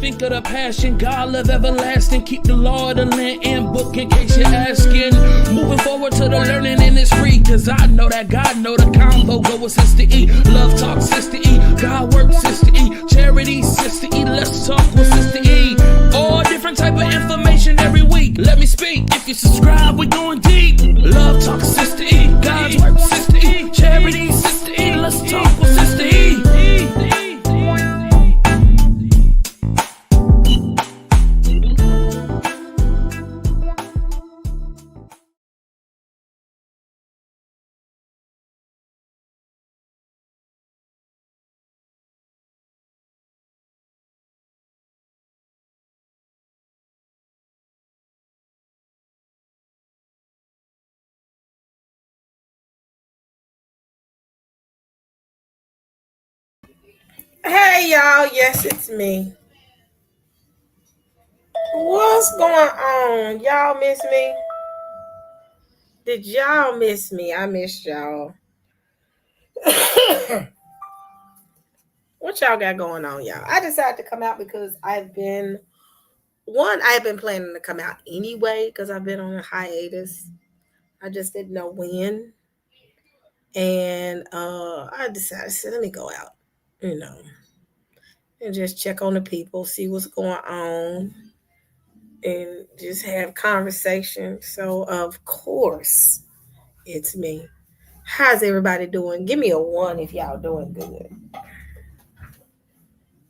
Think of the passion, God love everlasting. Keep the law of the land and book in case you're asking. Moving forward to the learning and it's free. Cause I know that God know the combo. Go with Sister E. Love talk Sister E. God work Sister E. Charity Sister E. Let's talk with Sister E. All different type of information every week. Let me speak. If you subscribe, we going deep. Love talk Sister E. God's work Sister E. Charity Sister E. Let's talk with Sister E. Hey y'all, yes, it's me. What's going on? Y'all miss me? Did y'all miss me? I missed y'all. What y'all got going on, y'all? I decided to come out because I've been planning to come out anyway because I've been on a hiatus. I just didn't know when. And I decided, so let me go out, and just check on the people, see what's going on, and just have conversation. So of course it's me. How's everybody doing? Give me a 1 if y'all doing good.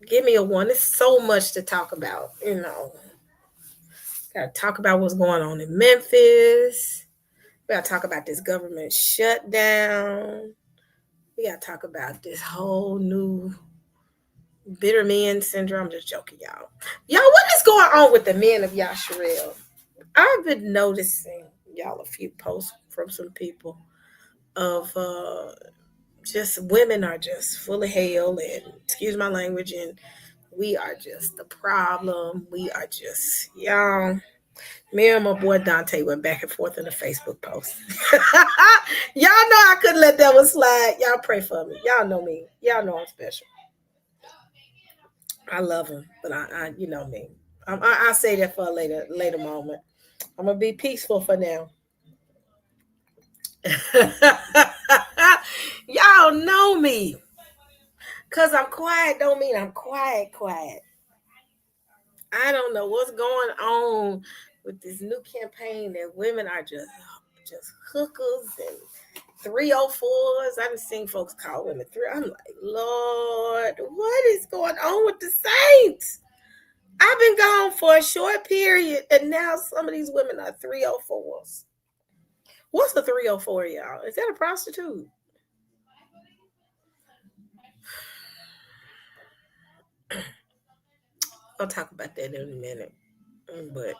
Give me a 1. There's so much to talk about, Gotta talk about what's going on in Memphis. We gotta talk about this government shutdown. We gotta talk about this whole new bitter men syndrome. I'm just joking, y'all. Y'all, what is going on with the men of Yasharel? I've been noticing, y'all, a few posts from some people of just women are just full of hell, and excuse my language, and we are just the problem. We are just, y'all. Me and my boy Dante went back and forth in a Facebook post. Y'all know I couldn't let that one slide. Y'all pray for me. Y'all know me. Y'all know I'm special. I love him, but I you know me. I'll say that for a later moment. I'm gonna be peaceful for now. Y'all know me. Cause I'm quiet don't mean I'm quiet. I don't know what's going on with this new campaign that women are just hookers and 304s. I've seen folks call women three. I'm like, Lord, what is going on with the saints? I've been gone for a short period, and now some of these women are 304s. What's the 304, y'all? Is that a prostitute? I'll talk about that in a minute. But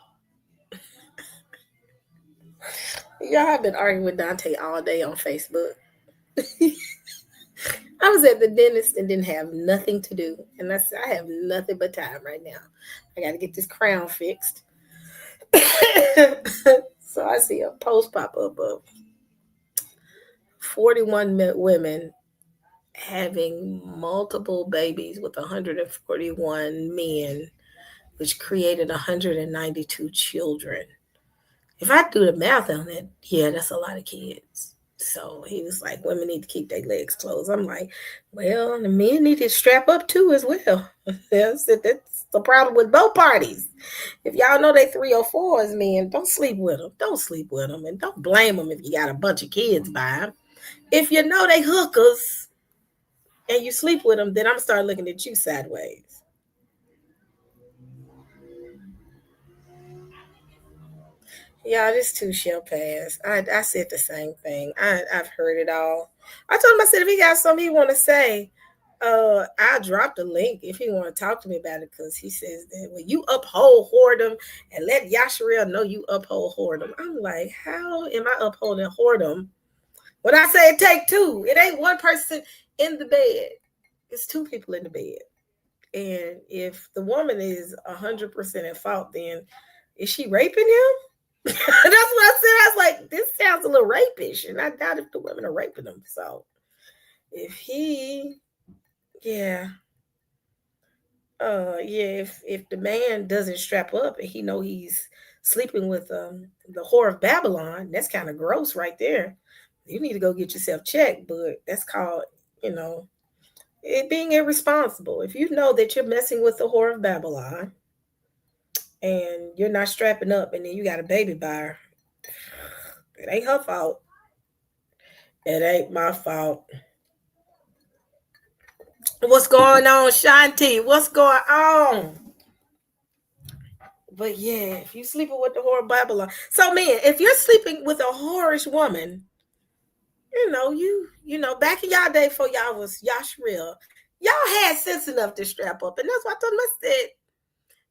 y'all have been arguing with Dante all day on Facebook. I was at the dentist and didn't have nothing to do. And I said, I have nothing but time right now. I got to get this crown fixed. So I see a post pop up of 41 women having multiple babies with 141 men, which created 192 children. If I do the math on it, yeah, that's a lot of kids. So he was like, women need to keep their legs closed. I'm like, well, the men need to strap up too as well. That's the problem with both parties. If y'all know they 304s, men, don't sleep with them. Don't sleep with them. And don't blame them if you got a bunch of kids by them. If you know they hookers and you sleep with them, then I'm start looking at you sideways. Yeah, this too shall pass. I said the same thing. I've heard it all. I told him, I said, if he got something he want to say, I'll drop the link if he want to talk to me about it, because he says that when you uphold whoredom and let Yasharel know you uphold whoredom. I'm like, how am I upholding whoredom when I say take two? It ain't one person in the bed. It's two people in the bed. And if the woman is 100% at fault, then is she raping him? That's what I said. I was like, this sounds a little rapish, and I doubt if the women are raping him. So if he, yeah, if the man doesn't strap up and he know he's sleeping with the whore of Babylon, that's kind of gross right there. You need to go get yourself checked, but that's called, you know, it being irresponsible. If you know that you're messing with the whore of Babylon and you're not strapping up and then you got a baby by her, it ain't her fault. It ain't my fault. What's going on, Shanti? What's going on? But yeah, if you sleeping with the whore of Babylon. So man, if you're sleeping with a whorish woman, you know, back in y'all day before y'all was Yashriel, y'all had sense enough to strap up. And that's why I told him, I said,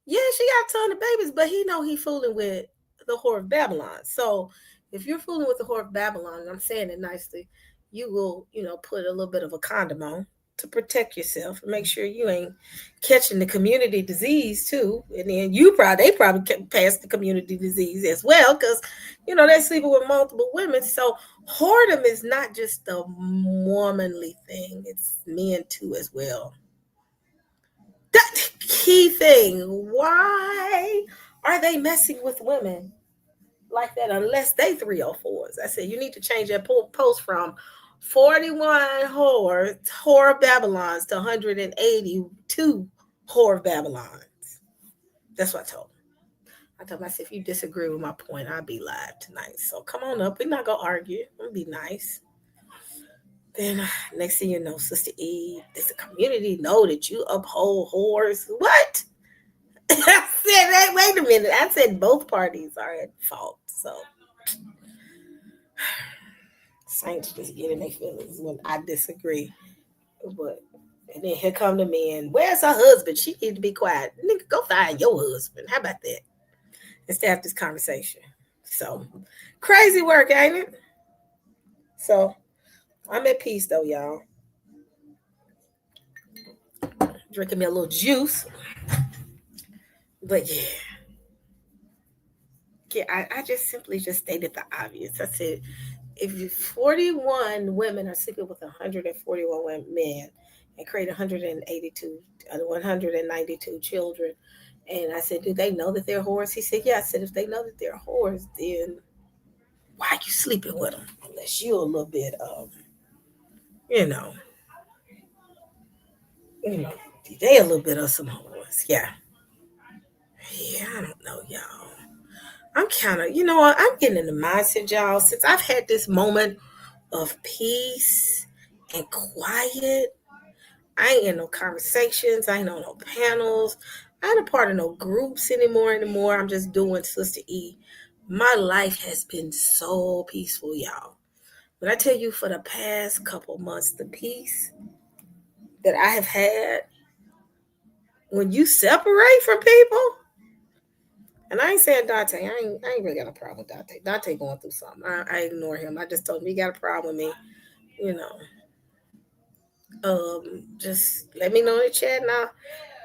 yeah, she got a ton of babies, but he know he fooling with the whore of Babylon. So if you're fooling with the whore of Babylon, and I'm saying it nicely, you will, put a little bit of a condom on to protect yourself and make sure you ain't catching the community disease too. And then they probably pass the community disease as well because they're sleeping with multiple women. So whoredom is not just a womanly thing; it's men too as well. That key thing. Why are they messing with women like that unless they 304s? I said you need to change that post from 41 whore Babylons to 182 whore Babylons. That's what I told him. I told him, I said, if you disagree with my point, I'll be live tonight. So come on up. We're not going to argue. We'll be nice. Then next thing you know, Sister E, does the community know that you uphold whores? What? I said, hey, wait a minute. I said both parties are at fault. So saints just getting their feelings when I disagree. But and then here come the men. Where's her husband? She need to be quiet. Nigga, go find your husband. How about that? Instead of this conversation. So crazy work, ain't it? So I'm at peace though, y'all. Drinking me a little juice. But yeah, I just simply just stated the obvious. I said, if 41 women are sleeping with 141 men and create 192 children, and I said, do they know that they're whores? He said, yeah. I said, if they know that they're whores, then why are you sleeping with them? Unless you're a little bit, you know, they a little bit of some whores. Yeah, I don't know, y'all. I'm kind of, I'm getting in the mindset, y'all, since I've had this moment of peace and quiet. I ain't in no conversations. I ain't on no panels. I ain't a part of no groups anymore. I'm just doing Sister E. My life has been so peaceful, y'all. When I tell you for the past couple months, the peace that I have had when you separate from people, and I ain't saying Dante. I ain't really got a problem with Dante. Dante going through something. I ignore him. I just told him he got a problem with me. Just let me know in the chat and I'll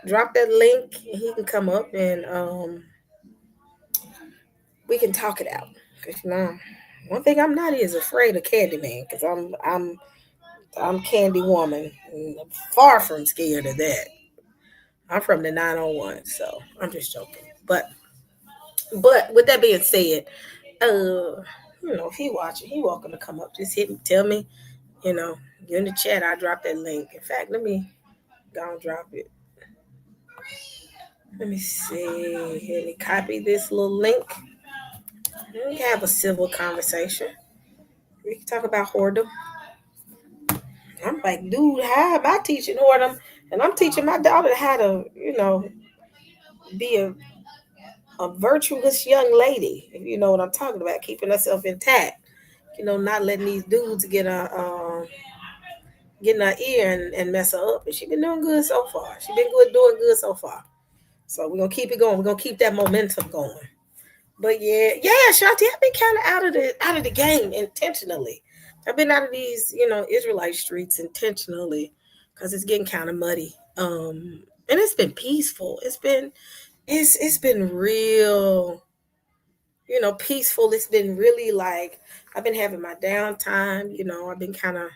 drop that link and he can come up and we can talk it out. Cause one thing I'm not is afraid of Candyman because I'm Candy Woman. And I'm far from scared of that. I'm from the 901, so I'm just joking. But with that being said, if he watching, he welcome to come up. Just hit me, tell me, you're in the chat. I drop that link. In fact, let me go and drop it. Let me see. Let me copy this little link. We can have a civil conversation. We can talk about whoredom. I'm like, dude, how am I teaching whoredom? And I'm teaching my daughter how to, be a virtuous young lady. If you know what I'm talking about, keeping herself intact. Not letting these dudes get her ear and mess her up. And she been doing good so far. She been doing good so far. So we're gonna keep it going. We're gonna keep that momentum going. But yeah, Shanti, I've been kind of out of the game intentionally. I've been out of these, Israelite streets intentionally because it's getting kind of muddy. And it's been peaceful. It's been real, peaceful. It's been really like I've been having my downtime. I've been kind of,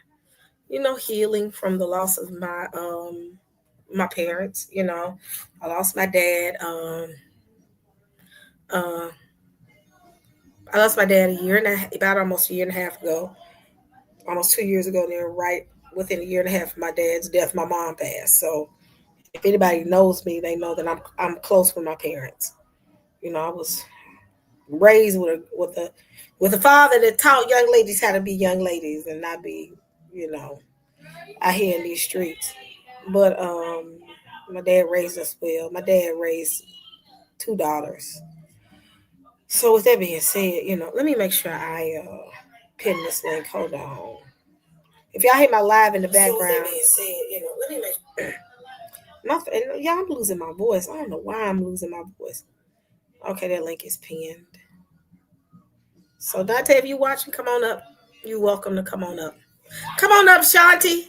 healing from the loss of my my parents. You know, I lost my dad. Uh, I lost my dad a year and about almost a year and a half ago, almost 2 years ago. Then right within a year and a half of my dad's death, my mom passed. So if anybody knows me, they know that I'm close with my parents. You know, I was raised with a father that taught young ladies how to be young ladies and not be, you know, out here in these streets. But my dad raised us well. My dad raised two daughters. So with that being said, you know, let me make sure I pin this link. Hold on. If y'all hear my live in the background, so with that being said, you know, let me make y'all, I'm losing my voice. I don't know why I'm losing my voice. Okay, that link is pinned. So Dante, if you watching, come on up. You're welcome to come on up. Come on up, Shanti.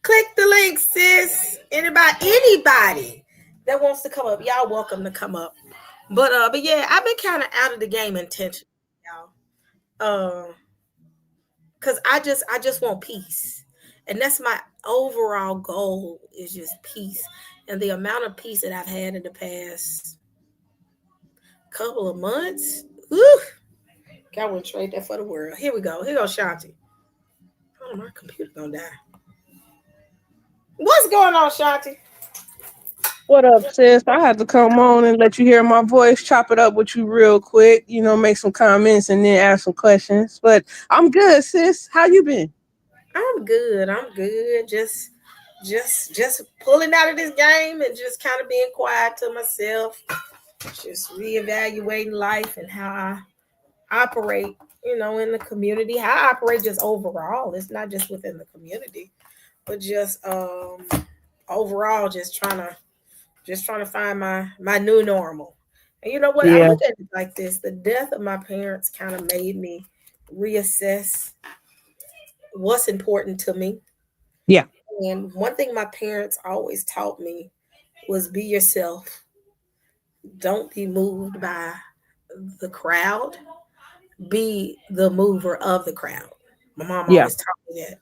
Click the link, sis. Anybody that wants to come up, y'all welcome to come up. But yeah, I've been kind of out of the game intentionally, y'all. Cause I just want peace, and that's my overall goal is just peace. And the amount of peace that I've had in the past couple of months, whew, I wouldn't trade that for the world. Here we go. Here goes Shanti. Oh, my computer gonna die. What's going on, Shanti? What up, sis? I had to come on and let you hear my voice, chop it up with you real quick, make some comments and then ask some questions. But I'm good, sis. How you been? I'm good. I'm good. Just pulling out of this game and just kind of being quiet to myself. Just reevaluating life and how I operate, in the community. How I operate just overall. It's not just within the community, but just overall, just trying to find my new normal. And you know what? I Yeah, look at it like this: the death of my parents kind of made me reassess what's important to me. yeah, And one thing my parents always taught me was be yourself. Don't be moved by the crowd. Be the mover of the crowd. My mom yeah, always taught me that.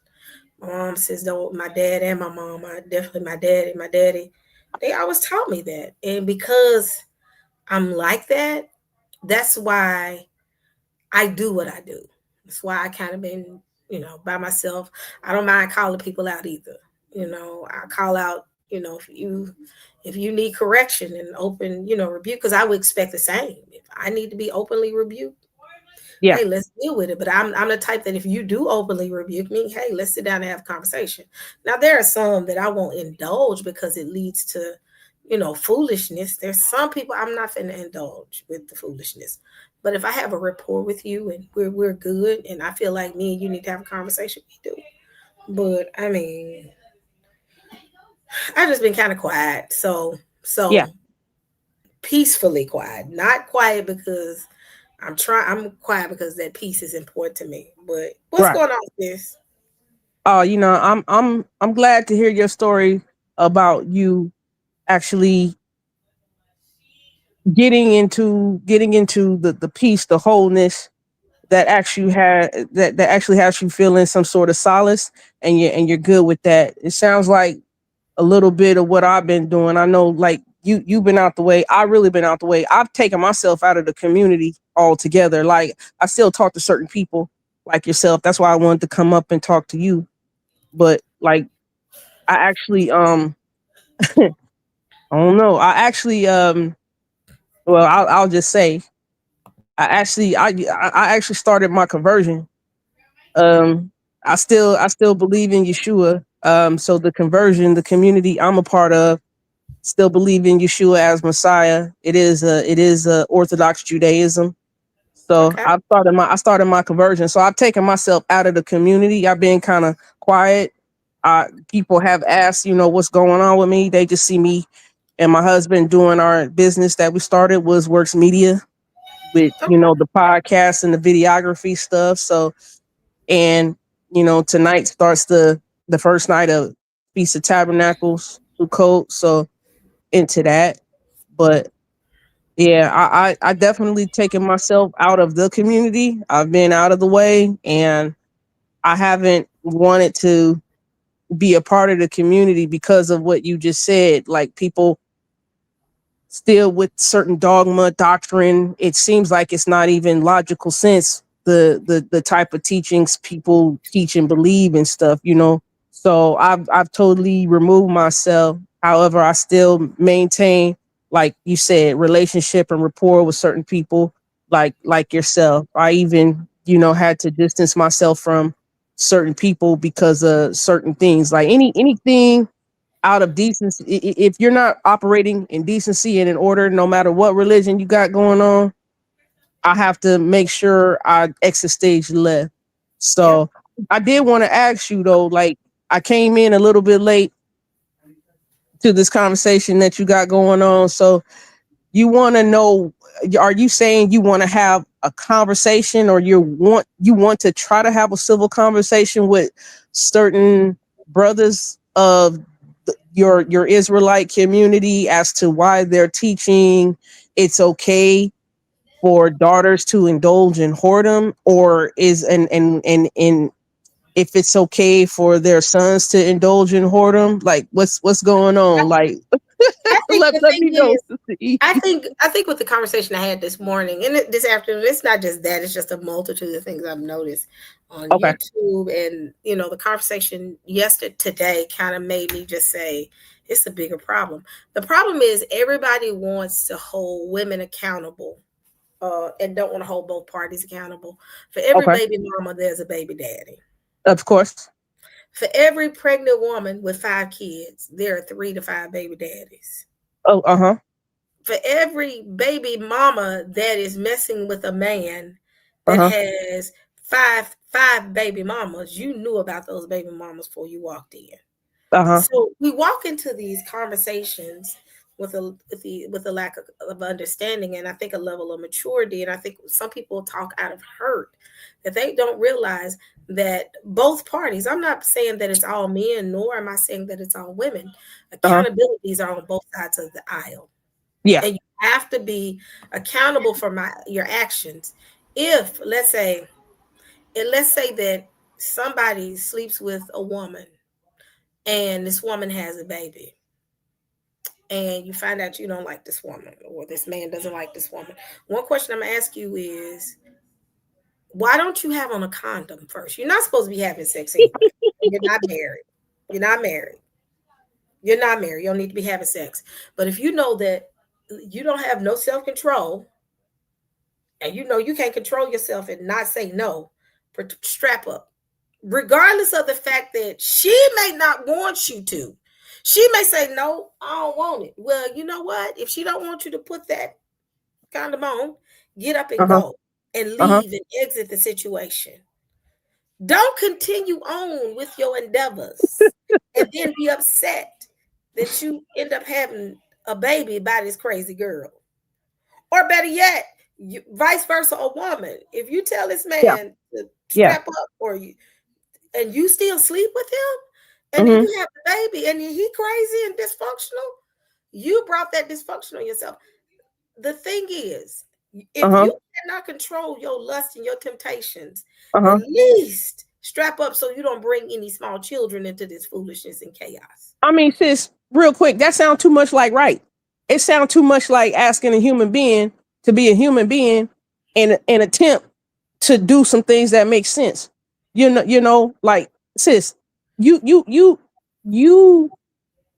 My mom says, "Don't." My dad and my mom, definitely my daddy, they always taught me that. And because I'm like that, that's why I do what I do. That's why I kind of been, by myself. I don't mind calling people out either. I call out, if you need correction and open, rebuke, because I would expect the same. If I need to be openly rebuked, yeah, hey, let's deal with it. But I'm the type that if you do openly rebuke me, hey, let's sit down and have a conversation. Now there are some that I won't indulge because it leads to, foolishness. There's some people I'm not finna indulge with the foolishness. But if I have a rapport with you and we're good and I feel like me and you need to have a conversation, we do. But I mean, I've just been kind of quiet. So yeah. peacefully quiet. Not quiet because I'm quiet because that peace is important to me. But what's Right. going on with this? I'm glad to hear your story about you actually getting into the peace, the wholeness that actually has you feeling some sort of solace, and you're good with that. It sounds like a little bit of what I've been doing. I know, like, you've been out the way. I really been out the way. I've taken myself out of the community altogether. Like, I still talk to certain people like yourself. That's why I wanted to come up and talk to you. But like, I actually I don't know. Well, I'll just say I actually started my conversion. Um, I still believe in Yeshua. So the conversion, the community I'm a part of, still believe in Yeshua as Messiah. It is Orthodox Judaism. So Okay. I started my conversion. So I've taken myself out of the community. I've been kind of quiet. People have asked, what's going on with me. They just see me and my husband doing our business that we started, was Works Media, with Okay. the podcast and the videography stuff. So, and tonight starts the first night of Feast of Tabernacles, Sukkot. So into that. But yeah, I definitely taken myself out of the community. I've been out of the way, and I haven't wanted to. be a part of the community because of what you just said. Like people still with certain dogma doctrine, it seems like it's not even logical sense, the type of teachings people teach and believe and stuff, you know. So I've totally removed myself. However, I still maintain, like you said, relationship and rapport with certain people, like yourself. I even, you know, had to distance myself from certain people because of certain things, like anything out of decency. If you're not operating in decency and in order, no matter what religion you got going on, I have to make sure I exit stage left. Yep. So I did want to ask you though, like I came in a little bit late to this conversation that you got going on. So you want to know, are you saying you want to have a conversation, or you want to try to have a civil conversation with certain brothers of your Israelite community as to why they're teaching it's okay for daughters to indulge in whoredom, or is and if it's okay for their sons to indulge in whoredom? Like what's going I, on? Like I think the let me thing know. is, I think with the conversation I had this morning and this afternoon, it's not just that, it's just a multitude of things I've noticed on Okay. YouTube. And the conversation today kind of made me just say it's a bigger problem. The problem is everybody wants to hold women accountable, and don't want to hold both parties accountable. For every Okay. baby mama, there's a baby daddy. Of course. For every pregnant woman with 5 kids, there are 3 to 5 baby daddies. Oh, uh-huh. For every baby mama that is messing with a man that Uh-huh. has five baby mamas, you knew about those baby mamas before you walked in. Uh-huh. So we walk into these conversations with a lack of understanding, and I think a level of maturity. And I think some people talk out of hurt, that they don't realize that both parties. I'm not saying that it's all men, nor am I saying that it's all women. Uh-huh. Accountabilities are on both sides of the aisle, Yeah. and you have to be accountable for your actions. If let's say that somebody sleeps with a woman and this woman has a baby, and you find out you don't like this woman, or this man doesn't like this woman, one question I'm gonna ask you is, why don't you have on a condom first? You're not supposed to be having sex anyway. You're not married. You're not married. You're not married. You don't need to be having sex. But if you know that you don't have no self-control, and you know you can't control yourself and not say no, strap up. Regardless of the fact that she may not want you to. She may say, no, I don't want it. Well, you know what? If she don't want you to put that condom on, get up and Uh-huh. go and Uh-huh. leave and exit the situation. Don't continue on with your endeavors and then be upset that you end up having a baby by this crazy girl. Or better yet, vice versa, a woman. If you tell this Yeah. man to Yeah. strap up, and you still sleep with him, and then Mm-hmm. you have the baby, and he crazy and dysfunctional, you brought that dysfunction on yourself. The thing is, if Uh-huh. you cannot control your lust and your temptations, at Uh-huh. least strap up so you don't bring any small children into this foolishness and chaos. I mean, sis, real quick, that sounds too much like right. It sounds too much like asking a human being to be a human being and attempt to do some things that make sense. Like sis, you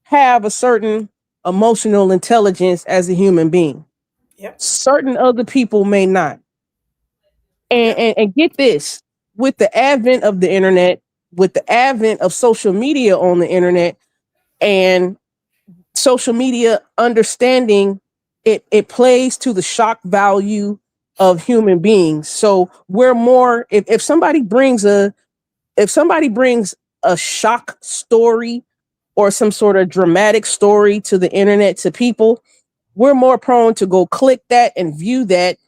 have a certain emotional intelligence as a human being. Yep. Certain other people may not. And, Yep. and get this, with the advent of the internet, with the advent of social media on the internet, and social media understanding, it plays to the shock value of human beings. So we're more, if somebody brings a shock story or some sort of dramatic story to the internet to people, we're more prone to go click that and view that,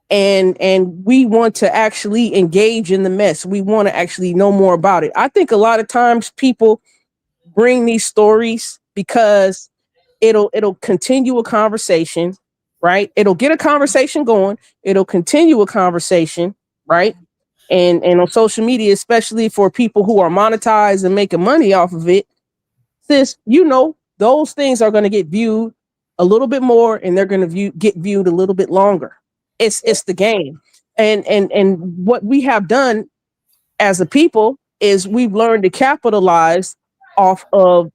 and we want to actually engage in the mess. We want to actually know more about it. I think a lot of times people bring these stories because it'll continue a conversation, right? It'll get a conversation going, it'll continue a conversation, right? And on social media, especially for people who are monetized and making money off of it, sis, those things are going to get viewed a little bit more, and they're going to get viewed a little bit longer. It's the game. And what we have done as a people is we've learned to capitalize off of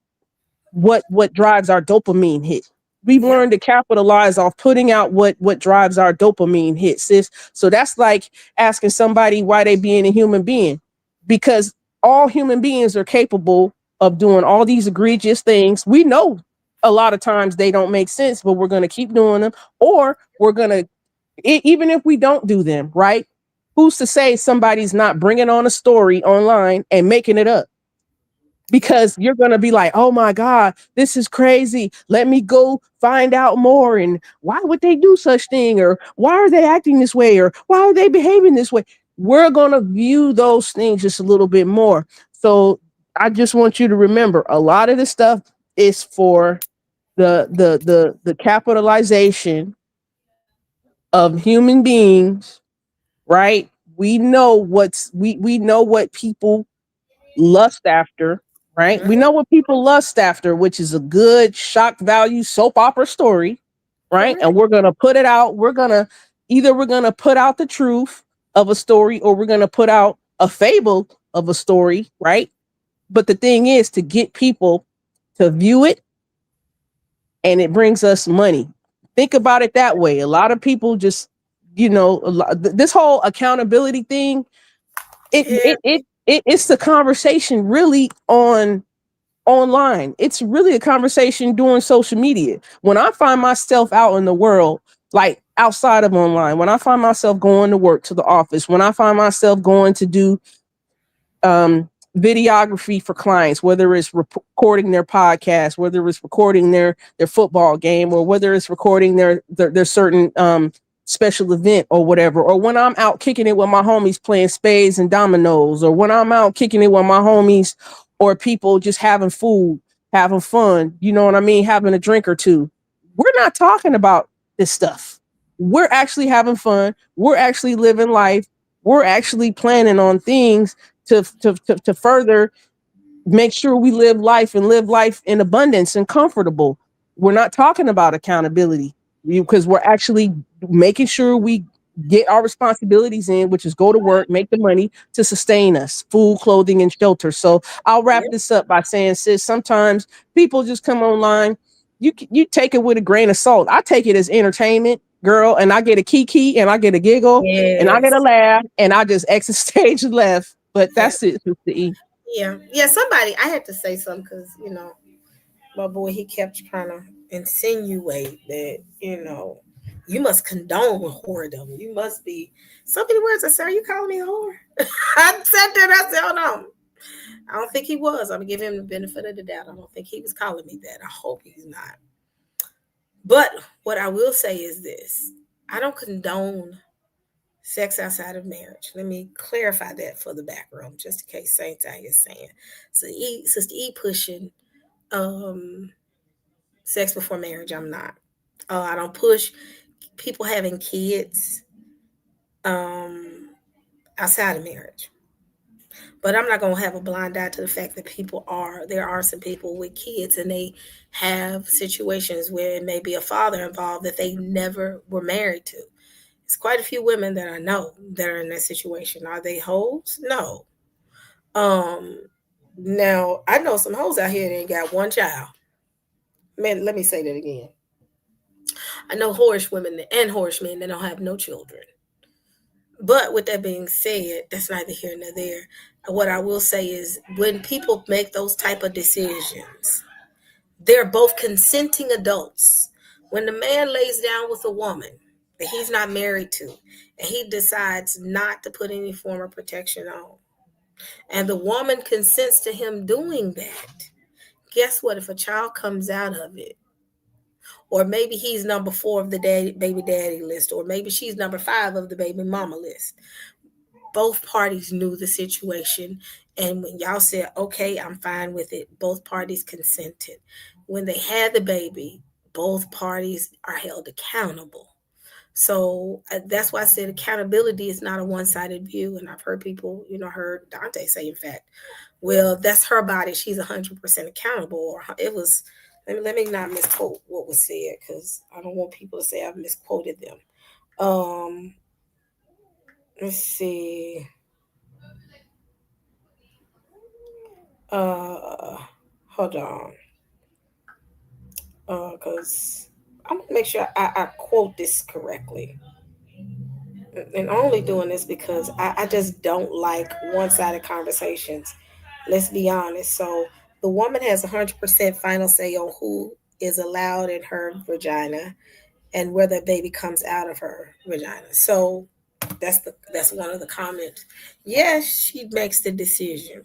what drives our dopamine hit. We've learned to capitalize off putting out what drives our dopamine hit, sis. So that's like asking somebody why they being a human being, because all human beings are capable of doing all these egregious things. We know a lot of times they don't make sense, but we're going to keep doing them, or we're going to, even if we don't do them, right? Who's to say somebody's not bringing on a story online and making it up? Because you're going to be like, oh my God, this is crazy. Let me go find out more. And why would they do such thing? Or why are they acting this way? Or why are they behaving this way? We're going to view those things just a little bit more. So I just want you to remember, a lot of this stuff is for the capitalization of human beings, right? We know we know what people lust after, right? We know what people lust after, which is a good shock value soap opera story, right? And we're gonna put it out. We're gonna put out the truth of a story, or we're gonna put out a fable of a story, right? But the thing is to get people to view it, and it brings us money. Think about it that way. A lot of people just, this whole accountability thing, it's the conversation really online. It's really a conversation during social media. When I find myself out in the world, like outside of online, when I find myself going to work, to the office, when I find myself going to do videography for clients, whether it's recording their podcast, whether it's recording their football game, or whether it's recording their certain special event or whatever, or when I'm out kicking it with my homies playing spades and dominoes, or when I'm out kicking it with my homies or people just having food, having fun, you know what I mean, having a drink or two. We're not talking about this stuff. We're actually having fun. We're actually living life. We're actually planning on things to further make sure we live life in abundance and comfortable. We're not talking about accountability, because we're actually making sure we get our responsibilities in, which is go to work, make the money to sustain us, food, clothing, and shelter. So I'll wrap this up by saying, sis, sometimes people just come online. You take it with a grain of salt. I take it as entertainment, girl, and I get a kiki, and I get a giggle, and I get a laugh, and I just exit stage left. But that's it, Sister E. Yeah. Somebody, I had to say something because my boy, he kept trying to insinuate that you must condone whoredom. You must be so many words. I said, "Are you calling me a whore?" I sat there and I said, "Hold on." I don't think he was. I'm gonna give him the benefit of the doubt. I don't think he was calling me that. I hope he's not. But what I will say is this: I don't condone sex outside of marriage. Let me clarify that for the back room, just in case Saints out here saying. So Sister E pushing sex before marriage. I'm not. I don't push people having kids outside of marriage. But I'm not going to have a blind eye to the fact that there are some people with kids and they have situations where it may be a father involved that they never were married to. It's quite a few women that I know that are in that situation. Are they hoes? No. Now I know some hoes out here that ain't got one child. Man, let me say that again. I know whorish women and whorish men that don't have no children. But with that being said, that's neither here nor there. What I will say is when people make those type of decisions, they're both consenting adults. When the man lays down with a woman that he's not married to, and he decides not to put any form of protection on, and the woman consents to him doing that, guess what? If a child comes out of it, or maybe he's number 4 of the baby daddy list, or maybe she's number 5 of the baby mama list, both parties knew the situation. And when y'all said, okay, I'm fine with it, both parties consented. When they had the baby, both parties are held accountable. So that's why I said accountability is not a one-sided view. And I've heard people, heard Dante say, in fact, well, that's her body. She's 100% accountable. Or it was, let me not misquote what was said, because I don't want people to say I've misquoted them. Let's see. Hold on. Because I'm gonna make sure I quote this correctly. And only doing this because I just don't like one-sided conversations. Let's be honest. So the woman has 100% final say on who is allowed in her vagina and where the baby comes out of her vagina. So that's one of the comments. Yes, she makes the decision,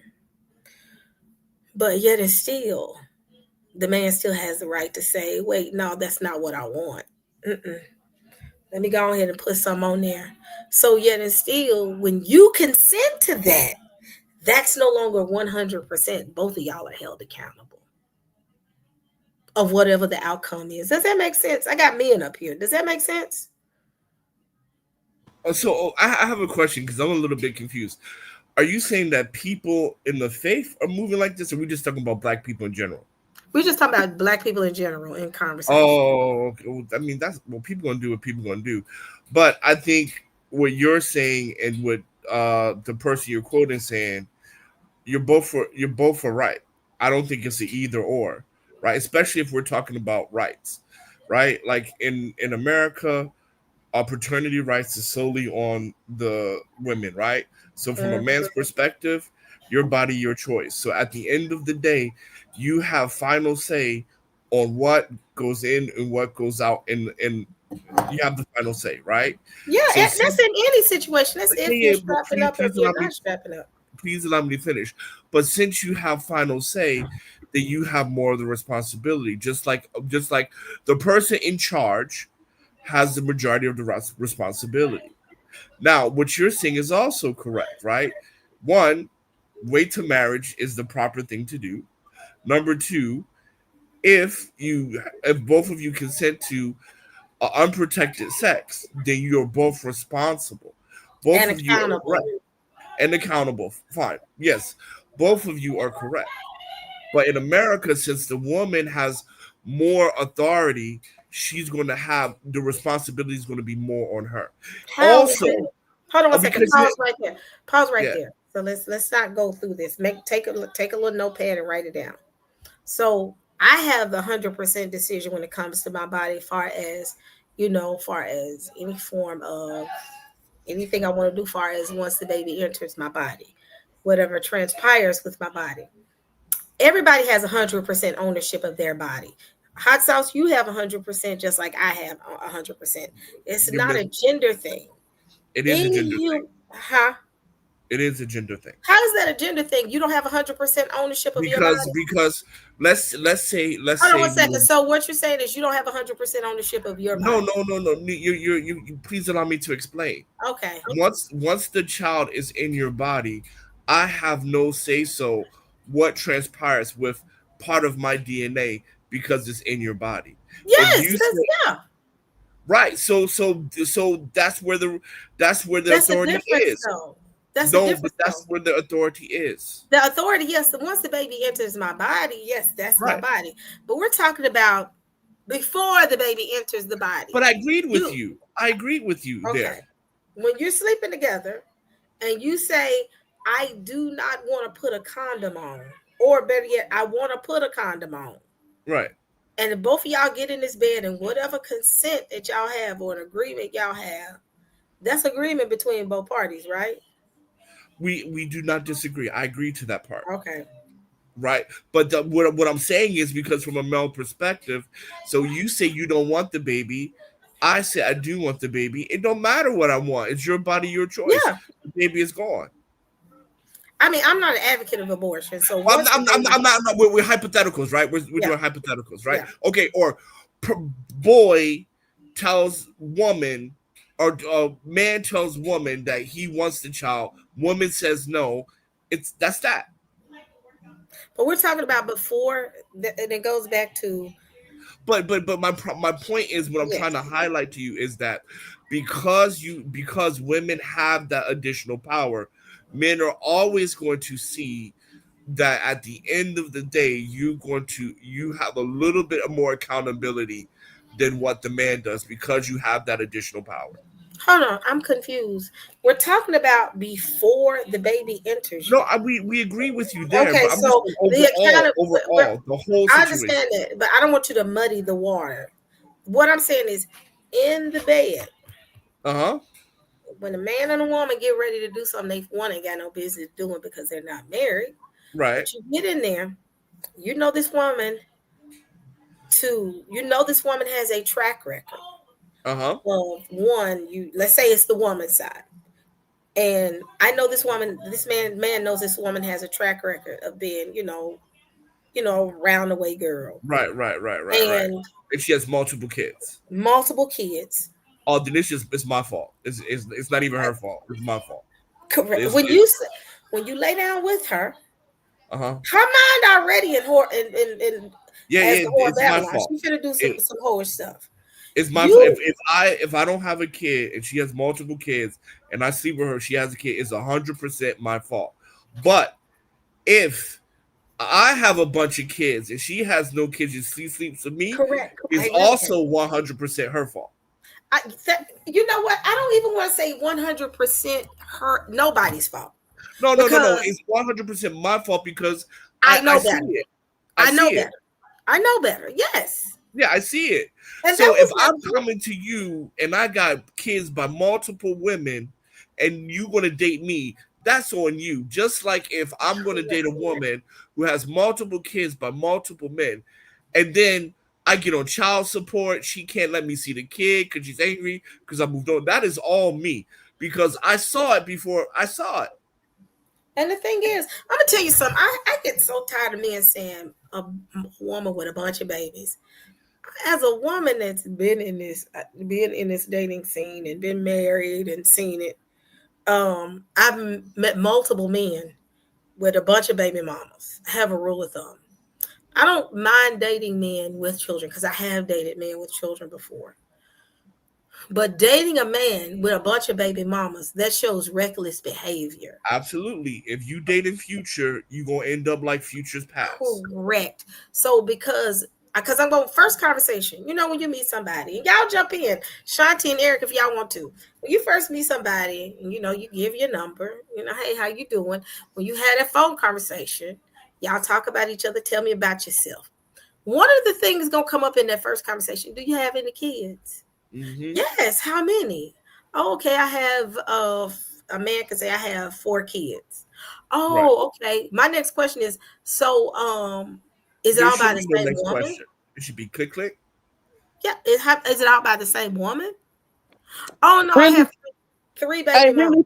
but yet and still, the man still has the right to say, "Wait, no, that's not what I want." Mm-mm. Let me go ahead and put some on there. So yet and still, when you consent to that, that's no longer 100%. Both of y'all are held accountable of whatever the outcome is. Does that make sense? I got men up here. Does that make sense? So I have a question because I'm a little bit confused. Are you saying that people in the faith are moving like this, or are we just talking about black people in general? We're just talking about black people in general in conversation. Oh, okay. Well, I mean, that's what people gonna do. What people gonna do, but I think what you're saying and what the person you're quoting saying, you're both for right. I don't think it's an either or, right? Especially if we're talking about rights, right? Like in America, paternity rights is solely on the women, right? So from a man's perspective, your body, your choice. So at the end of the day, you have final say on what goes in and what goes out, and you have the final say, right? Yeah, So that's in any situation. That's if you're strapping up or if you're not strapping up. Please allow me to finish. But since you have final say, then you have more of the responsibility. Just like the person in charge has the majority of the responsibility. Now, what you're saying is also correct, right? One, wait to marriage is the proper thing to do. Number two, if both of you consent to unprotected sex, then you're both responsible. Both and of you are correct and accountable. Fine. Yes, both of you are correct. But in America, since the woman has more authority, she's going to have the responsibility is going to be more on her. Also, hold on one second. Pause right there. Pause right there. So let's not go through this. Take a little notepad and write it down. So I have the 100% decision when it comes to my body, far as any form of anything I want to do, far as once the baby enters my body, whatever transpires with my body. Everybody has 100% ownership of their body. Hot sauce, you have 100%, just like I have 100%. It's not a gender thing. It is a gender thing. Huh? It is a gender thing. How is that a gender thing? You don't have 100% ownership of your body? Because let's say hold on one second. So what you're saying is you don't have 100% ownership of your body? No. You please allow me to explain. Okay. Once the child is in your body, I have no say so what transpires with part of my DNA because it's in your body. Yes, yeah. Right. So that's where the authority is. Though. That's where the authority is. The authority, yes. Once the baby enters my body, yes, that's right. My body. But we're talking about before the baby enters the body. But I agreed with you. I agreed with you there. When you're sleeping together and you say, I do not want to put a condom on, or better yet, I want to put a condom on. Right. And if both of y'all get in this bed and whatever consent that y'all have or an agreement y'all have, that's agreement between both parties, right? We do not disagree. I agree to that part. Okay. Right. But what I'm saying is because from a male perspective, so you say you don't want the baby. I say I do want the baby. It don't matter what I want. It's your body, your choice. Yeah. The baby is gone. I mean, I'm not an advocate of abortion. So I'm not. We're hypotheticals, right? We're doing hypotheticals, right? Yeah. Okay. Or boy tells woman, or man tells woman that he wants the child. Woman says no. That's that. But we're talking about before, and it goes back to. But my point is what I'm trying to highlight to you is that because women have that additional power, men are always going to see that at the end of the day, you have a little bit more accountability than what the man does because you have that additional power. Hold on, I'm confused. We're talking about before the baby enters you. No, we agree with you there, Okay, but I'm so just saying overall, the whole I situation. understand that, but I don't want you to muddy the water. What I'm saying is, in the bed, when a man and a woman get ready to do something they ain't got no business doing because they're not married, right? But you get in there, you know this woman has a track record. Of one, let's say it's the woman's side. And I know this man knows this woman has a track record of being, round the way girl. Right. And she has multiple kids. Oh, then it's my fault. It's not even her fault. It's my fault. Correct. When you lay down with her, her mind already in it's my fault. She's gonna do some whore stuff. It's my fault. If I don't have a kid and she has multiple kids and I sleep with her, she has a kid, it's 100% my fault. But if I have a bunch of kids and she has no kids and she sleeps with me, correct. It's also 100% her fault. You know what? I don't even want to say 100% nobody's fault. No. It's 100% my fault because I know better. See it. I know better. Yes. Yeah, I see it. And so if I'm coming to you and I got kids by multiple women and you want to date me, that's on you. Just like if I'm going to date a woman who has multiple kids by multiple men and then I get on child support, she can't let me see the kid because she's angry because I moved on. That is all me because I saw it before I saw it. And the thing is, I'm going to tell you something. I get so tired of men saying a woman with a bunch of babies. As a woman that's been in this dating scene and been married and seen it, I've met multiple men with a bunch of baby mamas. I have a rule of thumb. I don't mind dating men with children because I have dated men with children before. But dating a man with a bunch of baby mamas, that shows reckless behavior. Absolutely. If you date in Future, you're going to end up like Future's past. Correct. So because I'm going first conversation, when you meet somebody, and y'all jump in, Shanti and Eric, if y'all want to. When you first meet somebody, and, you give your number, hey, how you doing? When you had a phone conversation, y'all talk about each other, tell me about yourself. One of the things going to come up in that first conversation, do you have any kids? Mm-hmm. Yes. How many? Oh, okay. I have a man can say I have 4 kids. Oh, right. Okay. My next question is, so is it all by the same woman? Question. It should be click. Yeah. Is it all by the same woman? Oh no, really? I have 3 baby mamas.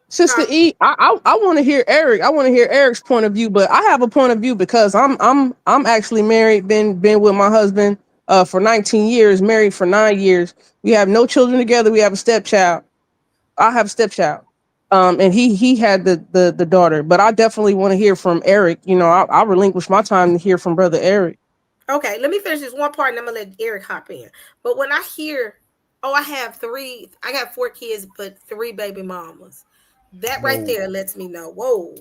Sister E, I want to hear Eric. I want to hear Eric's point of view, but I have a point of view because I'm actually married, been with my husband for 19 years, married for 9 years. We have no children together. We have a stepchild. I have a stepchild. And he had the daughter, but I definitely want to hear from Eric. I'll relinquish my time to hear from Brother Eric. Okay, let me finish this one part and I'm gonna let Eric hop in. But when I hear, I got 4 kids, but 3 baby mamas. That right there lets me know, whoa.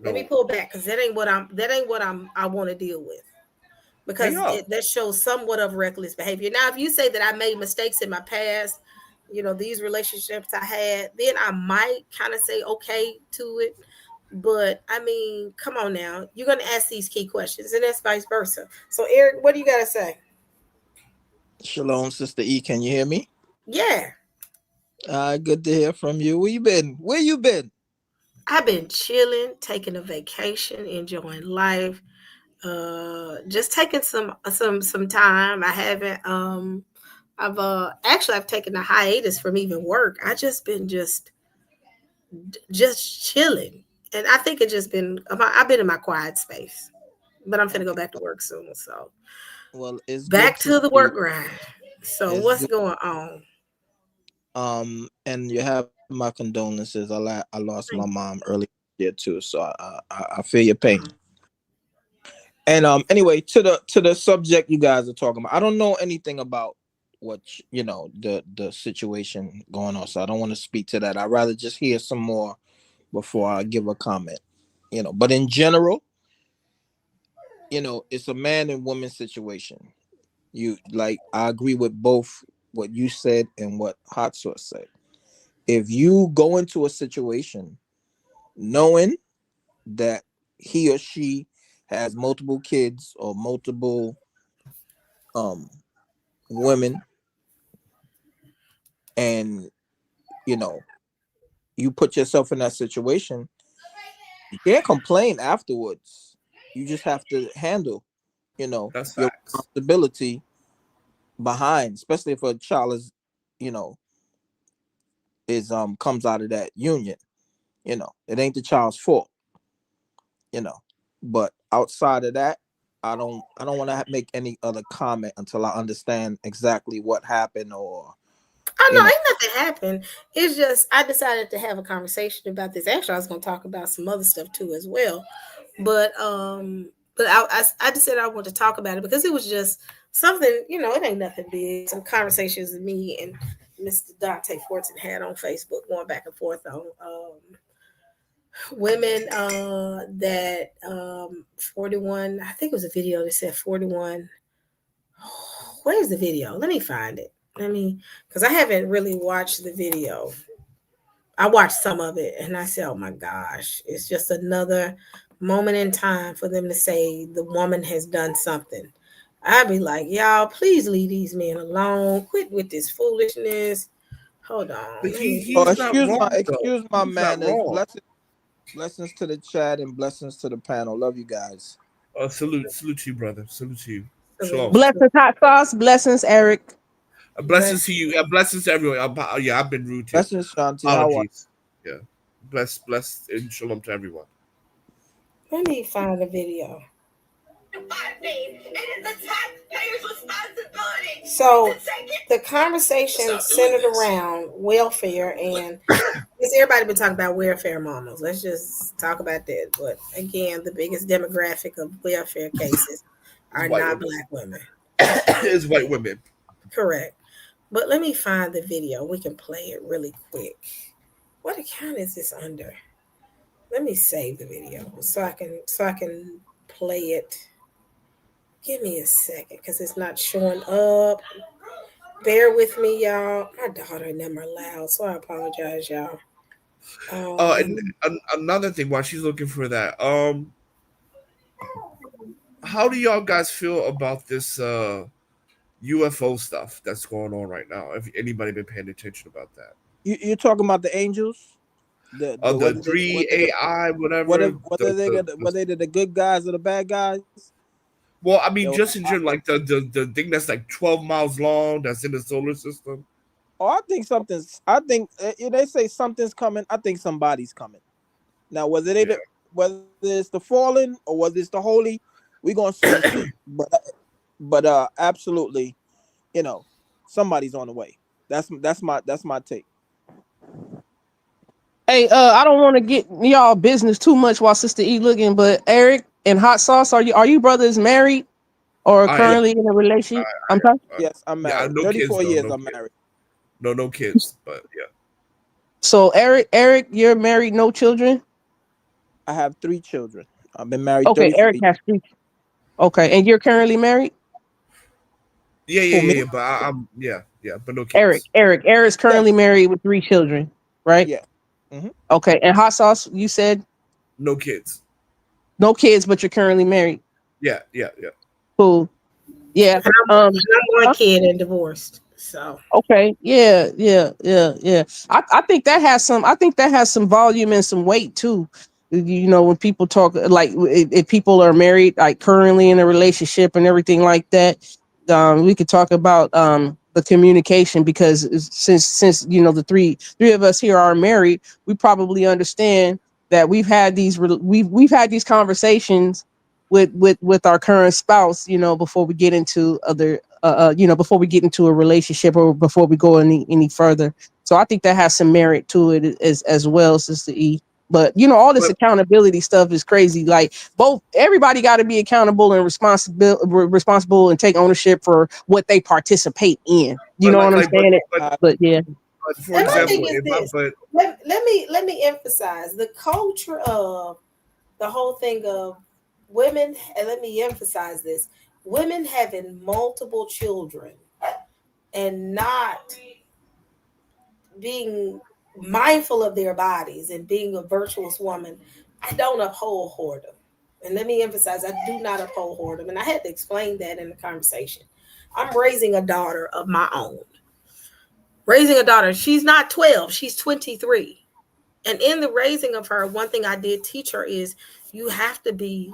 Let me pull back because that ain't what I want to deal with. Because that shows somewhat of reckless behavior. Now, if you say that I made mistakes in my past, these relationships I had, then I might kind of say okay to it. But I mean, come on now. You're going to ask these key questions and that's vice versa. So Eric, what do you got to say? Shalom, Sister E. Can you hear me? Yeah. Good to hear from you. Where you been? I've been chilling, taking a vacation, enjoying life. Just taking some time. I haven't I've taken a hiatus from even work. I just been just chilling. And I think I've been in my quiet space. But I'm finna go back to work soon. So it's back to the work grind. So what's going on? And you have my condolences. I lost my mom earlier this year too. So I feel your pain. And anyway, to the subject you guys are talking about, I don't know anything about the situation going on. So I don't want to speak to that. I'd rather just hear some more before I give a comment. But in general, it's a man and woman situation. I agree with both what you said and what Hot Sauce said. If you go into a situation knowing that he or she has multiple kids or multiple women, and you put yourself in that situation, you can't complain afterwards. You just have to handle That's your facts. responsibility behind, especially if a child comes out of that union. It ain't the child's fault. But outside of that, I don't want to make any other comment until I understand exactly what happened. Or Oh no, ain't nothing happened. It's just I decided to have a conversation about this. Actually, I was going to talk about some other stuff too as well, but I just said I want to talk about it because it was just something. It ain't nothing big. Some conversations with me and Mr. Dante Fortson had on Facebook, going back and forth on women that 41. I think it was a video that said 41. Where's the video? Let me find it. Because I haven't really watched the video. I watched some of it and I said, oh my gosh, it's just another moment in time for them to say the woman has done something. I'd be like, y'all, please leave these men alone. Quit with this foolishness. Hold on. But he's not wrong, excuse my he's not manners. wrong. Blessings to the chat and blessings to the panel. Love you guys. Salute to you, brother. Salute to you. Shalom. Blessings, Hot Sauce. Blessings, Eric. Blessings to you. Blessings to everyone. I've been rude to you. Blessings, Shanti. Apologies. Yeah. Bless and shalom to everyone. Let me find the video. So the conversation centered around welfare, and everybody been talking about welfare mamas. Let's just talk about that. But again, the biggest demographic of welfare cases are not Black women. It's white women. Correct. But let me find the video. We can play it really quick. What account is this under? Let me save the video so I can play it. Give me a second because it's not showing up. Bear with me, y'all. My daughter and them are loud, so I apologize, y'all. And another thing, while she's looking for that, how do y'all guys feel about this UFO stuff that's going on right now? If anybody been paying attention about that, you're talking about the angels, the three AI, whatever. Whether they're the good guys or the bad guys. Well, I mean, just in general, like the thing that's like 12 miles long, that's in the solar system. Oh, I think they say something's coming. I think somebody's coming. Now, whether it's the fallen or whether it's the holy, we're gonna see. But absolutely, somebody's on the way. That's my take. Hey, I don't want to get y'all business too much while Sister E looking, but Eric and Hot Sauce, are you brothers married or currently in a relationship? I'm sorry? Yes, I'm married. Yeah, no 34 kids, years no I'm kids. married. No kids, but yeah. So Eric, you're married, no children? I have 3 children. I've been married. Okay, Eric has 3. Okay, and you're currently married? Yeah. But I'm but no kids. Eric's currently married with 3 children, right? Yeah. Mm-hmm. Okay, and Hot Sauce, you said No kids. no kids, but you're currently married. Yeah. Cool. Yeah. I'm one kid and divorced. So okay. Yeah. I think that has some volume and some weight too. When people talk, like if people are married, like currently in a relationship and everything like that, we could talk about the communication, because since the three of us here are married, we probably understand that we've had these conversations with our current spouse, before we get into other before we get into a relationship or before we go any further. So I think that has some merit to it as well, Sister E. But you know, all this But- accountability stuff is crazy. Like everybody got to be accountable and responsible and take ownership for what they participate in. You know what I'm saying? But yeah. But for And my example, thing is this. Let me emphasize the culture of the whole thing of women, and let me emphasize this: women having multiple children and not being mindful of their bodies and being a virtuous woman. I don't uphold whoredom. And let me emphasize, I do not uphold whoredom. And I had to explain that in the conversation. I'm raising a daughter of my own. Raising a daughter. She's not 12, she's 23. And in the raising of her, one thing I did teach her is you have to be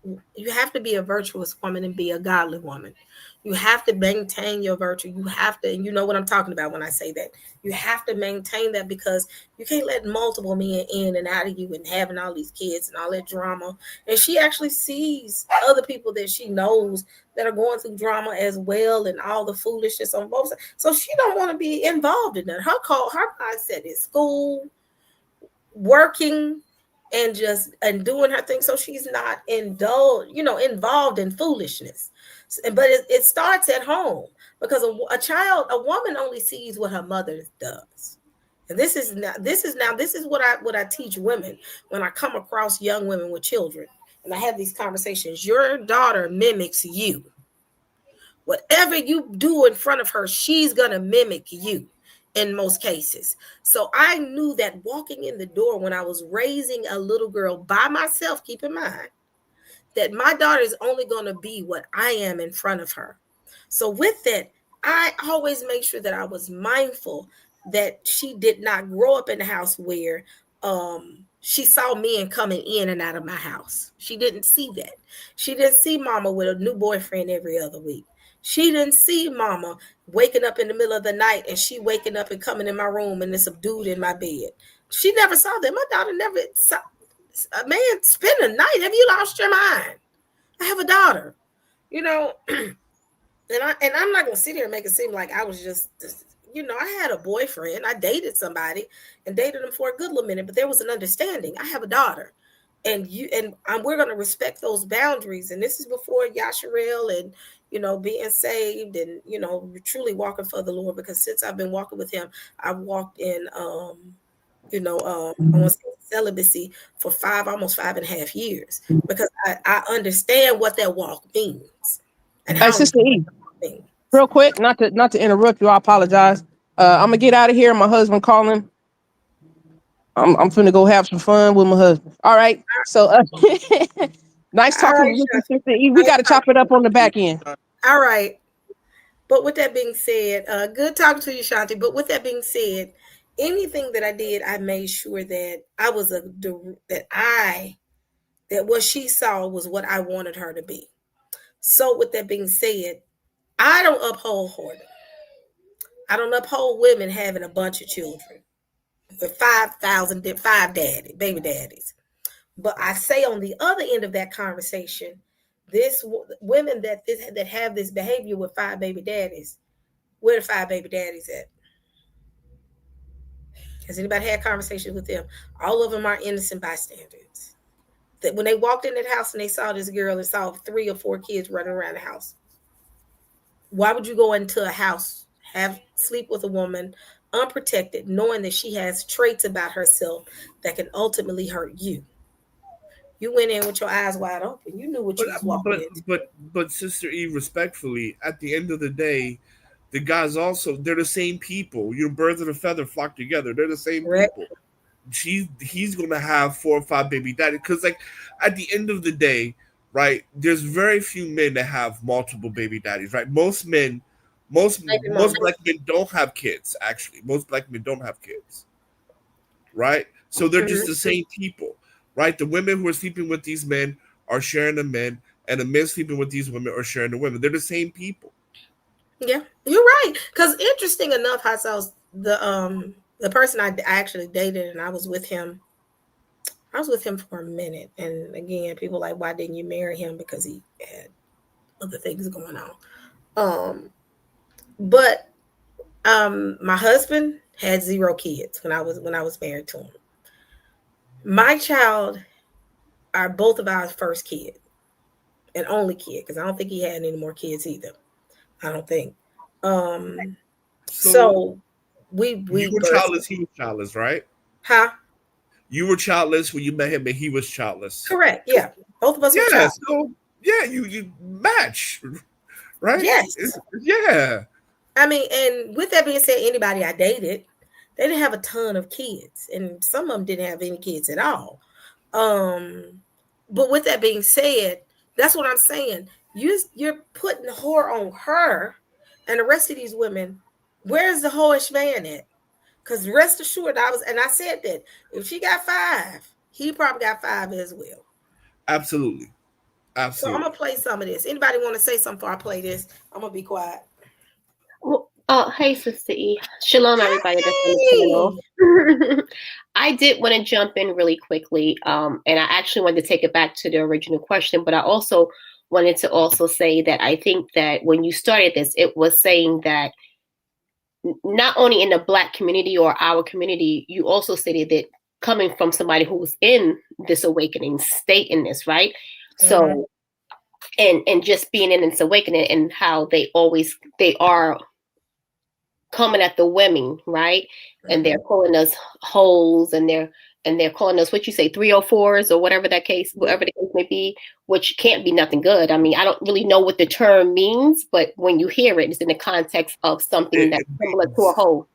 a virtuous woman and be a godly woman. You have to maintain your virtue. You have to, and you know what I'm talking about when I say that. You have to maintain that because you can't let multiple men in and out of you and having all these kids and all that drama. And she actually sees other people that she knows that are going through drama as well and all the foolishness on both sides. So she don't want to be involved in that. Her mindset is school, working, and doing her thing, so she's not involved in foolishness. But it starts at home because a woman only sees what her mother does. And this is what I teach women when I come across young women with children and I have these conversations. Your daughter mimics you. Whatever you do in front of her, she's gonna mimic you in most cases. So I knew that walking in the door when I was raising a little girl by myself, keep in mind that my daughter is only going to be what I am in front of her. So with that, I always make sure that I was mindful that she did not grow up in a house where she saw men coming in and out of my house. She didn't see that. She didn't see mama with a new boyfriend every other week. She didn't see mama waking up in the middle of the night and she waking up and coming in my room and there's a dude in my bed. She never saw that. My daughter never saw a man spend a night. Have you lost your mind? I have a daughter, and I'm not gonna sit here and make it seem like I was just, I had a boyfriend. I dated somebody and dated him for a good little minute, but there was an understanding. I have a daughter. And we're going to respect those boundaries. And this is before Yasharel and, being saved and, truly walking for the Lord. Because since I've been walking with him, I've walked in, I want to say celibacy for almost 5.5 years. Because I understand what that walk means. And how Sister E, real quick, not to interrupt you, I apologize. I'm going to get out of here. My husband calling. I'm finna go have some fun with my husband. All right. So nice talking to you, Sister E. We got to chop it up on the back end. All right. But with that being said, good talking to you, Shanti. But with that being said, anything that I did, I made sure that I was that what she saw was what I wanted her to be. So with that being said, I don't uphold whoredom. I don't uphold women having a bunch of children with 5,000 baby daddies. But I say on the other end of that conversation, women that have this behavior with 5 baby daddies, where the 5 baby daddies at? Has anybody had conversations with them? All of them are innocent bystanders. That when they walked in that house and they saw this girl and saw 3 or 4 kids running around the house, why would you go into a house, sleep with a woman unprotected, knowing that she has traits about herself that can ultimately hurt you? You went in with your eyes wide open. You knew what you was walking into. But Sister E, respectfully, at the end of the day, the guys they're the same people. Birds of a feather flock together. They're the same people. He's gonna have 4 or 5 baby daddies because, like, at the end of the day, right? There's very few men that have multiple baby daddies, right? Most black men don't have kids. Actually, most black men don't have kids, right? So they're just the same people, right? The women who are sleeping with these men are sharing the men, and the men sleeping with these women are sharing the women. They're the same people. Yeah, you're right. Because interesting enough, I saw the person I actually dated, and I was with him for a minute. And again, people like, why didn't you marry him? Because he had other things going on. But my husband had 0 kids when I was married to him. My child are both of our first kid and only kid, because I don't think he had any more kids either. I don't think. So we you were birthed childless, him. he was childless, right? Huh? You were childless when you met him, and he was childless. Correct. Yeah. Both of us were Yeah, childless. so yeah, you match, right? Yes. Yeah. I mean, and with that being said, anybody I dated, they didn't have a ton of kids, and some of them didn't have any kids at all. But with that being said, that's what I'm saying. You're putting the whore on her, and the rest of these women. Where's the whorish man at? Because rest assured, I said that if she got 5, he probably got 5 as well. Absolutely. So I'm Absolutely. gonna play some of this. Anybody want to say something before I play this? I'm gonna be quiet. Well, hey, Sister E. Shalom, everybody that's on the channel. I did want to jump in really quickly, and I actually wanted to take it back to the original question, but I also wanted to also say that I think that when you started this, it was saying that not only in the Black community or our community, you also stated that coming from somebody who's in this awakening state in this, right? So, and just being in this awakening and how they are coming at the women, right? And they're calling us hoes, and they're calling us, what you say, 304s or whatever the case may be, which can't be nothing good. I mean, I don't really know what the term means, but when you hear it, it's in the context of something that's similar to a hoe.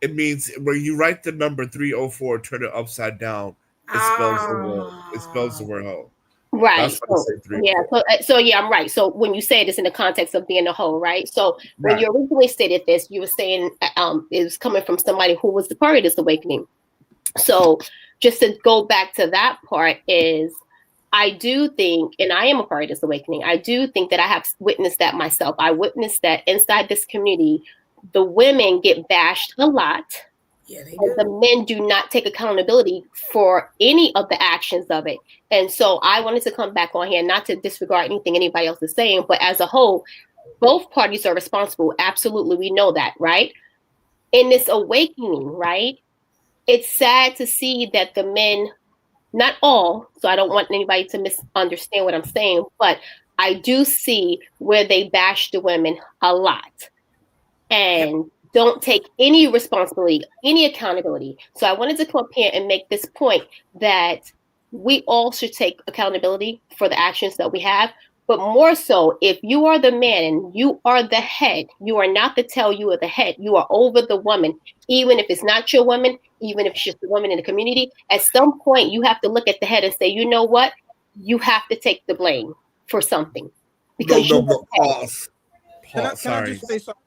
It means when you write the number 304, turn it upside down, it spells the word hoe. Right. That's what I say, 304. So yeah, I'm right. So when you say it, it's in the context of being a hoe, right? So when you originally stated this, you were saying it was coming from somebody who was the part of this awakening. So just to go back to that part is, I do think, and I am a part of this awakening, I do think that I have witnessed that myself. I witnessed that inside this community, the women get bashed a lot. Yeah, they do. The men do not take accountability for any of the actions of it. And so I wanted to come back on here, not to disregard anything anybody else is saying, but as a whole, both parties are responsible. Absolutely, we know that, right? In this awakening, right? It's sad to see that the men, not all, so I don't want anybody to misunderstand what I'm saying, but I do see where they bash the women a lot and don't take any responsibility, any accountability. So I wanted to come up here and make this point that we all should take accountability for the actions that we have. But more so, if you are the man and you are the head, you are not the tail, you are the head. You are over the woman, even if it's not your woman, even if it's just a woman in the community. At some point, you have to look at the head and say, you know what? You have to take the blame for something. Because Pause. Can I just say something?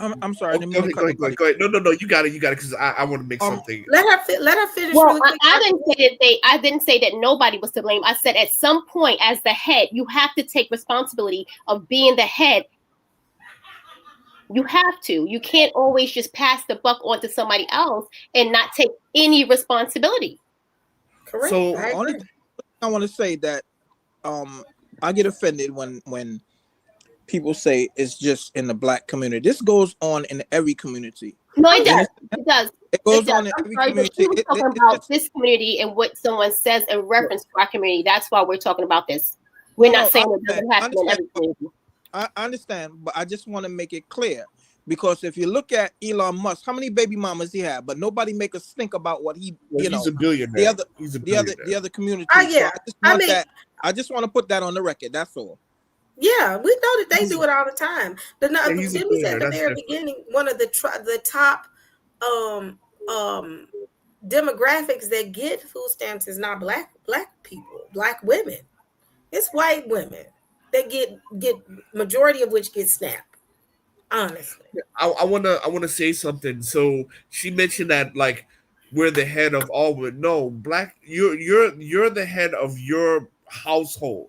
I'm sorry. Go ahead. No, you got it, because I want to make something. Let her finish. Well, really quick. I didn't say that nobody was to blame. I said at some point, as the head, you have to take responsibility of being the head. You have to. You can't always just pass the buck on to somebody else and not take any responsibility. Correct. So I want to say that I get offended when people say it's just in the Black community. This goes on in every community. No, it does. It does. It goes on in every community. We're talking about this community and what someone says in reference to our community. That's why we're talking about this. We're not saying it doesn't happen in every community. I understand, but I just want to make it clear, because if you look at Elon Musk, how many baby mamas he had, but nobody make us think about what he's a billionaire. The other community. Yeah. So I just want to put that on the record. That's all. Yeah, we know that they do it all the time. Did we say at the very beginning, one of the top demographics that get food stamps is not black people, Black women. It's white women that get majority of which get SNAP. Honestly, I wanna say something. So she mentioned that like we're the head of all women. No, Black, you're the head of your household.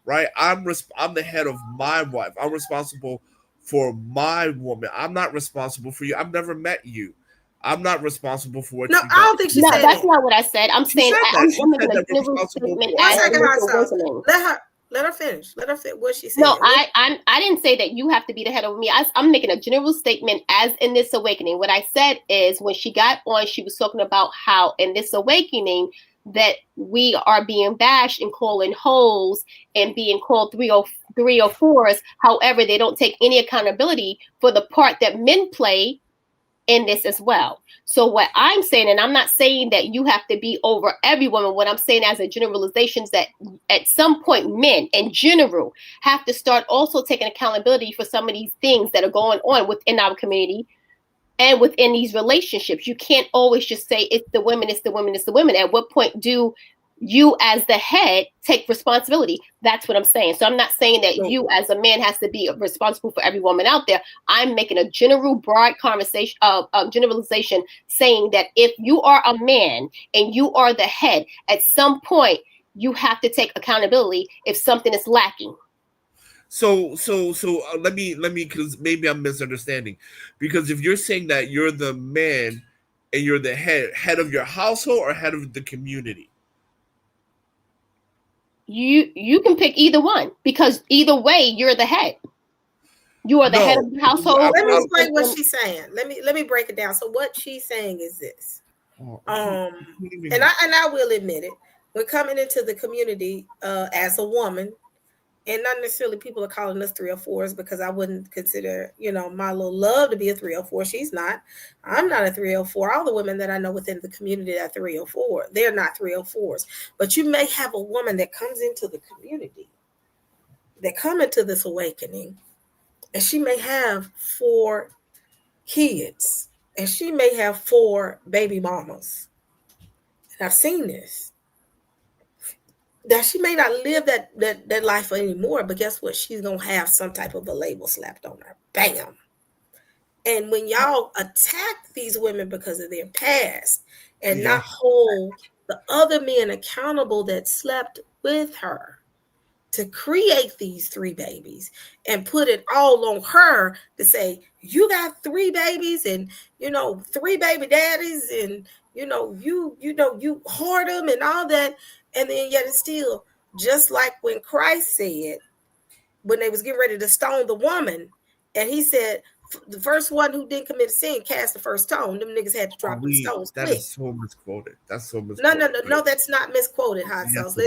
Right, I'm the head of my wife. I'm responsible for my woman. I'm not responsible for you. I've never met you. I'm not responsible for what you do. I don't think she said that's not what I said. I'm saying I'm making a general statement. Let her finish. Let her finish what she said. No, I didn't say that you have to be the head over me. I'm making a general statement as in this awakening. What I said is when she got on, she was talking about how in this awakening that we are being bashed and calling hoes and being called 304s. However, they don't take any accountability for the part that men play in this as well. So what I'm saying, and I'm not saying that you have to be over every woman, what I'm saying as a generalization is that at some point men in general have to start also taking accountability for some of these things that are going on within our community and within these relationships. You can't always just say it's the women, it's the women, it's the women. At what point do you as the head take responsibility? That's what I'm saying. So I'm not saying that you as a man has to be responsible for every woman out there. I'm making a general broad conversation generalization saying that if you are a man and you are the head, at some point you have to take accountability if something is lacking. So let me because maybe I'm misunderstanding, because if you're saying that you're the man and you're the head of your household or head of the community. You can pick either one because either way you're the head. You are the head of the household. Let me explain what she's saying. Let me break it down. So what she's saying is this. And I will admit it. When coming into the community as a woman, and not necessarily people are calling us 304s because I wouldn't consider, my little love to be a 304. She's not. I'm not a 304. All the women that I know within the community are 304. They're not 304s. But you may have a woman that comes into the community, that come into this awakening, and she may have 4 kids, and she may have 4 baby mamas. And I've seen this. That she may not live that life anymore, but guess what? She's going to have some type of a label slapped on her. Bam. And when y'all attack these women because of their past and not hold the other men accountable that slept with her to create these 3 babies and put it all on her to say, you got 3 babies and, 3 baby daddies and, you hoard them and all that. And then yet it's still just like when Christ said, when they was getting ready to stone the woman, and he said, the first one who didn't commit sin cast the first stone. Them niggas had to drop the stones. That is so misquoted. That's so misquoted. No, that's not misquoted, Hot Sauce.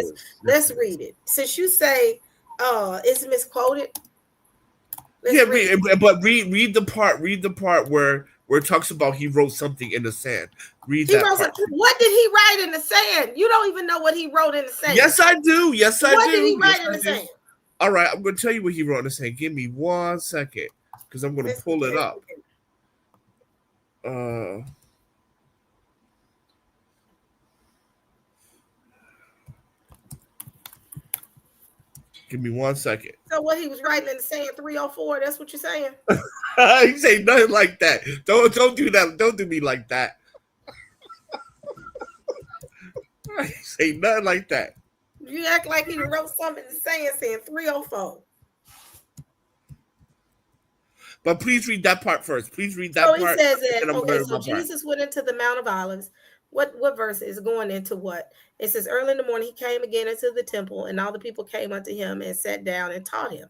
Let's read it. Since you say it's misquoted. Read the part where it talks about he wrote something in the sand. Read that part. What did he write in the sand? You don't even know what he wrote in the sand. Yes, I do. What did he write in the sand? All right, I'm going to tell you what he wrote in the sand. Give me 1 second, because I'm going to pull it up. Give me 1 second. So what he was writing in the sand, 304, that's what you're saying? You say nothing like that. Don't do that. Don't do me like that. You say nothing like that. You act like he wrote something in the sand saying 304. But please read that part first. Please read that part. So he says that, so Jesus went into the Mount of Olives. What verse is going into what? It says, early in the morning, he came again into the temple, and all the people came unto him and sat down and taught him.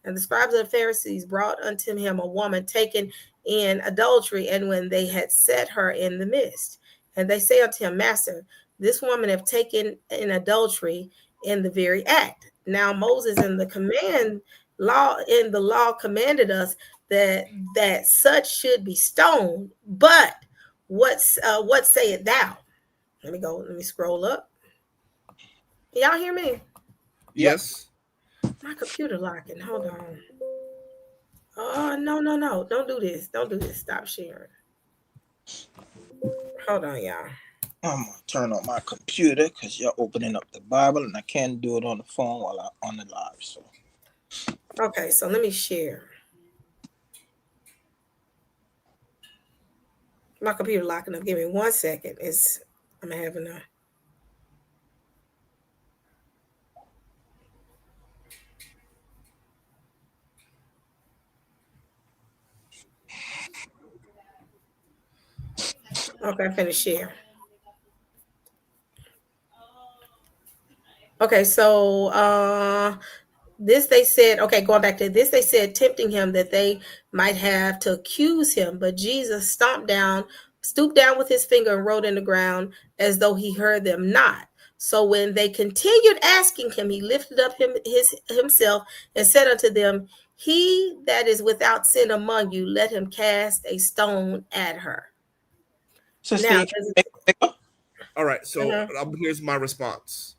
And the scribes and the Pharisees brought unto him a woman taken in adultery, and when they had set her in the midst, and they say unto him, Master, this woman have taken in adultery in the very act. Now Moses in the law commanded us that such should be stoned. But what sayest thou? Let me scroll up. Y'all hear me? Yes. My computer locking. Hold on. Oh, no. Don't do this. Stop sharing. Hold on, y'all. I'm going to turn on my computer because you're opening up the Bible, and I can't do it on the phone while I'm on the live. So. Okay, so let me share. My computer locking up. Give me 1 second. I'm having a... Okay, I'm finna share. Okay, so this they said, okay, going back to this, they said tempting him that they might have to accuse him, but Jesus stooped down with his finger and wrote in the ground as though he heard them not. So when they continued asking him, he lifted up himself and said unto them, he that is without sin among you, let him cast a stone at her. Sister, Now, you can make a pick up. All right, so here's my response.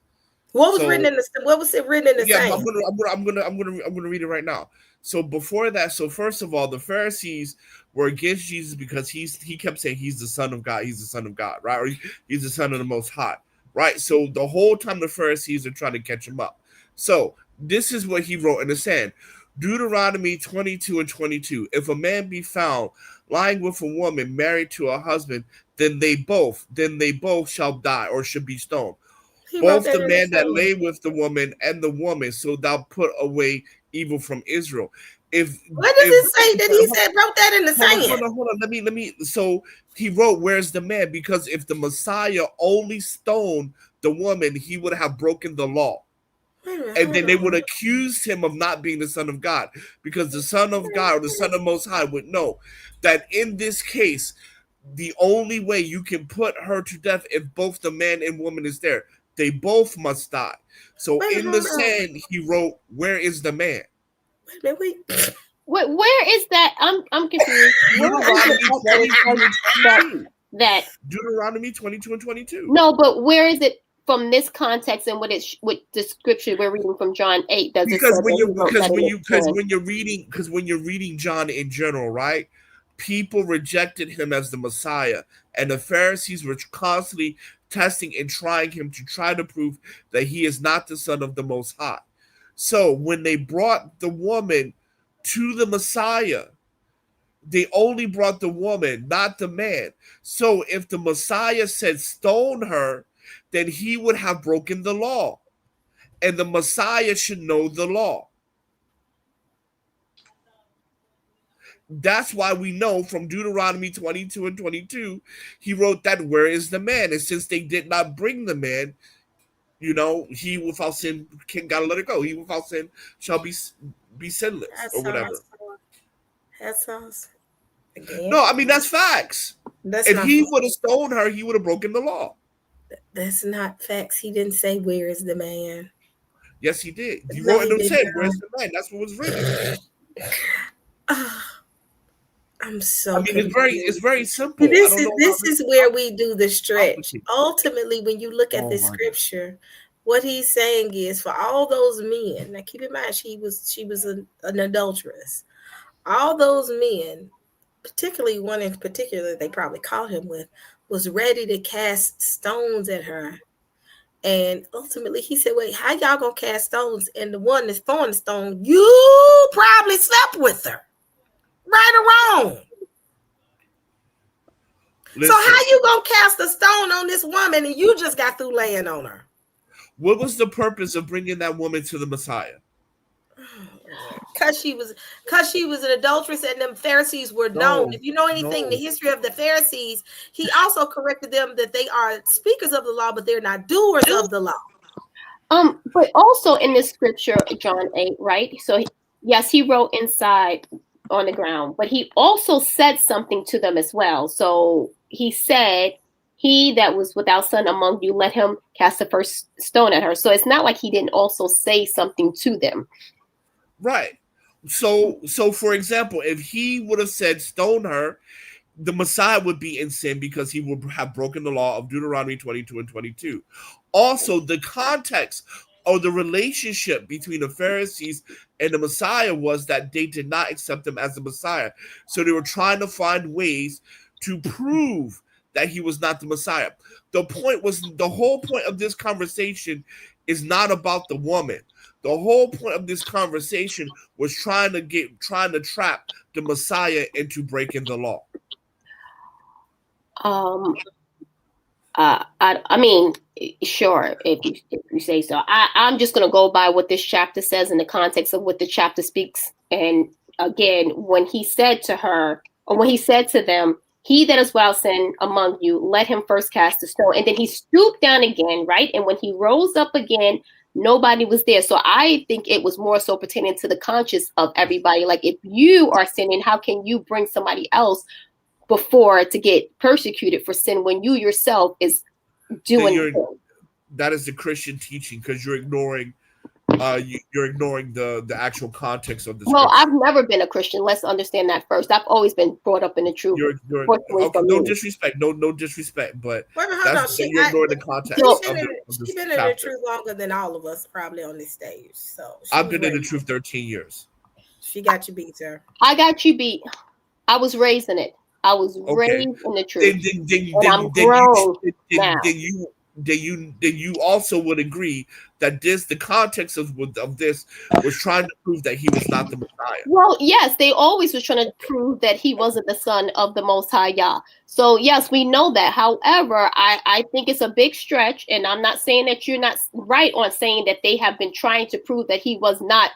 what was So- written in the what was it written in the Yeah, saying? I'm gonna read it right now. So before that, so first of all, the Pharisees were against Jesus because he kept saying he's the Son of God, he's the Son of God, right? Or he's the Son of the Most High, right? So the whole time the Pharisees are trying to catch him up. So this is what he wrote in the sand. Deuteronomy 22 and 22. If a man be found lying with a woman married to a husband, then they both shall die or should be stoned. He wrote Both that the in man that saying. lay with the woman and the woman, so thou put away evil from Israel. If What does it say that he said wrote that in the hold saying? on. Let me. So he wrote, "Where's the man?" Because if the Messiah only stoned the woman, he would have broken the law, Wait a minute, and then hold they on. would accuse him of not being the Son of God, because the Son of God or the Son of Most High would know that in this case, the only way you can put her to death if both the man and woman is there. They both must die. So Wait, in the hold on. sand, he wrote, "Where is the man?" Wait a minute, wait. Where is that? I'm confused. Deuteronomy 22 and 22. No, but where is it from this context and what the scripture we're reading from John 8 does it say Because when you're reading John in general, right? People rejected him as the Messiah, and the Pharisees were constantly testing and trying him to try to prove that he is not the Son of the Most High. So when they brought the woman to the Messiah, they only brought the woman, not the man. So if the Messiah said stone her, then he would have broken the law. And the Messiah should know the law. That's why we know from Deuteronomy 22 and 22, he wrote that, where is the man? And since they did not bring the man, he without sin gotta let it go. He without sin shall be sinless or whatever. That sounds again. No, I mean that's facts. That's If not, he would have stoned her, he would have broken the law. that's not facts. He didn't say where is the man. Yes, he did. He No, wrote in he the did sand, not. where's the man? That's what was written. I'm so I mean, it's very simple. See, this I don't know this how is where we do the stretch. complicated. Ultimately, when you look at this scripture, what he's saying is for all those men. Now, keep in mind, she was an adulteress. All those men, particularly one in particular, they probably caught him with, was ready to cast stones at her. And ultimately, he said, "Wait, how y'all gonna cast stones?" And the one that's throwing the stone, you probably slept with her, right or wrong. Listen, So how you gonna cast a stone on this woman and you just got through laying on her? what was the purpose of bringing that woman to the Messiah? Because she was an adulteress, and them Pharisees were known. If you know anything, the history of the Pharisees, he also corrected them that they are speakers of the law, but they're not doers of the law. But also in this scripture, John 8, right? So yes, he wrote inside on the ground, but he also said something to them as well. So he said, he that was without son among you, let him cast the first stone at her. So it's not like he didn't also say something to them. Right. So for example, if he would have said stone her, the Messiah would be in sin because he would have broken the law of Deuteronomy 22 and 22. Also, the context or the relationship between the Pharisees and the Messiah was that they did not accept him as the Messiah. So they were trying to find ways to prove that he was not the Messiah. The whole point of this conversation is not about the woman. The whole point of this conversation was trying to trap the Messiah into breaking the law. I mean, sure, if you say so. I'm just going to go by what this chapter says in the context of what the chapter speaks. And again, when he said to her, or when he said to them, he that is without sin among you, let him first cast a stone. And then he stooped down again, right? And when he rose up again, Nobody was there. So I think it was more so pertaining to the conscience of everybody. Like, if you are sinning, how can you bring somebody else before to get persecuted for sin when you yourself is doing that is the Christian teaching, because you're ignoring the actual context of the Well, scripture. I've never been a Christian. Let's understand that first. I've always been brought up in the truth. Okay, no disrespect, no disrespect, but you're ignoring the context. She's been in the truth longer than all of us probably on this stage. So I've been in the truth 13 years. She got you beat, sir. I got you beat. I was raised in it. I was raised in the truth. I'm grown now. Then you also would agree that the context of this was trying to prove that he was not the Messiah. Well, yes, they always were trying to prove that he wasn't the son of the Most High Yah. So yes, we know that. However, I think it's a big stretch, and I'm not saying that you're not right on saying that they have been trying to prove that he was not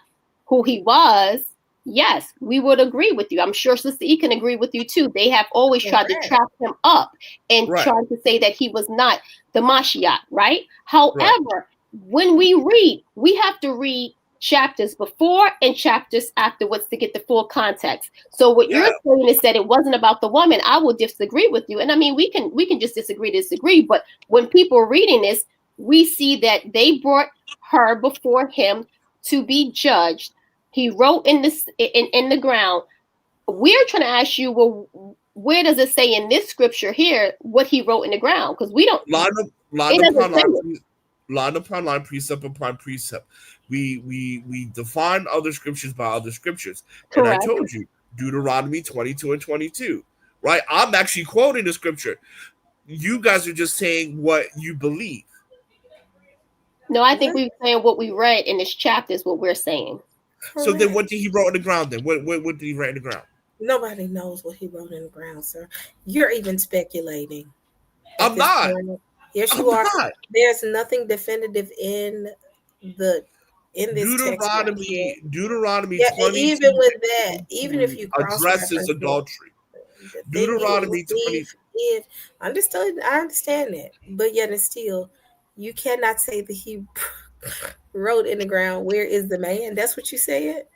who he was. Yes, we would agree with you. I'm sure Sister E can agree with you too. They have always tried to trap him up and tried to say that he was not the Mashiach, right? However, when we read, we have to read chapters before and chapters afterwards to get the full context. So what you're saying is that it wasn't about the woman. I will disagree with you. And I mean, we can just disagree. But when people are reading this, we see that they brought her before him to be judged. He wrote in the ground. We're trying to ask you, well, where does it say in this scripture here what he wrote in the ground? Because we don't line upon line, precept upon precept. We define other scriptures by other scriptures. Correct. And I told you, Deuteronomy 22 and 22. Right? I'm actually quoting the scripture. You guys are just saying what you believe. No, I think we're saying what we read in this chapter is what we're saying. Correct. So then what did he wrote in the ground then? What did he write in the ground? Nobody knows what he wrote in the ground, sir. You're even speculating. I'm not. Yes, you are. Not. There's nothing definitive in this Deuteronomy 20. Even with that, even if you addresses adultery. Deuteronomy 20. I understand that, but yet and still, you cannot say that he wrote in the ground, where is the man? That's what you said?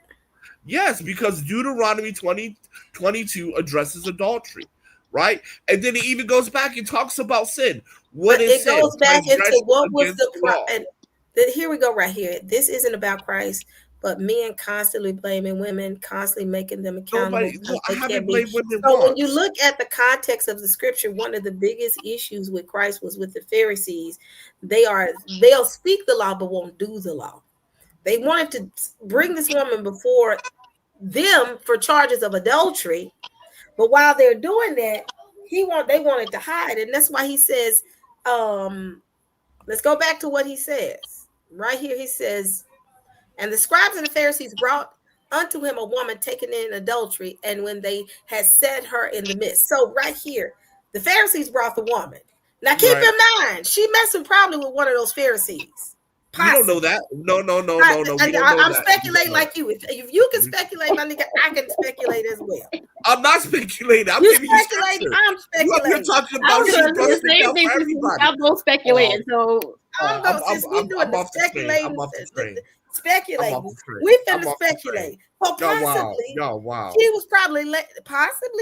Yes, because Deuteronomy 20:22 addresses adultery, right? And then it even goes back and talks about sin. What is sin? It goes back into what was the problem. Here we go right here. This isn't about Christ, but men constantly blaming women, constantly making them accountable. I haven't blamed women so when you look at the context of the scripture, one of the biggest issues with Christ was with the Pharisees. They'll speak the law but won't do the law. They wanted to bring this woman before them for charges of adultery, but while they're doing that, they wanted to hide, and that's why he says, let's go back to what he says right here. He says, and the scribes and the Pharisees brought unto him a woman taken in adultery, and when they had set her in the midst. So right here, the Pharisees brought the woman. Now keep in mind, she messing probably with one of those Pharisees. You don't know that. No. I'm speculating like you. If you can speculate, my nigga, I can speculate as well. I'm not speculating. I'm speculating. I'm speculating. You're talking about the same thing. I'm both speculating. So since we're doing the speculating, we finna speculate. Well, possibly, she was probably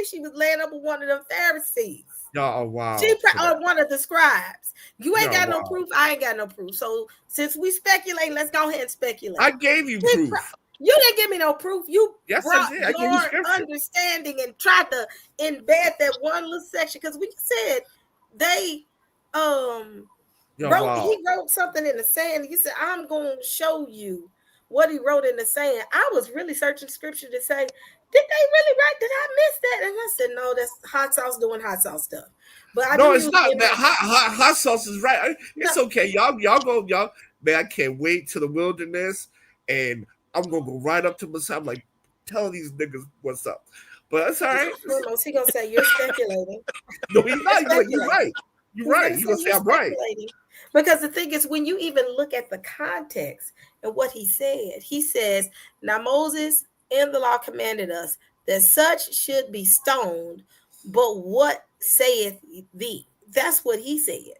she was laying up with one of them Pharisees. She one of the scribes. You ain't got no proof. I ain't got no proof. So since we speculate, let's go ahead and speculate. I gave you proof. You didn't give me no proof. You brought I did. your understanding and tried to embed that one little section, because we said they he wrote something in the sand. He said, I'm going to show you what he wrote in the sand. I was really searching scripture to say, did they really write? Did I miss that? And I said, no, that's hot sauce doing hot sauce stuff. But it's not. Man, hot sauce is right. It's okay. Y'all go. Man, I can't wait to the wilderness, and I'm gonna go right up to Messiah. I'm like, tell these niggas what's up. But that's all right. He gonna say you're speculating. No, he's not. You're right. You're right. You're gonna say I'm right. Because the thing is, when you even look at the context and what he says, now Moses in the law commanded us that such should be stoned, but what saith thee? That's what he said.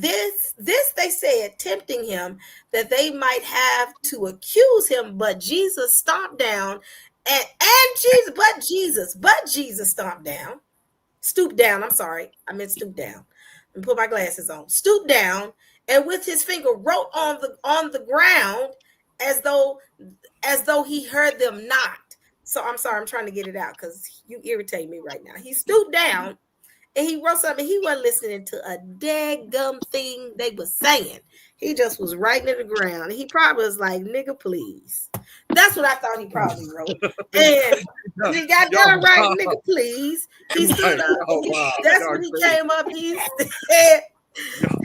This they said, tempting him that they might have to accuse him, but Jesus stomped down, and Jesus stomped down, stooped down. I'm sorry, I meant stoop down. And put my glasses on. Stooped down, and with his finger wrote on the ground, as though he heard them not. So I'm sorry, I'm trying to get it out because you irritate me right now. He stooped down and he wrote something. He wasn't listening to a daggum thing they was saying. He just was writing in the ground. He probably was like, "Nigga, please." That's what I thought he probably wrote. And he got done right, "Nigga, please." He stood up. That's when he came up. He said,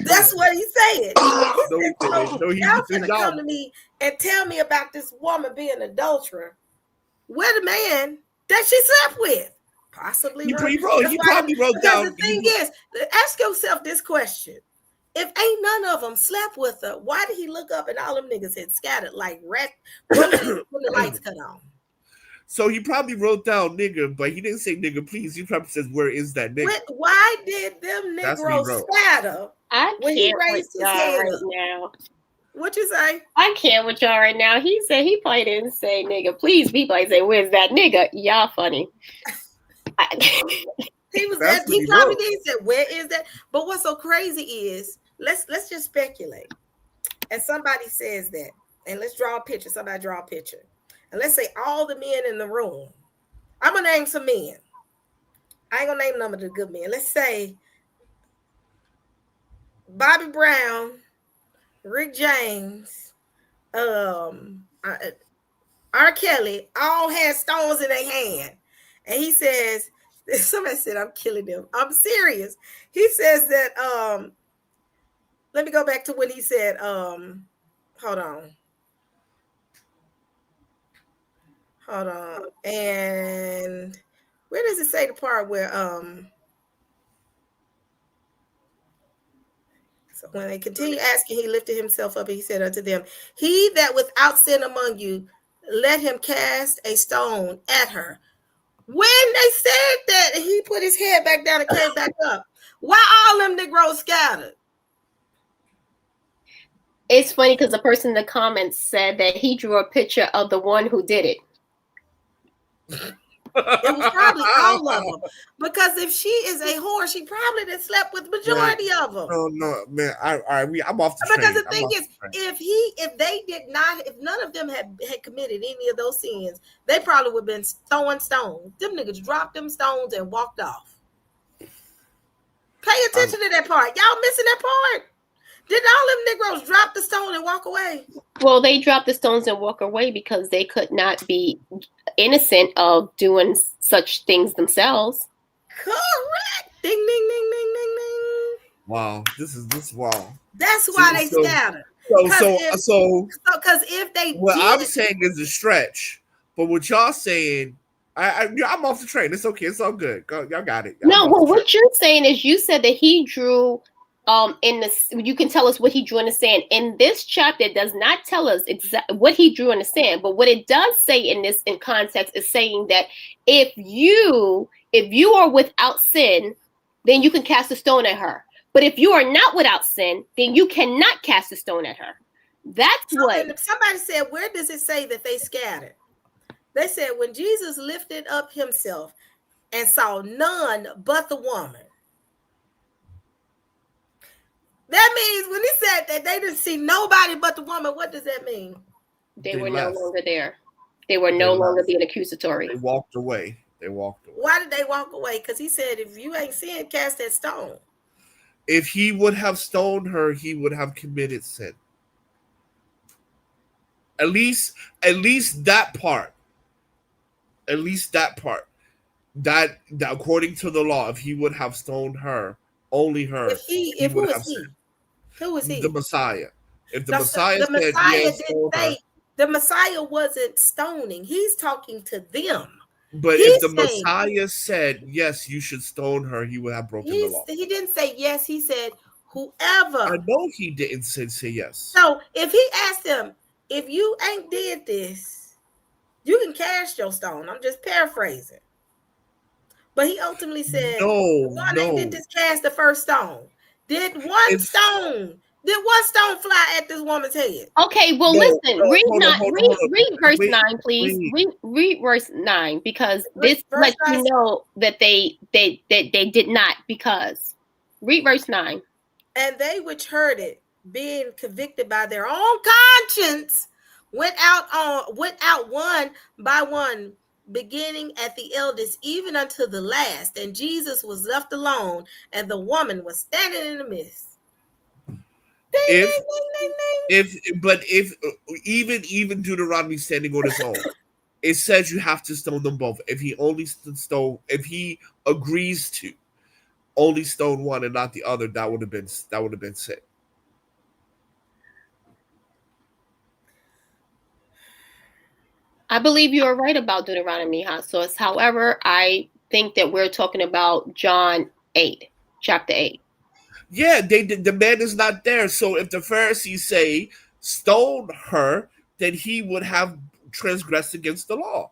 that's what he said. Y'all gonna come to me and tell me about this woman being an adulterer with a man that she slept with. Possibly. He probably wrote down. The thing is, ask yourself this question. If ain't none of them slept with her, why did he look up and all them niggas had scattered like rat when the lights cut on? So he probably wrote down nigga, but he didn't say nigga, please. He probably says, where is that nigga? Why did them Negroes scatter when he raised his head right up? now? What you say? I can't with y'all right now. He said he probably didn't say nigga. Please, he probably say, where's that nigga? Y'all funny. He probably did say, where is that? But what's so crazy is, let's just speculate. And somebody says that, and let's draw a picture. Somebody draw a picture. And let's say all the men in the room. I'm gonna name some men. I ain't gonna name none of the good men. Let's say Bobby Brown, Rick James, R. Kelly, all had stones in their hand. And he says, somebody said, I'm killing them. I'm serious. He says that, let me go back to when he said, hold on. And where does it say the part where, so when they continue asking, he lifted himself up and he said unto them, he that without sin among you, let him cast a stone at her. When they said that, he put his head back down and came back up. Why all them Negroes scattered? It's funny because the person in the comments said that he drew a picture of the one who did it. It was probably all of them. Because if she is a whore, she probably done slept with majority of them. No, man. I'm off the train. Because the thing is, if none of them had committed any of those sins, they probably would have been throwing stones. Them niggas dropped them stones and walked off. Pay attention to that part. Y'all missing that part. Did all them Negroes drop the stone and walk away? Well, they dropped the stones and walk away because they could not be innocent of doing such things themselves. Correct. Ding, ding, ding, ding, ding, ding. Wow. This wow. That's why they scattered. So because if they I'm saying is a stretch, but what y'all saying, I'm off the train. It's okay. It's all good. Y'all got it. What you're saying is you said that he drew you can tell us what he drew in the sand. In this chapter, it does not tell us exactly what he drew in the sand, but what it does say in context is saying that if you are without sin, then you can cast a stone at her. But if you are not without sin, then you cannot cast a stone at her. That's what somebody said. Where does it say that they scattered? They said when Jesus lifted up himself and saw none but the woman. That means when he said that they didn't see nobody but the woman, what does that mean? They were no longer there. They were no longer being accusatory. They walked away. Why did they walk away? Because he said, if you ain't sin, cast that stone. If he would have stoned her, he would have committed sin. At least that part. At least that part. That according to the law, if he would have stoned her, only her. Who was he? The Messiah. If the Messiah said yes, didn't say the Messiah wasn't stoning. He's talking to them. But if the Messiah said yes, you should stone her, he would have broken the law. He didn't say yes. He said whoever. I know he didn't say yes. So if he asked them, if you ain't did this, you can cast your stone. I'm just paraphrasing. But he ultimately said, no. Did this cast the first stone? Did one stone fly at this woman's head? Okay, well, No, listen. no, Read hold on, not hold on, read hold on. read verse Wait, 9, please. wait. Read verse 9, because Verse this lets you 9. know that they did not, because read verse 9. And they which heard it, being convicted by their own conscience, went out one by one, beginning at the eldest, even unto the last. And Jesus was left alone, and the woman was standing in the midst. Ding, If ding, ding, ding, ding. if even Deuteronomy standing on its own, it says you have to stone them both. If he agrees to only stone one and not the other, that would have been sin. I believe you are right about Deuteronomy, Hot Sauce. However, I think that we're talking about John 8, chapter 8. Yeah, the man is not there. So if the Pharisees say stone her, then he would have transgressed against the law.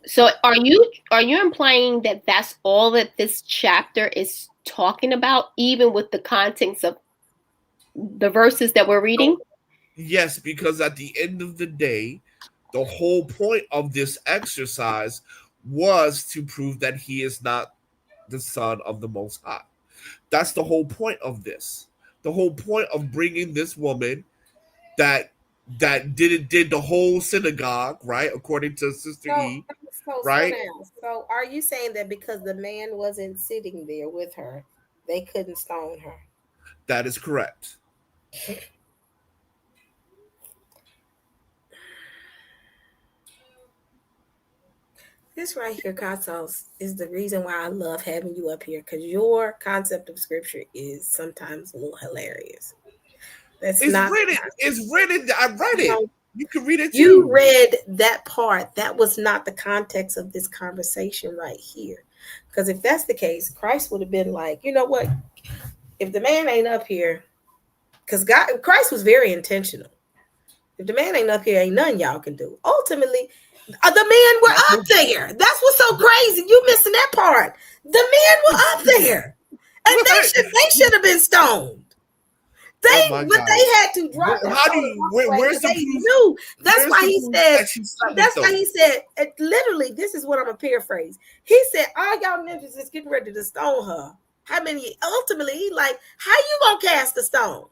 So are you implying that that's all that this chapter is talking about, even with the contents of the verses that we're reading? Yes, because at the end of the day, the whole point of this exercise was to prove that he is not the Son of the Most High. That's the whole point of this. The whole point of bringing this woman that did the whole synagogue, right? According to Sister E, right? So are you saying that because the man wasn't sitting there with her, they couldn't stone her? That is correct. This right here, Katos, is the reason why I love having you up here, because your concept of scripture is sometimes a little hilarious. It's written. I read it. You can read it too. You read that part. That was not the context of this conversation right here. Because if that's the case, Christ would have been like, you know what? If the man ain't up here, because Christ was very intentional. If the man ain't up here, ain't nothing y'all can do. Ultimately, the men were up there. That's what's so crazy. You missing that part. The men were up there, and they should have been stoned. They had to drop. Where's the proof? Knew. That's why he said. That's why he said. Literally, this is what I'm gonna paraphrase. He said, "All y'all ninjas is getting ready to stone her." How many? Ultimately, he like, how you gonna cast a stone?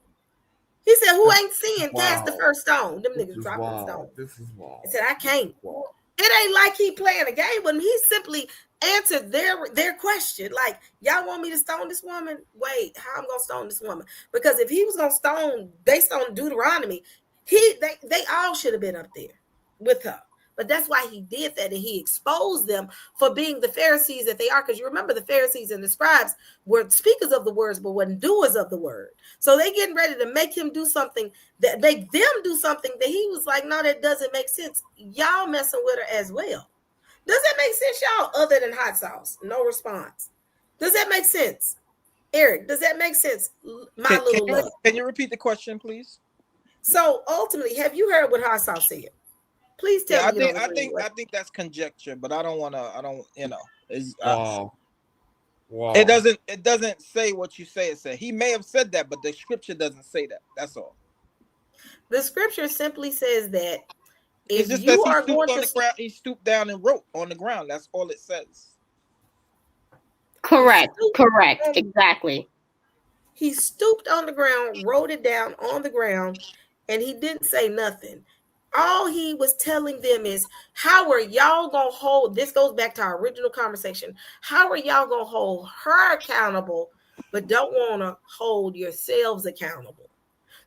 He said, "Who ain't seeing cast the first stone?" Them niggas dropping the stone. This is wild. He said, "I can't." It ain't like he playing a game with him. He simply answered their question. Like, y'all want me to stone this woman? Wait, how I'm gonna stone this woman? Because if he was gonna stone based on Deuteronomy, they all should have been up there with her. But that's why he did that, and he exposed them for being the Pharisees that they are. Because you remember the Pharisees and the scribes were speakers of the words, but weren't doers of the word. So they getting ready to make him do something, that make them do something that he was like, no, that doesn't make sense. Y'all messing with her as well. Does that make sense, y'all? Other than hot sauce, no response. Does that make sense, Eric? Does that make sense? Can you repeat the question, please? So ultimately, have you heard what hot sauce said? Please tell me. I think that's conjecture, but I don't. Wow. It doesn't say what you say it said. He may have said that, but the scripture doesn't say that. That's all. The scripture simply says that if it's just you are going on the ground, he stooped down and wrote on the ground. That's all it says. Correct. Exactly. He stooped on the ground, wrote it down on the ground, and he didn't say nothing. All he was telling them is, how are y'all going to hold, this goes back to our original conversation, how are y'all going to hold her accountable, but don't want to hold yourselves accountable?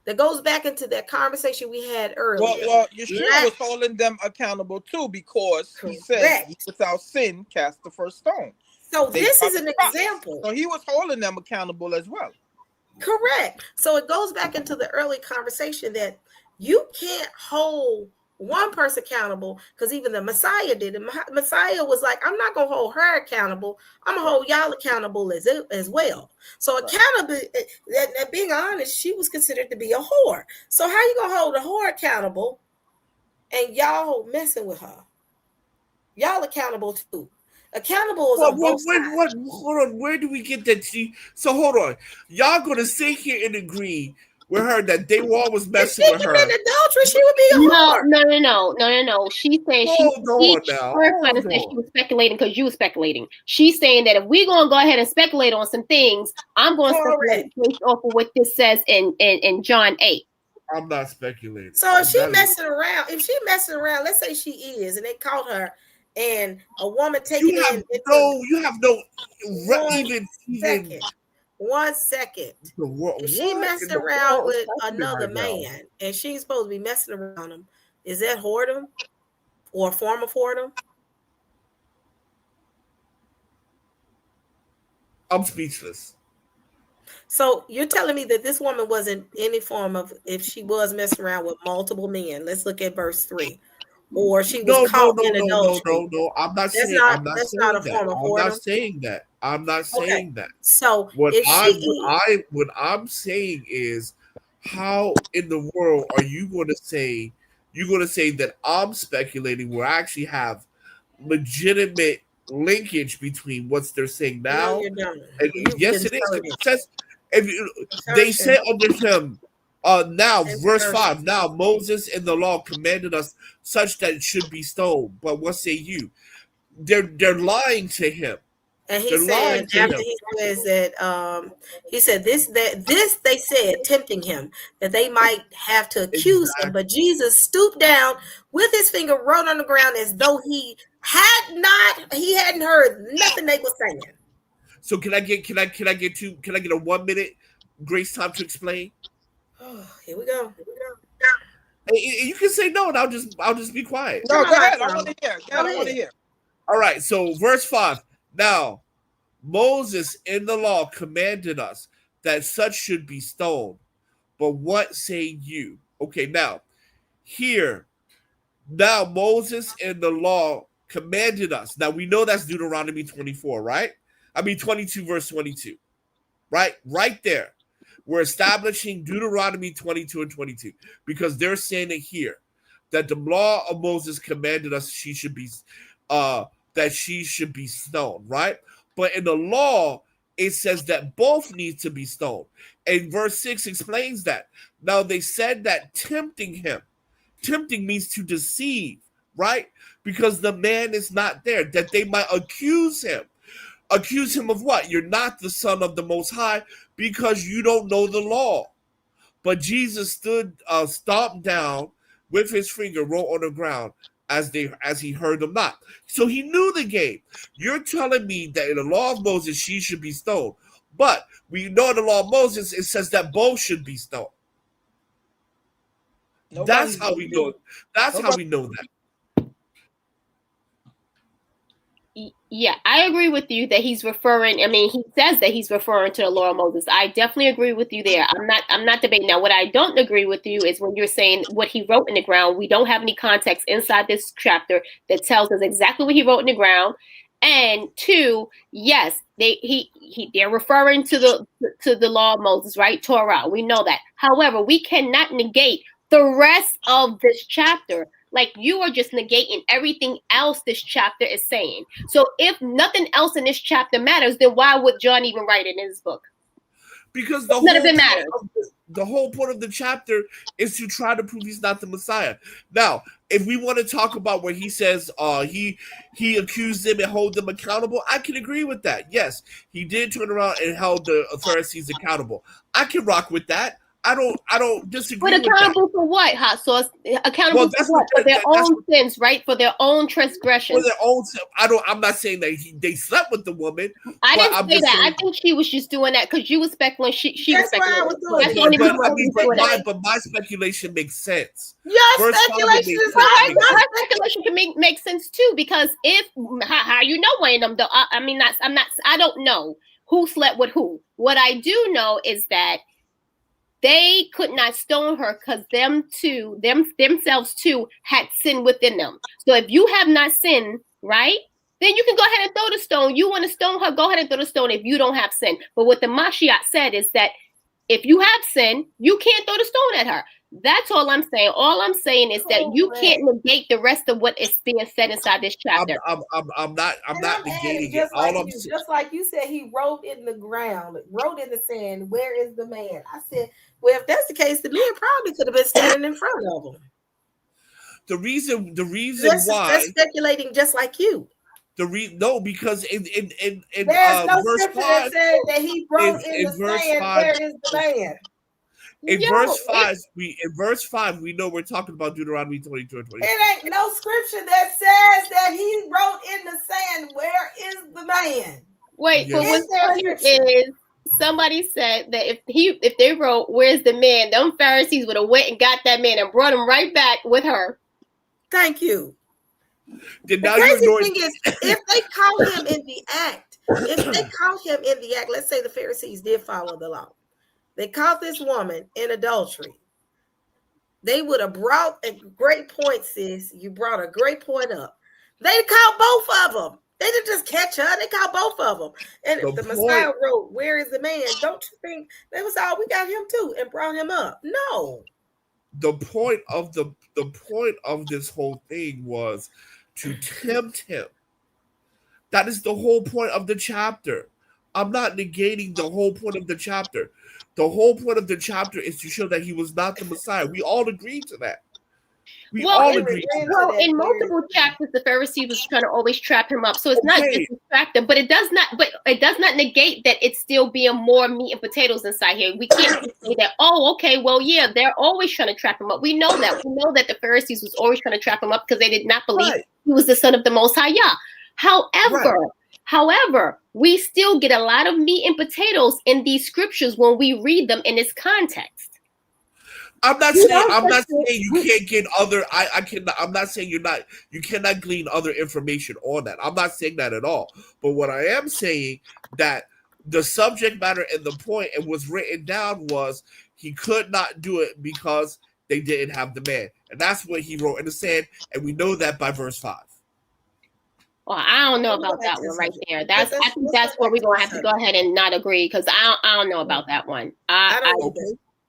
That goes back into that conversation we had earlier. Well, Yeshua was holding them accountable too, because he said, without sin, cast the first stone. So this is an example. So he was holding them accountable as well. Correct. So it goes back into the early conversation that you can't hold one person accountable, because even the Messiah did it. Messiah was like, I'm not going to hold her accountable. I'm going to hold y'all accountable as well. So accountability, being honest, she was considered to be a whore. So how you going to hold a whore accountable and y'all messing with her? Y'all accountable too. Accountable is on both sides. Hold on. Where do we get that? So hold on. Y'all gonna sit here and agree with her that Daywall was If messing she with her? committed adultery, she would be a whore. No. She's saying Hold on. she was speculating because you were speculating. She's saying that if we're gonna go ahead and speculate on some things, I'm going to speculate based off of what this says in John 8. I'm not speculating. So if she messing around, let's say she is, and they caught her, and a woman taking you have no One second. If she messing around with another man and she's supposed to be messing around him, is that whoredom or a form of whoredom? I'm speechless. So you're telling me that this woman wasn't any form of, if she was messing around with multiple men, let's look at verse 3. Or she was caught in adultery. No. I'm not saying that. I'm not saying that. So what I'm saying is, how in the world are you going to say that I'm speculating where I actually have legitimate linkage between what they're saying now? No, and yes, it is. It says, they said unto him, now verse 5, now Moses in the law commanded us such that it should be stoned, but what say you? They're lying to him. And he said, after he says that, he said this they said, tempting him, that they might have to accuse him. But Jesus stooped down with his finger, wrote on the ground as though he hadn't heard nothing they were saying. So can I get a 1 minute grace time to explain? Oh, here we go. You can say no, and I'll just be quiet. No, go ahead. I want to hear. All right. So verse 5. Now, Moses in the law commanded us that such should be stoned. But what say you? Okay, now, here, now Moses in the law commanded us. Now, we know that's Deuteronomy 24, right? 22, verse 22. Right? Right there. We're establishing Deuteronomy 22 and 22 because they're saying it here, that the law of Moses commanded us that she should be stoned, right? But in the law, it says that both need to be stoned. And verse 6 explains that. Now, they said that tempting him. Tempting means to deceive, right? Because the man is not there, that they might accuse him. Accuse him of what? You're not the son of the Most High because you don't know the law. But Jesus stomped down with his finger, wrote on the ground, as he heard them not. So he knew the game. You're telling me that in the law of Moses, she should be stoned. But we know in the law of Moses, it says that both should be stoned. That's how we know. That's how we know that. Yeah, I agree with you that he's referring. He says that he's referring to the law of Moses. I definitely agree with you there. I'm not debating. Now, what I don't agree with you is when you're saying what he wrote in the ground. We don't have any context inside this chapter that tells us exactly what he wrote in the ground. And 2, yes, they're referring to the law of Moses, right? Torah. We know that. However, we cannot negate the rest of this chapter. Like, you are just negating everything else this chapter is saying. So if nothing else in this chapter matters, then why would John even write it in his book? Because none of it matters. The whole point of the chapter is to try to prove he's not the Messiah. Now, if we want to talk about where he says he accused them and hold them accountable, I can agree with that. Yes, he did turn around and held the Pharisees accountable. I can rock with that. I don't disagree. But accountable for what, Hot Sauce? Accountable for what? For their own sins, right? For their own transgressions. For their own. I'm not saying that they slept with the woman. I didn't say that. I think she was just doing that because you were speculating. She was speculating. But my speculation makes sense. Your speculation is right. My speculation can make sense too, because how you know one of them though? I don't know who slept with who. What I do know is that they could not stone her because themselves too had sin within them. So if you have not sinned, right, then you can go ahead and throw the stone. You want to stone her, go ahead and throw the stone if you don't have sin. But what the Mashiach said is that if you have sin, you can't throw the stone at her. That's all I'm saying. All I'm saying is that you can't negate the rest of what is being said inside this chapter. I'm not negating it. Just like you said, he wrote in the ground, wrote in the sand, where is the man? I said, well, if that's the case, the man probably could have been standing in front of him. The reason why that's speculating just like you. No, because in there's no verse 5 that said that he wrote in the sand, where is the man? In verse 5, we know we're talking about Deuteronomy 22 and 23. It ain't no scripture that says that he wrote in the sand, where is the man? Wait, but what's funny is somebody said that if they wrote, where's the man, them Pharisees would have went and got that man and brought him right back with her. Thank you. The crazy thing is, if they caught him in the act, let's say the Pharisees did follow the law. They caught this woman in adultery. They would have brought a great point, sis. You brought a great point up. They caught both of them. They didn't just catch her. They caught both of them. And if the Messiah wrote, where is the man? Don't you think they was all, we got him too and brought him up? No. The point of this whole thing was to tempt him. That is the whole point of the chapter. I'm not negating the whole point of the chapter. The whole point of the chapter is to show that he was not the Messiah. We all agreed to that. In multiple chapters, the Pharisees was trying to always trap him up. So it's not just distracting, but it does not negate that it's still being more meat and potatoes inside here. We can't say that, they're always trying to trap him up. We know that. We know that the Pharisees was always trying to trap him up because they did not believe he was the son of the Most High Yah. However, we still get a lot of meat and potatoes in these scriptures when we read them in its context. I'm not saying you can't get other. I'm not saying you cannot glean other information on that. I'm not saying that at all. But what I am saying that the subject matter and the point and was written down was he could not do it because they didn't have the man, and that's what he wrote in the sand. And we know that by verse 5. Well, I don't know about that one right there. I think that's where we're gonna have to go ahead and not agree because I don't know about that one.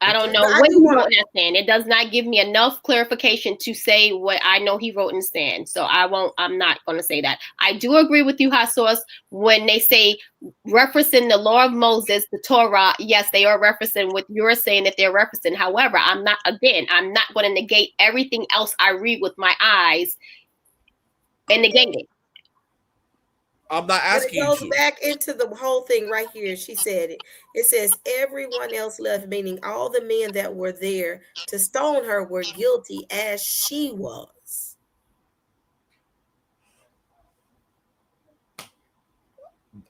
I don't know what he wrote in that stand. It does not give me enough clarification to say what I know he wrote in stand. So I'm not going to say that. I do agree with you, Hasos, when they say referencing the law of Moses, the Torah. Yes, they are referencing what you're saying that they're referencing. However, I'm not going to negate everything else I read with my eyes and negate it. I'm not asking you. It goes back into the whole thing right here. She said it. It says everyone else left, meaning all the men that were there to stone her were guilty as she was.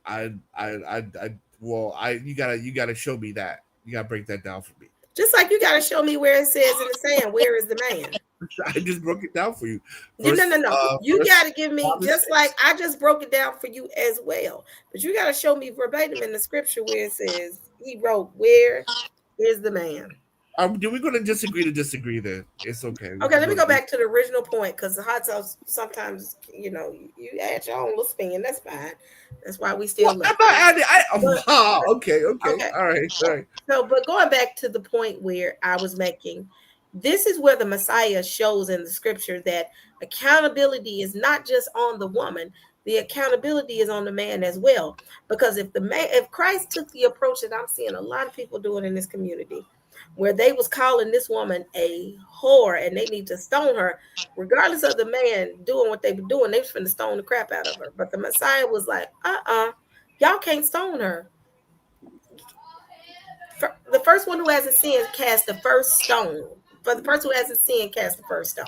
You gotta show me that. You gotta break that down for me. Just like you gotta show me where it says in the sand, where is the man? I just broke it down for you. No. You got to give me, just like I just broke it down for you as well. But you got to show me verbatim in the scripture where it says he wrote, where is the man? We're going to disagree to disagree then. It's okay. Okay, let me go back to the original point because the hot sauce sometimes, you add your own little spin. That's fine. That's why we still love it. Okay. All right. So, but going back to the point where I was making, this is where the Messiah shows in the scripture that accountability is not just on the woman, the accountability is on the man as well. Because if Christ took the approach that I'm seeing a lot of people doing in this community, where they was calling this woman a whore and they need to stone her, regardless of the man doing what they were doing, they was finna stone the crap out of her. But the Messiah was like, y'all can't stone her. The first one who hasn't sinned cast the first stone. For the person who hasn't sinned, cast the first stone.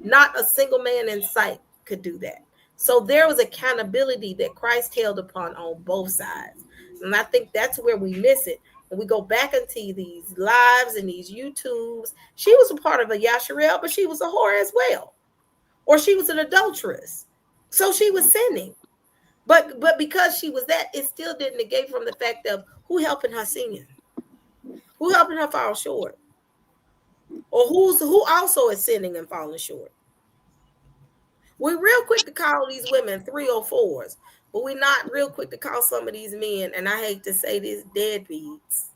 Not a single man in sight could do that. So there was accountability that Christ held upon on both sides. And I think that's where we miss it. When we go back into these lives and these YouTubes, she was a part of a Yasharel, but she was a whore as well. Or she was an adulteress. So she was sinning. But because she was that, it still didn't negate from the fact of who helping her sin. Who helping her fall short. Or who also is sinning and falling short. We're real quick to call these women 304s, but we're not real quick to call some of these men, and I hate to say this, deadbeats.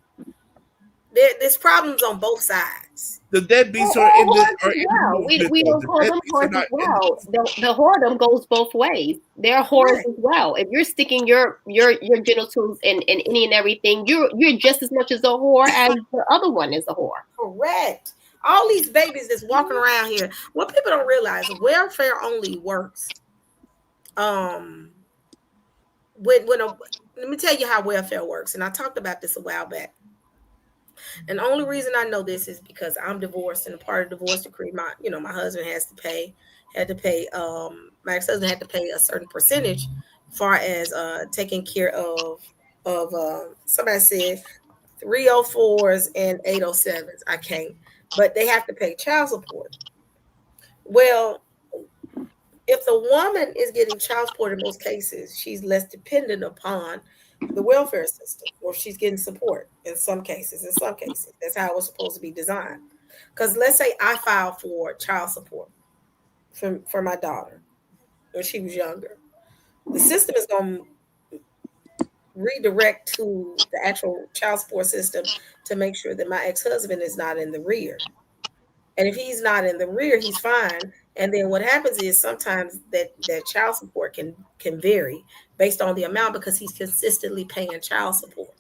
there's problems on both sides. The deadbeats Or are in whores the as well. We don't call them deadbeats are whores as not in well. The whoredom goes both ways. They're whores Right. as well. If you're sticking your genitals in any and everything, you're just as much as a whore as the other one is a whore. Correct. All these babies that's walking around here. What people don't realize, welfare only works. When let me tell you how welfare works, and I talked about this a while back. And the only reason I know this is because I'm divorced, and a part of the divorce decree, my husband had to pay, my ex-husband had to pay a certain percentage far as taking care of somebody said 304s and 807s. I can't, but they have to pay child support. Well, if the woman is getting child support in most cases, she's less dependent upon the welfare system, or she's getting support in some cases. That's how it was supposed to be designed. Because let's say I filed for child support for my daughter when she was younger. The system is going to redirect to the actual child support system to make sure that my ex-husband is not in the rear. And if he's not in the rear, he's fine. And then what happens is sometimes that child support can vary based on the amount because he's consistently paying child support.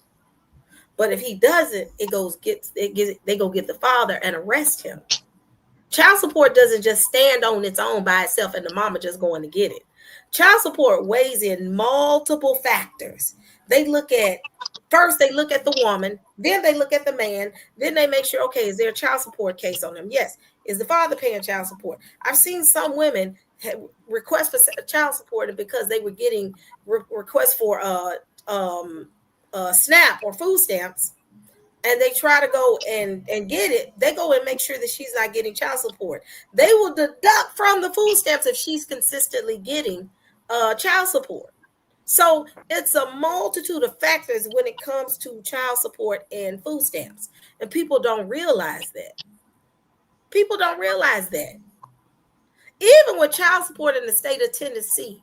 But if he doesn't, they go get the father and arrest him. Child support doesn't just stand on its own by itself and the mama just going to get it. Child support weighs in multiple factors. They look at the woman, then they look at the man, then they make sure, okay, is there a child support case on him? Yes. Is the father paying child support? I've seen some women request for child support, and because they were getting requests for SNAP or food stamps, and they try to go and get it, they go and make sure that she's not getting child support. They will deduct from the food stamps if she's consistently getting child support. So it's a multitude of factors when it comes to child support and food stamps. And people don't realize that. Even with child support in the state of Tennessee,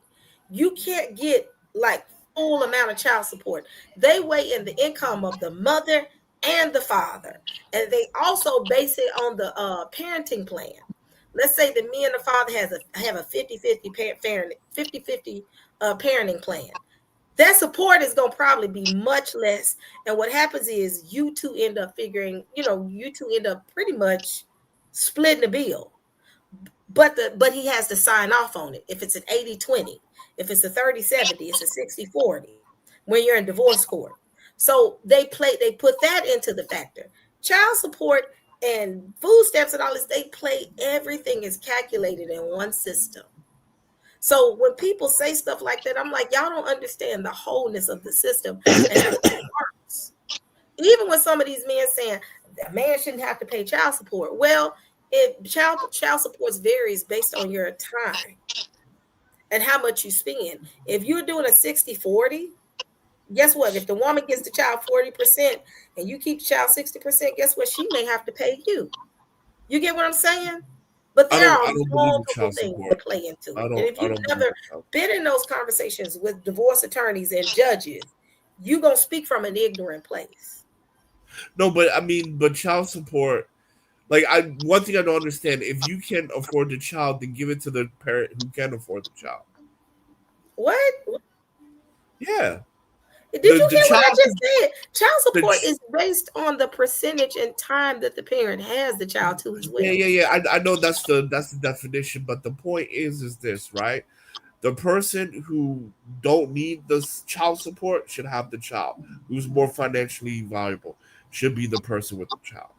you can't get like full amount of child support. They weigh in the income of the mother and the father. And they also base it on the parenting plan. Let's say that me and the father have a 50-50 parenting plan. That support is going to probably be much less. And what happens is you two end up pretty much splitting the bill. But he has to sign off on it. If it's an 80-20, if it's a 30-70, it's a 60-40 when you're in divorce court. So they put that into the factor. Child support and food stamps and all this, everything is calculated in one system. So when people say stuff like that, I'm like, y'all don't understand the wholeness of the system and how it works. Even with some of these men saying a man shouldn't have to pay child support. Well, child support varies based on your time and how much you spend. If you're doing a 60-40, guess what? If the woman gets the child 40% and you keep the child 60%, guess what? She may have to pay you. You get what I'm saying? But there are multiple things that play into it. And if you've never been in those conversations with divorce attorneys and judges, you're going to speak from an ignorant place. No, but child support, one thing I don't understand, if you can't afford the child, then give it to the parent who can afford the child. What? Yeah. Did you hear what I just said? Child support is based on the percentage and time that the parent has the child to as well. Yeah. I know that's the definition, but the point is this, right? The person who don't need the child support should have the child. Who's more financially valuable should be the person with the child.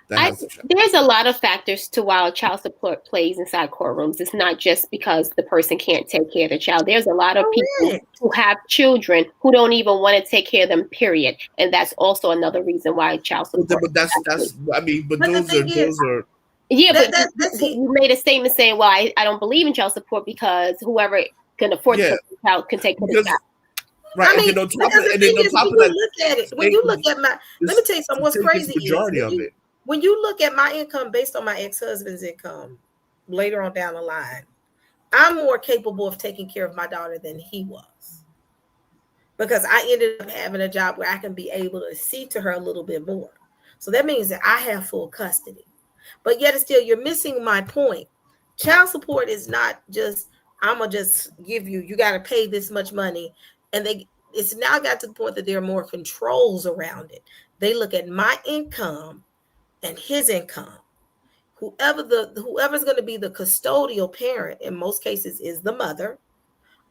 There's a lot of factors to why child support plays inside courtrooms. It's not just because the person can't take care of the child. There's a lot of people who have children who don't even want to take care of them, period. And that's also another reason why child support. But those are. Yeah, but you made a statement saying, well, I don't believe in child support because whoever can afford the child can take care of the child. Right. I mean, when you look at my, let me tell you something. What's crazy is when you look at my income based on my ex-husband's income later on down the line, I'm more capable of taking care of my daughter than he was. Because I ended up having a job where I can be able to see to her a little bit more. So that means that I have full custody. But yet, still, you're missing my point. Child support is not just, I'm gonna just give you, you got to pay this much money, and it's now got to the point that there are more controls around it. They look at my income and his income. Whoever's going to be the custodial parent in most cases is the mother.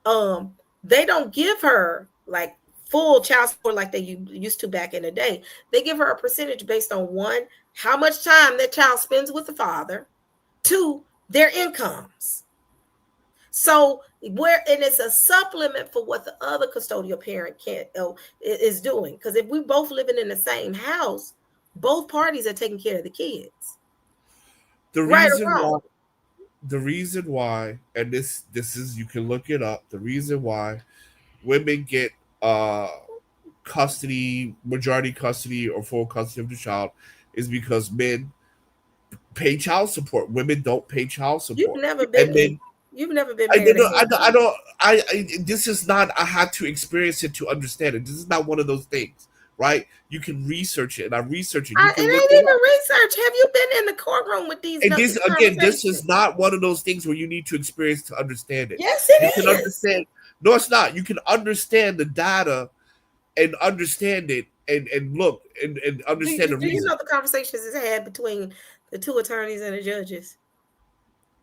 They don't give her like full child support like they used to back in the day. They give her a percentage based on, one, how much time that child spends with the father, two, their incomes. So and it's a supplement for what the other custodial parent is doing. Because if we both living in the same house, both parties are taking care of the kids. The reason why, and this is, you can look it up. The reason why women get custody, majority custody, or full custody of the child is because men pay child support. Women don't pay child support. You've never been married. This is not, I had to experience it to understand it. This is not one of those things, right? You can research it, and I research it. It ain't even research. Have you been in the courtroom with these? And this is not one of those things where you need to experience to understand it. Yes, it is. You can understand. No, it's not. You can understand the data and understand it and look and understand the reason. Do you know the conversations it's had between the two attorneys and the judges?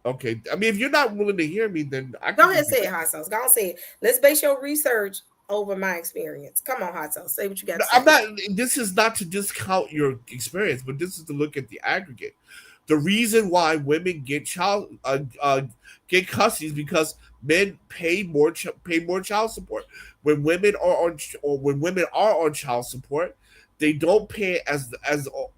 Okay. I mean, if you're not willing to hear me, then go ahead and say it, Hot Sauce. Go ahead and say it. Let's base your research over my experience. Come on, Hot Sauce. Say what you got to say. I'm not. This is not to discount your experience, but this is to look at the aggregate. The reason why women get custody is because men pay more child support. When women are on child support, they don't pay as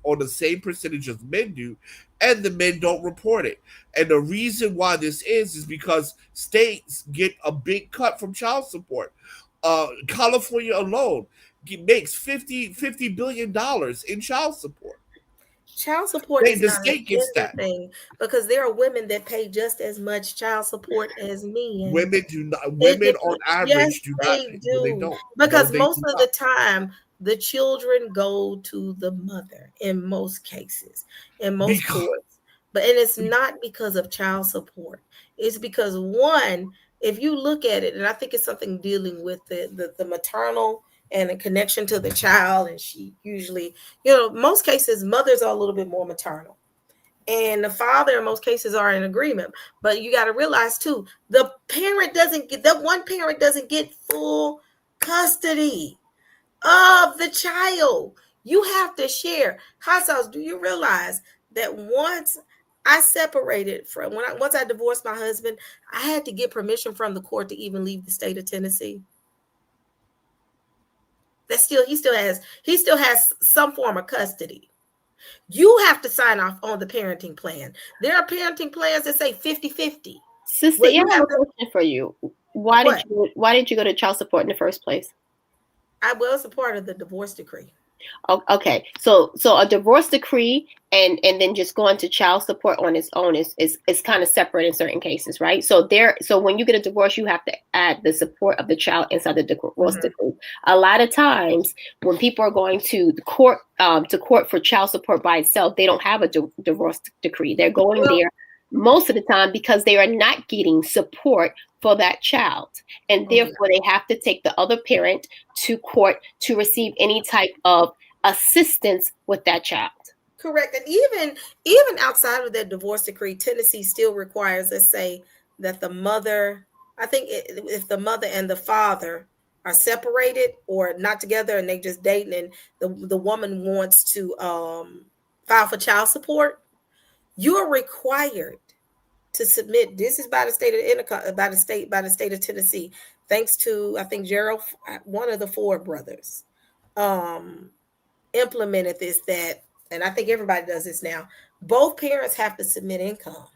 on the same percentage as men do, and the men don't report it. And the reason why this is because states get a big cut from child support. California alone makes $50 billion in child support. Child support is not an thing because there are women that pay just as much child support as men. Women do not. Women on average do not. They don't. Because most of the time, the children go to the mother in most cases, in most courts. And it's not because of child support. It's because, one, if you look at it, and I think it's something dealing with the maternal and a connection to the child, and she usually, most cases, mothers are a little bit more maternal. And the father, in most cases, are in agreement. But you got to realize, too, that one parent doesn't get full custody of the child. You have to share. Hot Sauce, do you realize that once I separated once I divorced my husband, I had to get permission from the court to even leave the state of Tennessee? He still has some form of custody. You have to sign off on the parenting plan. There are parenting plans that say 50-50. Sister, I have a question for you. Why did you go to child support in the first place? I was a part of the divorce decree. Okay, so a divorce decree and then just going to child support on its own is kind of separate in certain cases, right? So when you get a divorce, you have to add the support of the child inside the divorce decree. A lot of times when people are going to court for child support by itself, they don't have a divorce decree. They're going there most of the time because they are not getting support for that child. And therefore they have to take the other parent to court to receive any type of assistance with that child. Correct. And even outside of that divorce decree, Tennessee still requires, let's say, that the mother, I think if the mother and the father are separated or not together and they just dating, and the woman wants to file for child support, you are required to submit. This is by the state of Tennessee, thanks to, I think, Gerald, one of the Ford brothers, implemented this, and I think everybody does this now. Both parents have to submit income,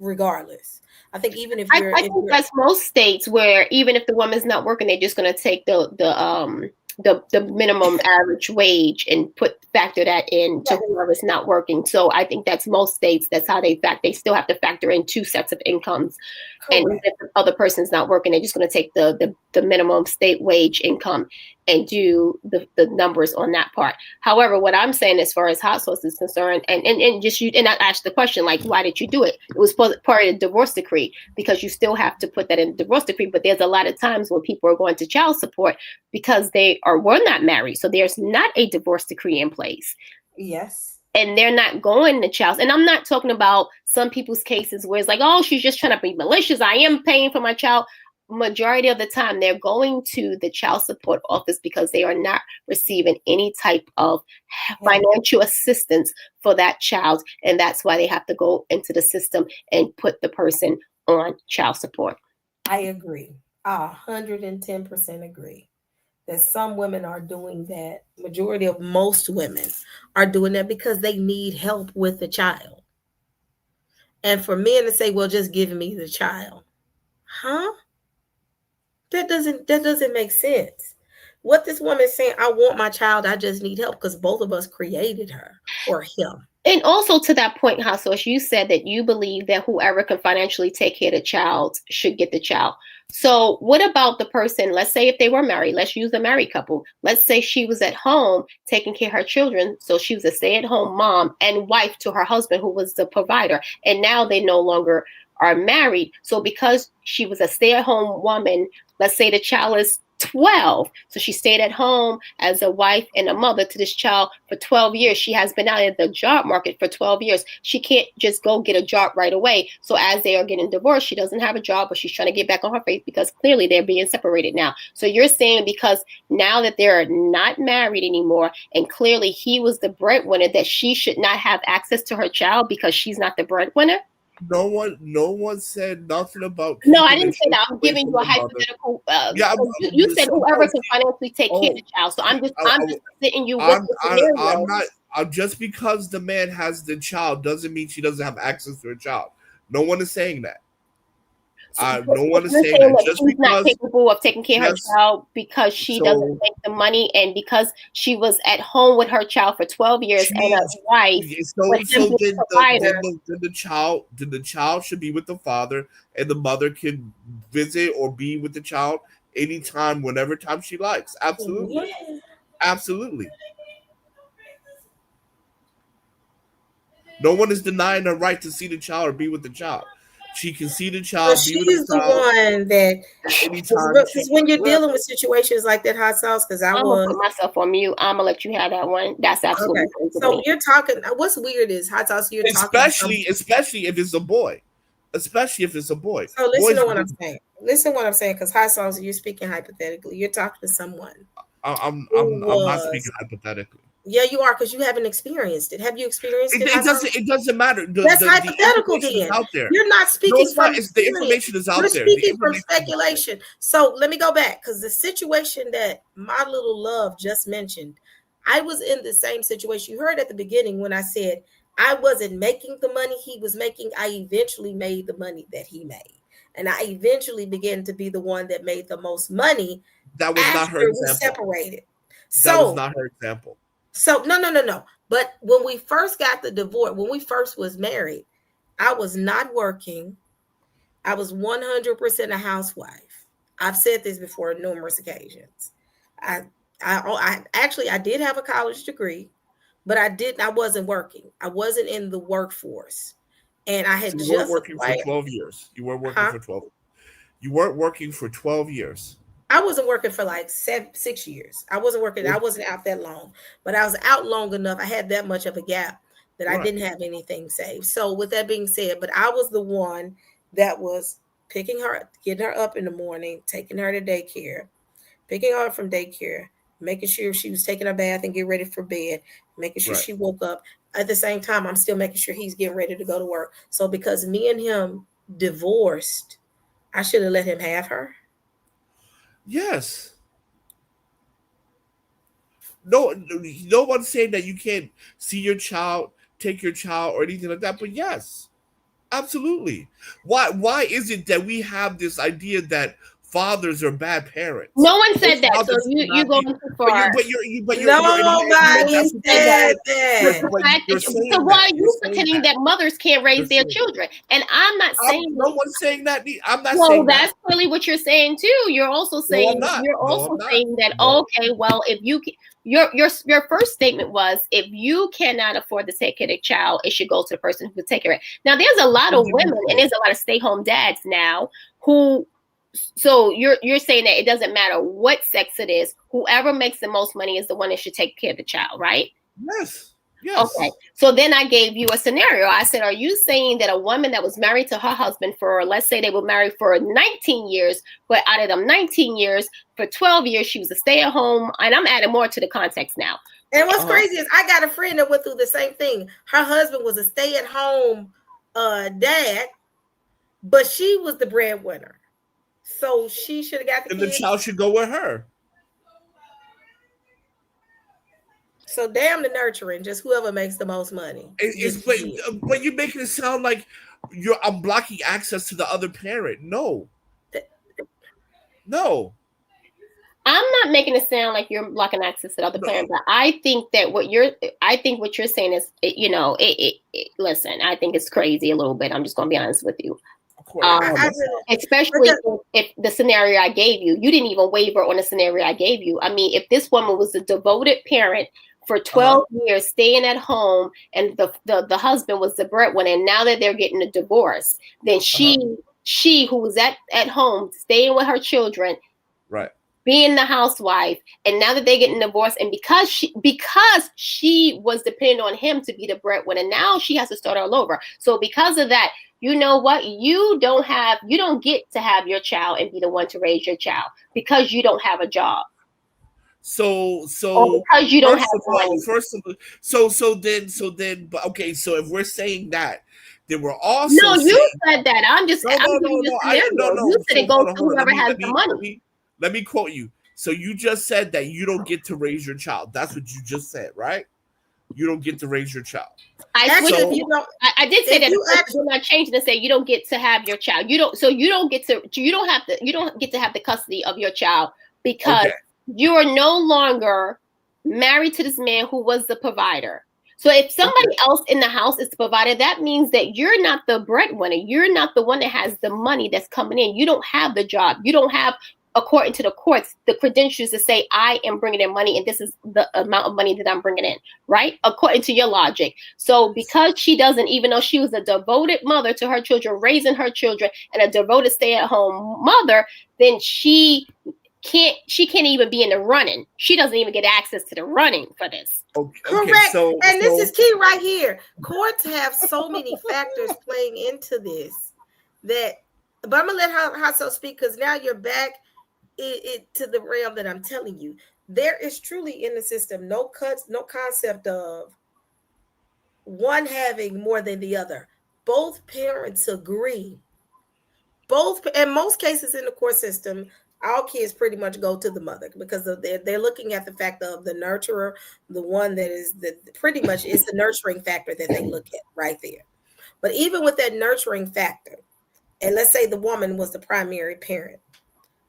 regardless. I think even if you're, I think that's most states where even if the woman's not working, they're just going to take the minimum average wage and factor that in to whoever's not working. So I think that's most states. That's how they still have to factor in two sets of incomes. Correct. And if the other person's not working, they're just going to take the minimum state wage income. and do the numbers on that part. However, what I'm saying as far as hot sauce is concerned, and just you, and I asked the question, like, why did you do it? It was part of the divorce decree, because you still have to put that in the divorce decree. But there's a lot of times when people are going to child support because were not married. So there's not a divorce decree in place. Yes. And they're not going to child. And I'm not talking about some people's cases where it's like, oh, she's just trying to be malicious. I am paying for my child. Majority of the time, they're going to the child support office because they are not receiving any type of financial assistance for that child. And that's why they have to go into the system and put the person on child support. I agree. 110% agree. That some women are doing that. Majority of most women are doing that because they need help with the child. And for men to say, well, just give me the child. Huh? That doesn't make sense. What this woman is saying, I want my child, I just need help, because both of us created her or him. And also to that point, Hasos, you said that you believe that whoever can financially take care of the child should get the child. So what about the person, let's say if they were married, let's use a married couple. Let's say she was at home taking care of her children. So she was a stay-at-home mom and wife to her husband, who was the provider. And now they no longer are married. So because she was a stay-at-home woman, let's say the child is 12. So she stayed at home as a wife and a mother to this child for 12 years. She has been out in the job market for 12 years. She can't just go get a job right away. So as they are getting divorced, she doesn't have a job, but she's trying to get back on her feet because clearly they're being separated now. So you're saying because now that they're not married anymore, and clearly he was the breadwinner, that she should not have access to her child because she's not the breadwinner? No one said nothing about. No, I didn't say that. I'm giving you a hypothetical. You said whoever can financially take care of the child. So I'm just sitting you with the scenario. I'm just because the man has the child doesn't mean she doesn't have access to her child. No one is saying that. No one is saying that. Just she's because not capable of taking care of her child because she doesn't make the money, and because she was at home with her child for 12 years and a wife. So then the child should be with the father, and the mother can visit or be with the child anytime, whenever time she likes. Absolutely. Yeah. Absolutely. No one is denying her right to see the child or be with the child. She can see the child. She's the one that. Because when you're dealing with situations like that, hot sauce. Because I'm gonna put myself on mute. I'm gonna let you have that one. That's absolutely okay. So you're talking. What's weird is hot sauce. You're talking, especially if it's a boy. Especially if it's a boy. So listen to what I'm saying. Listen to what I'm saying, because hot sauce, you're speaking hypothetically. You're talking to someone. I'm not speaking hypothetically. Yeah, you are, because you haven't experienced it. Have you experienced it? It doesn't matter. That's hypothetical. Then out there. You're not speaking from the information is out there. You're speaking from speculation. So let me go back, because the situation that my little love just mentioned, I was in the same situation. You heard at the beginning when I said I wasn't making the money he was making. I eventually made the money that he made, and I eventually began to be the one that made the most money. That was not her example. Separated. That was not her example. So no. But when we first got the divorce, when we first was married, I was not working. I was 100% a housewife. I've said this before on numerous occasions. I did have a college degree, but I wasn't working. I wasn't in the workforce. And I had you weren't working for 12 years. You weren't working for 12. You weren't working for 12 years. I wasn't working for like 6 years. I wasn't working. I wasn't out that long, but I was out long enough. I had that much of a gap that I didn't have anything saved. So with that being said, but I was the one that was picking her, getting her up in the morning, taking her to daycare, picking her up from daycare, making sure she was taking a bath and get ready for bed, making sure she woke up. At the same time, I'm still making sure he's getting ready to go to work. So because me and him divorced, I should have let him have her. Yes. No one's saying that you can't see your child, take your child, or anything like that. But yes, absolutely. Why is it that we have this idea that fathers are bad parents. No one said Most that. So fathers you cannot you're be- going too far. But you're Nobody that's what said you're that. saying. But you're saying So why are that. You're you saying pretending that mothers can't raise You're their saying children? And I'm not saying no one's saying that. I'm not well, saying that. that's clearly what you're saying too. You're also No, saying I'm not. you're No, also I'm not. saying that No. okay, well, if you your first statement was if you cannot afford to take care of the child, it should go to the person who can take care of it. Now, there's a lot of women and there's a lot of stay-home dads now who. So you're saying that it doesn't matter what sex it is, whoever makes the most money is the one that should take care of the child, right? Yes. Yes. Okay. So then I gave you a scenario. I said, are you saying that a woman that was married to her husband for, let's say they were married for 19 years, but out of them 19 years, for 12 years, she was a stay-at-home, and I'm adding more to the context now. And what's crazy is I got a friend that went through the same thing. Her husband was a stay-at-home dad, but she was the breadwinner. So she should have got the And kids. the child should go with her. So damn the nurturing, just whoever makes the most money. But you're making it sound like I'm blocking access to the other parent. No. No. I'm not making it sound like you're blocking access to the other parent, but I think what you're saying is, listen, I think it's crazy a little bit. I'm just going to be honest with you. Especially if the scenario I gave you, you didn't even waver on the scenario I gave you. I mean, if this woman was a devoted parent for 12 years, staying at home, and the husband was the breadwinner, and now that they're getting a divorce, then she who was at home, staying with her children, right, being the housewife, and now that they're getting divorced, and because she was dependent on him to be the breadwinner, now she has to start all over. So because of that, you know what? You don't get to have your child and be the one to raise your child because you don't have a job. So or because you don't have money. But okay, so if we're saying that, then we're also you said that. I'm just no. You said it goes to whoever has the money. Let me quote you. So you just said that you don't get to raise your child. That's what you just said, right? You don't get to raise your child. I did say that. You're not changing to say you don't get to have your child. You don't get to have the custody of your child because you are no longer married to this man who was the provider. So if somebody else in the house is the provider, that means that you're not the breadwinner. You're not the one that has the money that's coming in. You don't have the job. You don't have, according to the courts, the credentials to say, I am bringing in money and this is the amount of money that I'm bringing in, right? According to your logic. So because she doesn't, even though she was a devoted mother to her children, raising her children, and a devoted stay-at-home mother, then she can't even be in the running. She doesn't even get access to the running for this. Correct. This is key right here. Courts have so many factors playing into this but I'm gonna let Hasso speak because now you're back to the realm that I'm telling you. There is truly in the system no concept of one having more than the other. Both parents agree. In most cases in the court system, all kids pretty much go to the mother because they're looking at the fact of the nurturer, the one that is pretty much is the nurturing factor that they look at right there. But even with that nurturing factor, and let's say the woman was the primary parent,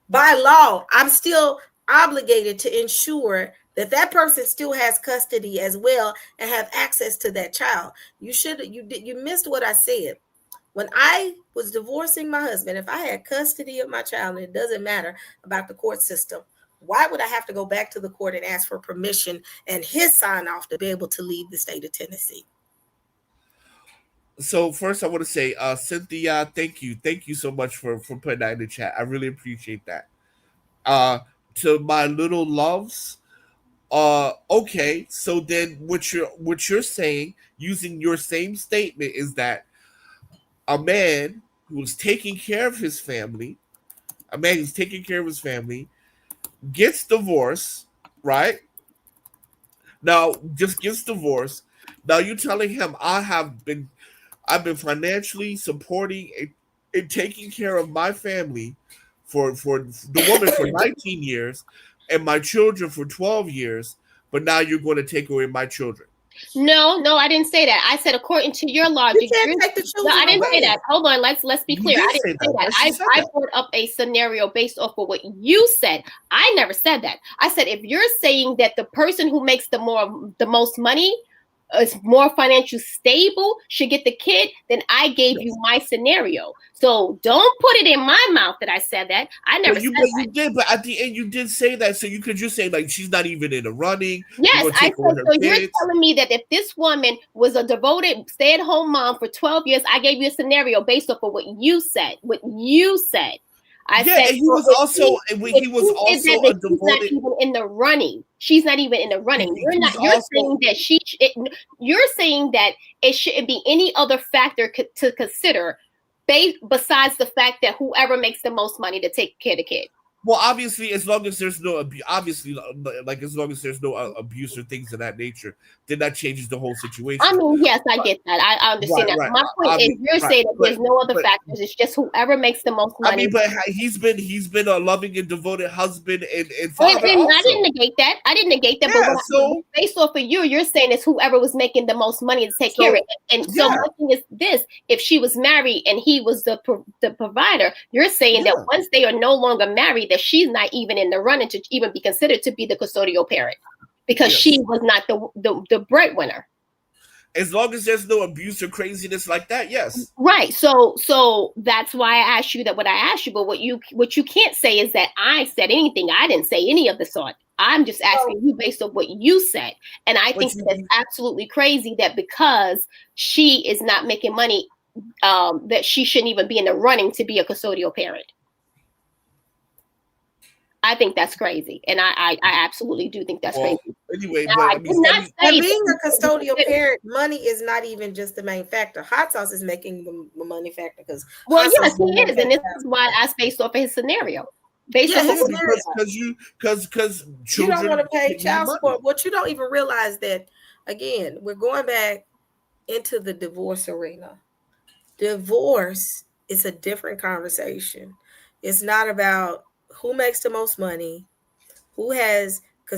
by law, I'm still obligated to ensure that person still has custody as well and have access to that child. You missed what I said. When I was divorcing my husband, if I had custody of my child, and it doesn't matter about the court system, why would I have to go back to the court and ask for permission and his sign off to be able to leave the state of Tennessee? So first I want to say, Cynthia, thank you so much for putting that in the chat. I really appreciate that. To my little loves, okay, so then what you're saying, using your same statement, is that a man who's taking care of his family, gets divorced, right? Now, just gets divorced. Now you're telling him I've been financially supporting and taking care of my family for the woman for 19 years and my children for 12 years, but now you're going to take away my children. No, I didn't say that. I said according to your logic. You can't take the children No, I didn't say away. that. Hold on, let's be You clear. did I didn't say say that. that. Yes, you said I that. brought up a scenario based off of what you said. I never said that. I said if you're saying that the person who makes the most money is more financially stable should get the kid, then I gave you my scenario. So don't put it in my mouth that I said that. I never But said you that. did. But at the end, you did say that. So you could just say like she's not even in the running. Yes, You're gonna I take said, away her so you're kids. telling me that if this woman was a devoted stay-at-home mom for 12 years, I gave you a scenario based off of what you said. I Yeah, said and he was if also if a she did that, devoted. she's not even in the running. She's not even in the running. He's You're also saying that you're saying that it shouldn't be any other factor to consider besides the fact that whoever makes the most money to take care of the kid. well, obviously, as long as there's no obviously, like as long as there's no abuse or things of that nature, then that changes the whole situation. I mean, yes, I get that. I understand that. Right. My point is, you're saying that there's no other but- factors. It's just whoever makes the most money. I mean, but he's been a loving and devoted husband and And father. I Also. didn't negate that. Yeah, But so- based off of you're saying it's whoever was making the most money to take care of it. And so my thing is this: if she was married and he was the provider, you're saying that once they are no longer married, that she's not even in the running to even be considered to be the custodial parent because she was not the breadwinner. As long as there's no abuse or craziness like that, yes. Right. So that's why I asked you that what I asked you. But what you can't say is that I said anything. I didn't say any of the sort. I'm just asking you based on what you said. And I think that's absolutely crazy that because she is not making money, that she shouldn't even be in the running to be a custodial parent. I think that's crazy. And I absolutely do think that's crazy. Anyway, now, I did not say being a custodial parent, money is not even just the main factor. Hot sauce is making the money factor because yes, he is, and this is why I based off of his scenario. Because you don't want to pay child support. What you don't even realize that again, we're going back into the divorce arena. Divorce is a different conversation. It's not about who makes the most money, who is the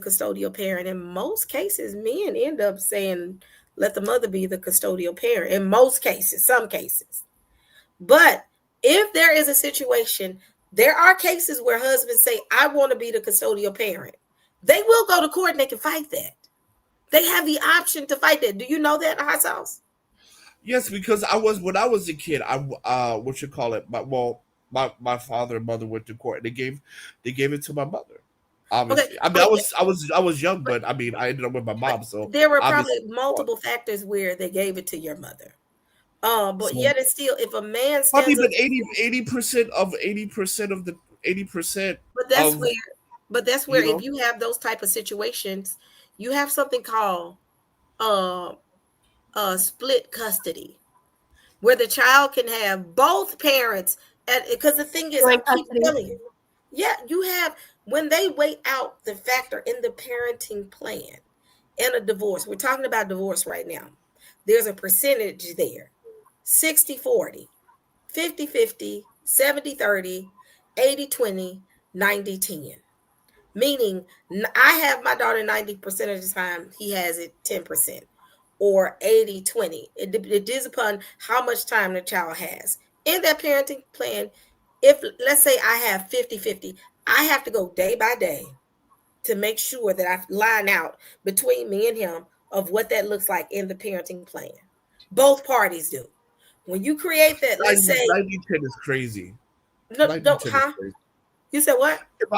custodial parent. In most cases, men end up saying, let the mother be the custodial parent. In most cases, some cases. But if there is a situation, there are cases where husbands say, I want to be the custodial parent. They will go to court and they can fight that. They have the option to fight that. Do you know that, Hot Sauce? Yes, because when I was a kid, my father and mother went to court. They gave it to my mother. Obviously, I mean, I was young, but I mean, I ended up with my mom. So there were probably multiple factors where they gave it to your mother. But yet it's still, if a man stands probably been 80% of the 80%. But that's where if you have those type of situations, you have something called split custody, where the child can have both parents. Because the thing is, I keep telling you, you have, when they weigh out the factor in the parenting plan in a divorce, we're talking about divorce right now, there's a percentage there, 60-40, 50-50, 70-30, 80-20, 90-10. Meaning, I have my daughter 90% of the time, he has it 10%, or 80-20. It depends upon how much time the child has. In that parenting plan, if let's say I have 50-50, I have to go day by day to make sure that I line out between me and him of what that looks like in the parenting plan. Both parties do. When you create that, let's say 90-10 is crazy. No, huh? You said what? If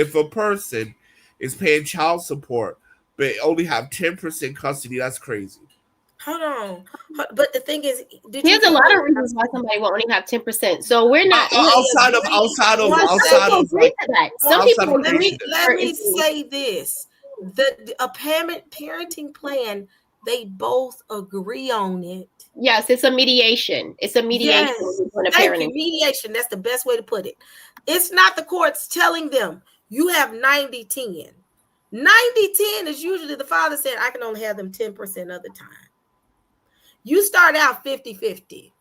a person is paying child support but only have 10% custody, that's crazy. Hold on, but the thing is, there's a lot of reasons why somebody will only have 10%. So we're not outside of like that. Some people agree. Let me say this: a parenting plan, they both agree on it. Yes, it's a mediation. It's a mediation. Yes. Thank you. Mediation. That's the best way to put it. It's not the courts telling them you have 90-10. 90-10 is usually the father saying, I can only have them 10% of the time. You start out 50-50.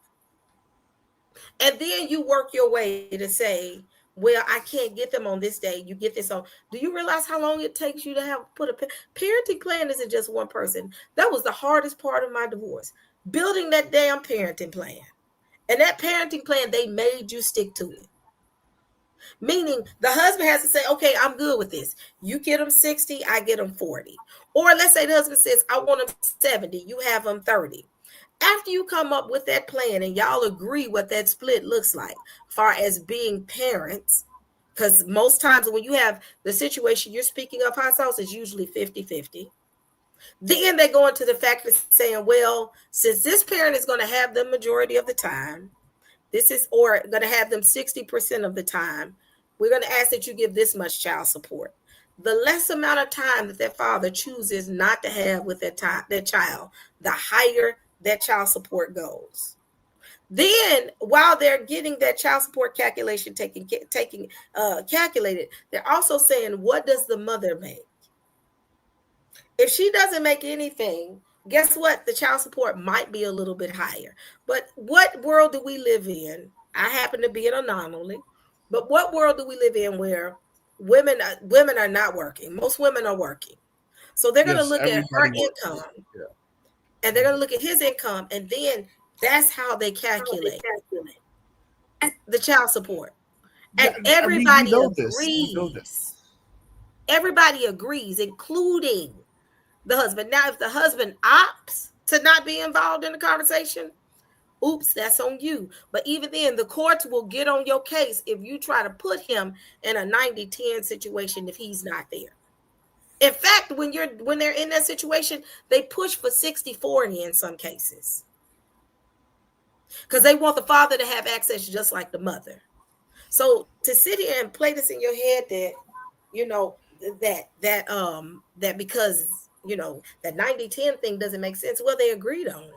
And then you work your way to say, well, I can't get them on this day. You get this on. Do you realize how long it takes you to have put a parenting plan? Isn't just one person. That was the hardest part of my divorce, building that damn parenting plan. And that parenting plan, they made you stick to it. Meaning the husband has to say, okay, I'm good with this. You get them 60, I get them 40. Or let's say the husband says, I want them 70, you have them 30. After you come up with that plan and y'all agree what that split looks like, far as being parents, because most times when you have the situation you're speaking of, hot sauce, is usually 50-50. Then they go into the fact of saying, well, since this parent is going to have the majority of the time, or going to have them 60% of the time, we're going to ask that you give this much child support. The less amount of time that father chooses not to have with that child, the higher that child support goes. Then while they're getting that child support calculation calculated, they're also saying, what does the mother make? If she doesn't make anything, guess what? The child support might be a little bit higher. But what world do we live in? I happen to be an anomaly. But what world do we live in where women are not working? Most women are working. So they're going to look at her income. Yeah. And they're going to look at his income. And then that's how they calculate the child support. And everybody agrees. Everybody agrees, including the husband. Now, if the husband opts to not be involved in the conversation, oops, that's on you. But even then, the courts will get on your case if you try to put him in a 90-10 situation if he's not there. In fact, when they're in that situation, they push for 60-40 in some cases, because they want the father to have access just like the mother. So to sit here and play this in your head that, you know, that because, you know, that 90-10 thing doesn't make sense. Well, they agreed on it.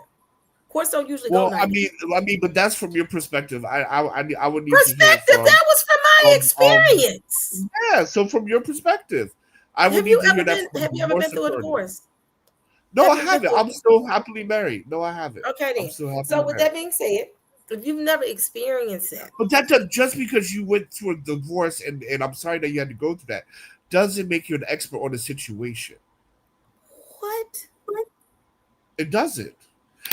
Courts don't usually go 90. I mean, but that's from your perspective. I would need perspective. To hear that was from my experience. Yeah, so from your perspective, have you ever been through a divorce? No, I haven't. I'm still happily married. No, I haven't. Okay, then. So with that being said, if you've never experienced that, but that just because you went through a divorce and I'm sorry that you had to go through that, doesn't make you an expert on the situation. What? It doesn't.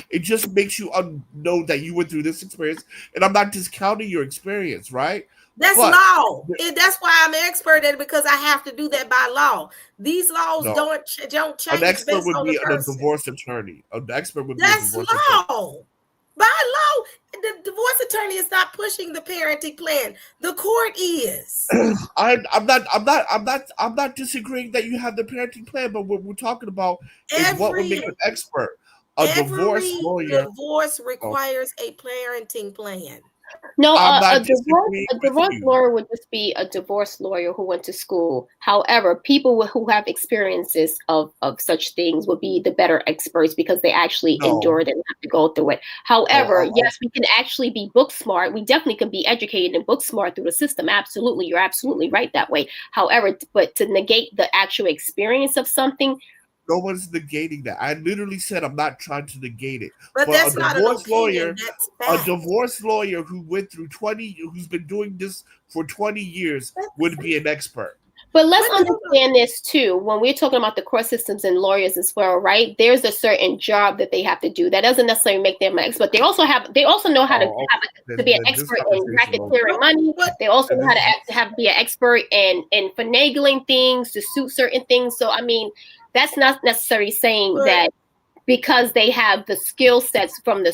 It just makes you know that you went through this experience, and I'm not discounting your experience, right? That's law. That's why I'm an expert at it, because I have to do that by law. These laws don't change. An expert would be a divorce attorney. An expert would be a divorce attorney. That's law. By law, the divorce attorney is not pushing the parenting plan. The court is. I'm not disagreeing that you have the parenting plan, but what we're talking about is what would make an expert. Divorce lawyer. Divorce requires a parenting plan. No, a divorce lawyer would just be a divorce lawyer who went to school. However, people who have experiences of such things would be the better experts, because they actually endured it and have to go through it. However, yes, we can actually be book smart. We definitely can be educated and book smart through the system. Absolutely. You're absolutely right that way. However, but to negate the actual experience of something, no one's negating that. I literally said I'm not trying to negate it. But that's not a divorce lawyer. A divorce lawyer who's been doing this for 20 years would be an expert. But let's understand this too. When we're talking about the court systems and lawyers as well, right? There's a certain job that they have to do. That doesn't necessarily make them an expert. They also know how to be an expert in racketeering money. They also know how to be an expert in finagling things to suit certain things. So I mean, that's not necessarily saying that because they have the skill sets from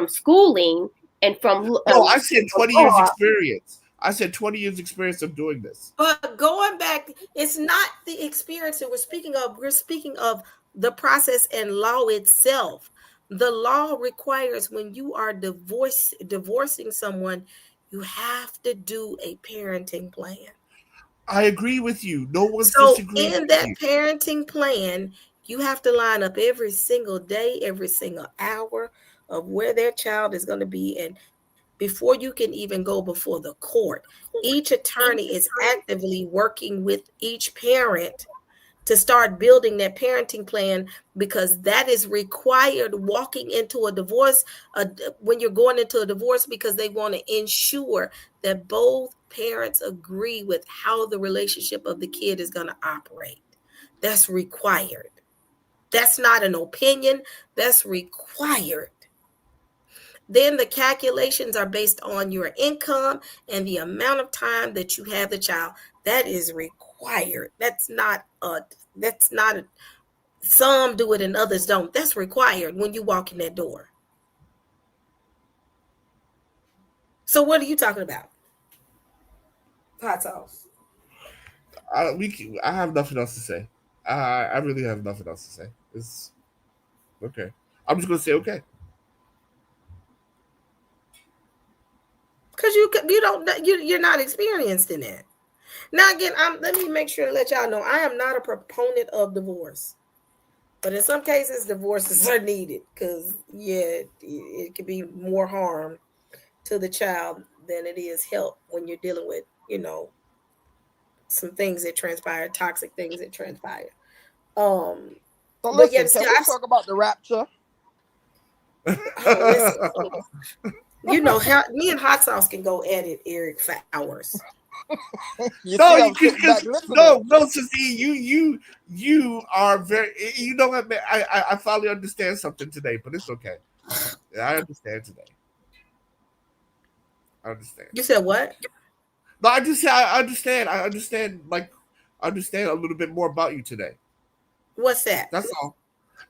schooling and from. No, I said 20 years experience. I said 20 years experience of doing this. But going back, it's not the experience that we're speaking of. We're speaking of the process and law itself. The law requires, when you are divorcing someone, you have to do a parenting plan. I agree with you. No one's disagreeing. So in that parenting plan, you have to line up every single day, every single hour of where their child is going to be. And before you can even go before the court, each attorney is actively working with each parent to start building that parenting plan, because that is required walking into a divorce, when you're going into a divorce, because they want to ensure that both parents agree with how the relationship of the kid is going to operate. That's required. That's not an opinion. That's required. Then the calculations are based on your income and the amount of time that you have the child. That is required. That's not some do it and others don't. That's required when you walk in that door. So what are you talking about? Hot sauce. I have nothing else to say. I really have nothing else to say. It's okay. I'm just gonna say okay. Because you're not experienced in that. Now again, let me make sure to let y'all know I am not a proponent of divorce, but in some cases divorces are needed because it can be more harm to the child than it is help when you're dealing with some things that transpire, toxic things that transpire. So listen, can we talk about the rapture? Me and Hot Sauce can go at it, Eric, for hours. No, Sissy, you are very. You know what, man? I finally understand something today, but it's okay. I understand today. I understand. You said what? No, I just said I understand. I understand a little bit more about you today. What's that? That's all.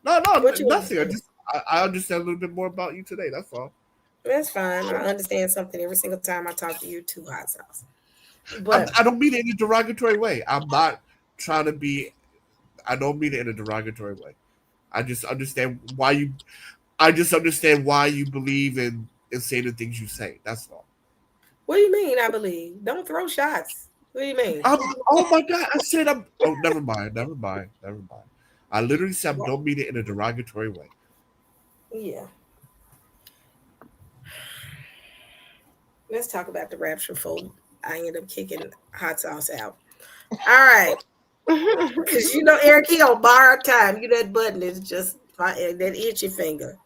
No, nothing. I understand a little bit more about you today. That's all. That's fine. I understand something every single time I talk to you too, Hot Sauce. But I don't mean it in a derogatory way. I'm not trying to be. I don't mean it in a derogatory way. I just understand why you. I just understand why you believe in saying the things you say. That's all. What do you mean? I believe. Don't throw shots. What do you mean? Oh my God! I said I'm. Oh, never mind. I literally said I don't mean it in a derogatory way. Yeah. Let's talk about the rapture, folks. I ended up kicking Hot Sauce out. All right. Because Eric, he on borrowed time. That button is just that itchy finger.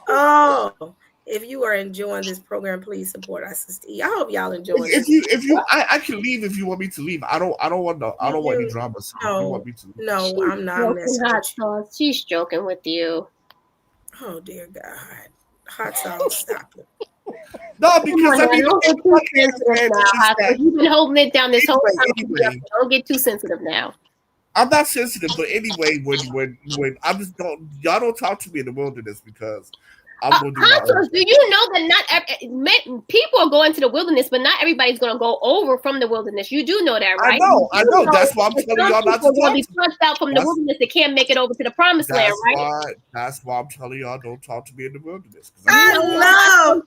Oh, if you are enjoying this program, please support our sister. I hope y'all enjoying it. If you, I can leave if you want me to leave. I don't want any drama. So no, if you want me to leave. No, I'm not messing Hot with you. Sauce. She's joking with you. Oh dear God, Hot Sauce, stop it. No, because you've been holding it down this whole time. Don't get too sensitive now. I'm not sensitive, but anyway, when I just y'all don't talk to me in the wilderness because I'm going to do my own. Do you know that people are going to the wilderness, but not everybody's going to go over from the wilderness? You do know that, right? I know. That's why I'm telling y'all not to talk. Be punched out from the wilderness. They can't make it over to the promised land, right? That's why I'm telling y'all don't talk to me in the wilderness. I love.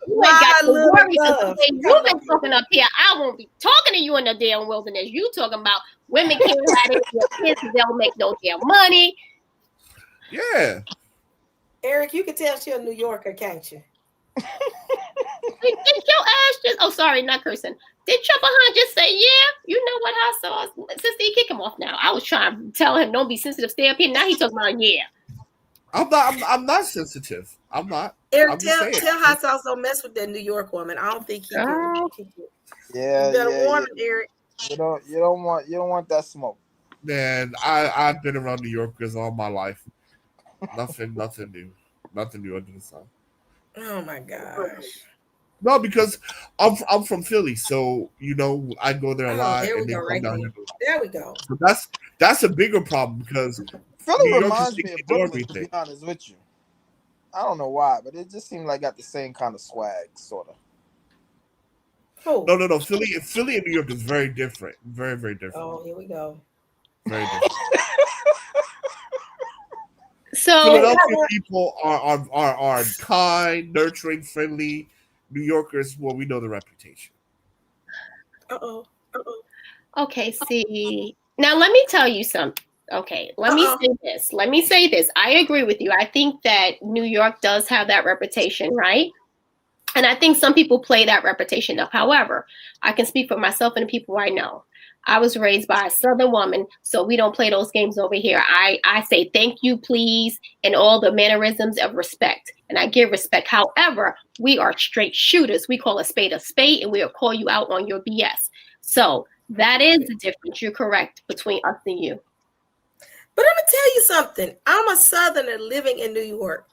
You've been talking up here. I won't be talking to you in the damn wilderness. You talking about women can't have their kids, they'll make no damn money. Yeah. Eric, you can tell she's a New Yorker, can't you? Did your ass just? Oh, sorry, not cursing. Did Trevor just say, "Yeah"? You know what, Hot Sauce? Sister, kick him off now. I was trying to tell him, "Don't be sensitive, stay up here." Now he talking about, "Yeah." I'm not sensitive. I'm not. Eric, tell Hot Sauce don't mess with that New York woman. I don't think he can. Yeah, you better warn him, Eric. You don't want that smoke. Man, I've been around New Yorkers all my life. Nothing new under the sun. Oh my gosh! No, because I'm from Philly, so I go there a lot. There we go. Right there we go. So that's a bigger problem because Philly reminds me of Brooklyn. To be honest with you, I don't know why, but it just seemed like got the same kind of swag, sort of. Oh. No. Philly and New York is very different. Very, very different. Oh, here we go. Very different. So Philadelphia people are kind, nurturing, friendly. New Yorkers, well, we know the reputation. Okay, see. Now let me tell you something. Okay, let me say this. I agree with you. I think that New York does have that reputation, right? And I think some people play that reputation up. However, I can speak for myself and the people I know. I was raised by a Southern woman, so we don't play those games over here. I say thank you, please, and all the mannerisms of respect. And I give respect. However, we are straight shooters. We call a spade, and we'll call you out on your BS. So that is the difference. You're correct between us and you. But I'm going to tell you something. I'm a Southerner living in New York.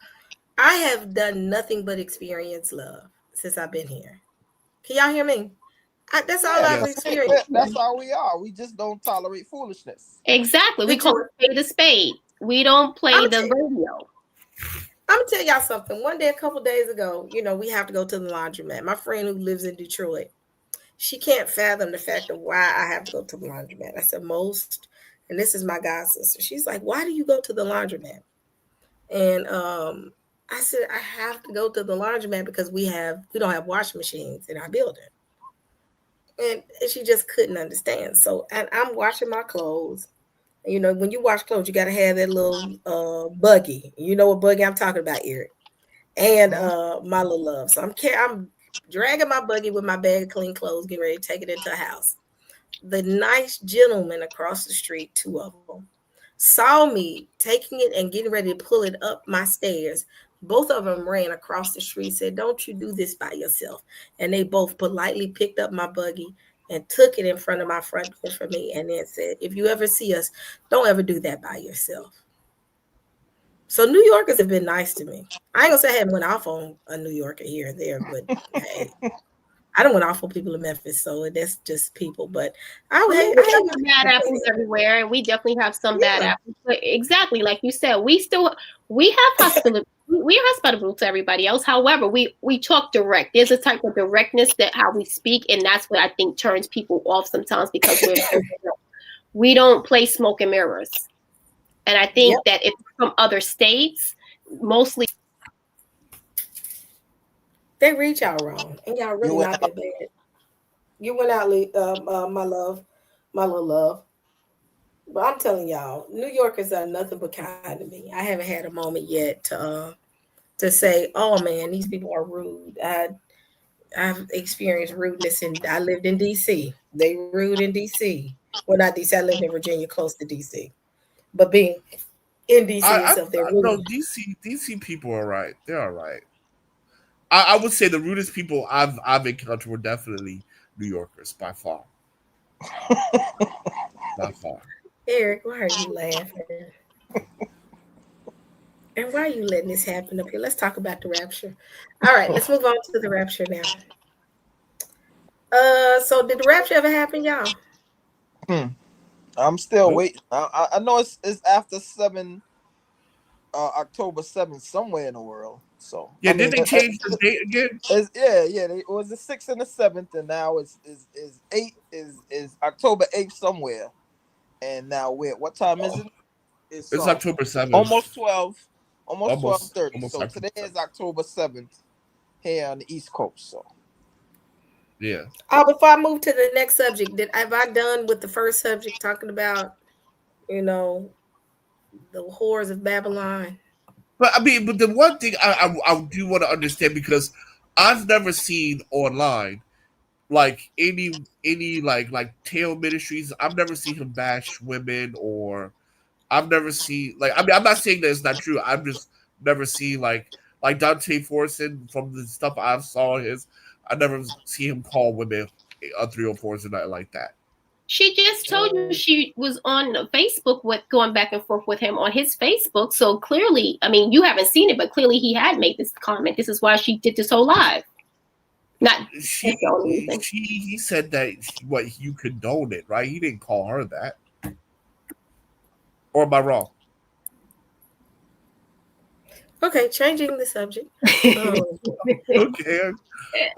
I have done nothing but experience love since I've been here. Can y'all hear me? That's all I've experienced. That's all we are. We just don't tolerate foolishness. Exactly. We call a spade. We don't play the radio. I'm going to tell y'all something. One day, a couple days ago, we have to go to the laundromat. My friend who lives in Detroit, she can't fathom the fact of why I have to go to the laundromat. I said, and this is my god sister. She's like, why do you go to the laundromat? And I said, I have to go to the laundromat because we don't have washing machines in our building. And she just couldn't understand. So I'm washing my clothes. When you wash clothes, you got to have that little buggy. You know what buggy I'm talking about, Eric. And my little love. So I'm dragging my buggy with my bag of clean clothes, getting ready to take it into the house. The nice gentleman across the street, 2 of them, saw me taking it and getting ready to pull it up my stairs. Both of them ran across the street, said, don't you do this by yourself. And they both politely picked up my buggy and took it in front of my front door for me and then said, if you ever see us, don't ever do that by yourself. So New Yorkers have been nice to me. I ain't gonna say I haven't went off on a New Yorker here or there, but hey, I don't went off on people in Memphis, so that's just people. But I have bad apples everywhere, and we definitely have some bad apples. But exactly like you said, we have hospitality. We are hospitable to everybody else. However, we talk direct. There's a type of directness that how we speak, and that's what I think turns people off sometimes because we don't play smoke and mirrors. And I think that if from other states, mostly they read y'all wrong, and y'all really not that bad. You went out, my love, my little love. But I'm telling y'all, New Yorkers are nothing but kind to me. I haven't had a moment yet to say, oh man, these people are rude. I've experienced rudeness, and I lived in DC. They rude in DC. Well, not DC. I lived in Virginia, close to DC. But being in DC itself, they're rude. No, DC people are right. They're all right. I would say the rudest people I've encountered were definitely New Yorkers by far. By far. Eric, why are you laughing? And why are you letting this happen up here? Let's talk about the rapture. All right, let's move on to the rapture now. So did the rapture ever happen, y'all? I'm still waiting. I know it's after October 7th somewhere in the world. So yeah, did they change the date again? It was the 6th and the 7th, and now is 8 is October 8th somewhere. And now what time is it? It's October 7th. Almost 12. Almost 12:30. So today is October 7th here on the East Coast. So yeah. Before I move to the next subject, have I done with the first subject talking about, the whores of Babylon? But the one thing I do want to understand, because I've never seen online like any like Tail Ministries. I've never seen him bash women, or I've never seen I'm not saying that it's not true. I've just never seen like Dante Forson, from the stuff I've saw I never see him call women 304s and nothing like that. She just told you she was on Facebook with going back and forth with him on his Facebook. So clearly, I mean, you haven't seen it, but clearly he had made this comment. This is why she did this whole live. He said that you condone it, right? He didn't call her that. Or am I wrong? Okay, changing the subject. Okay,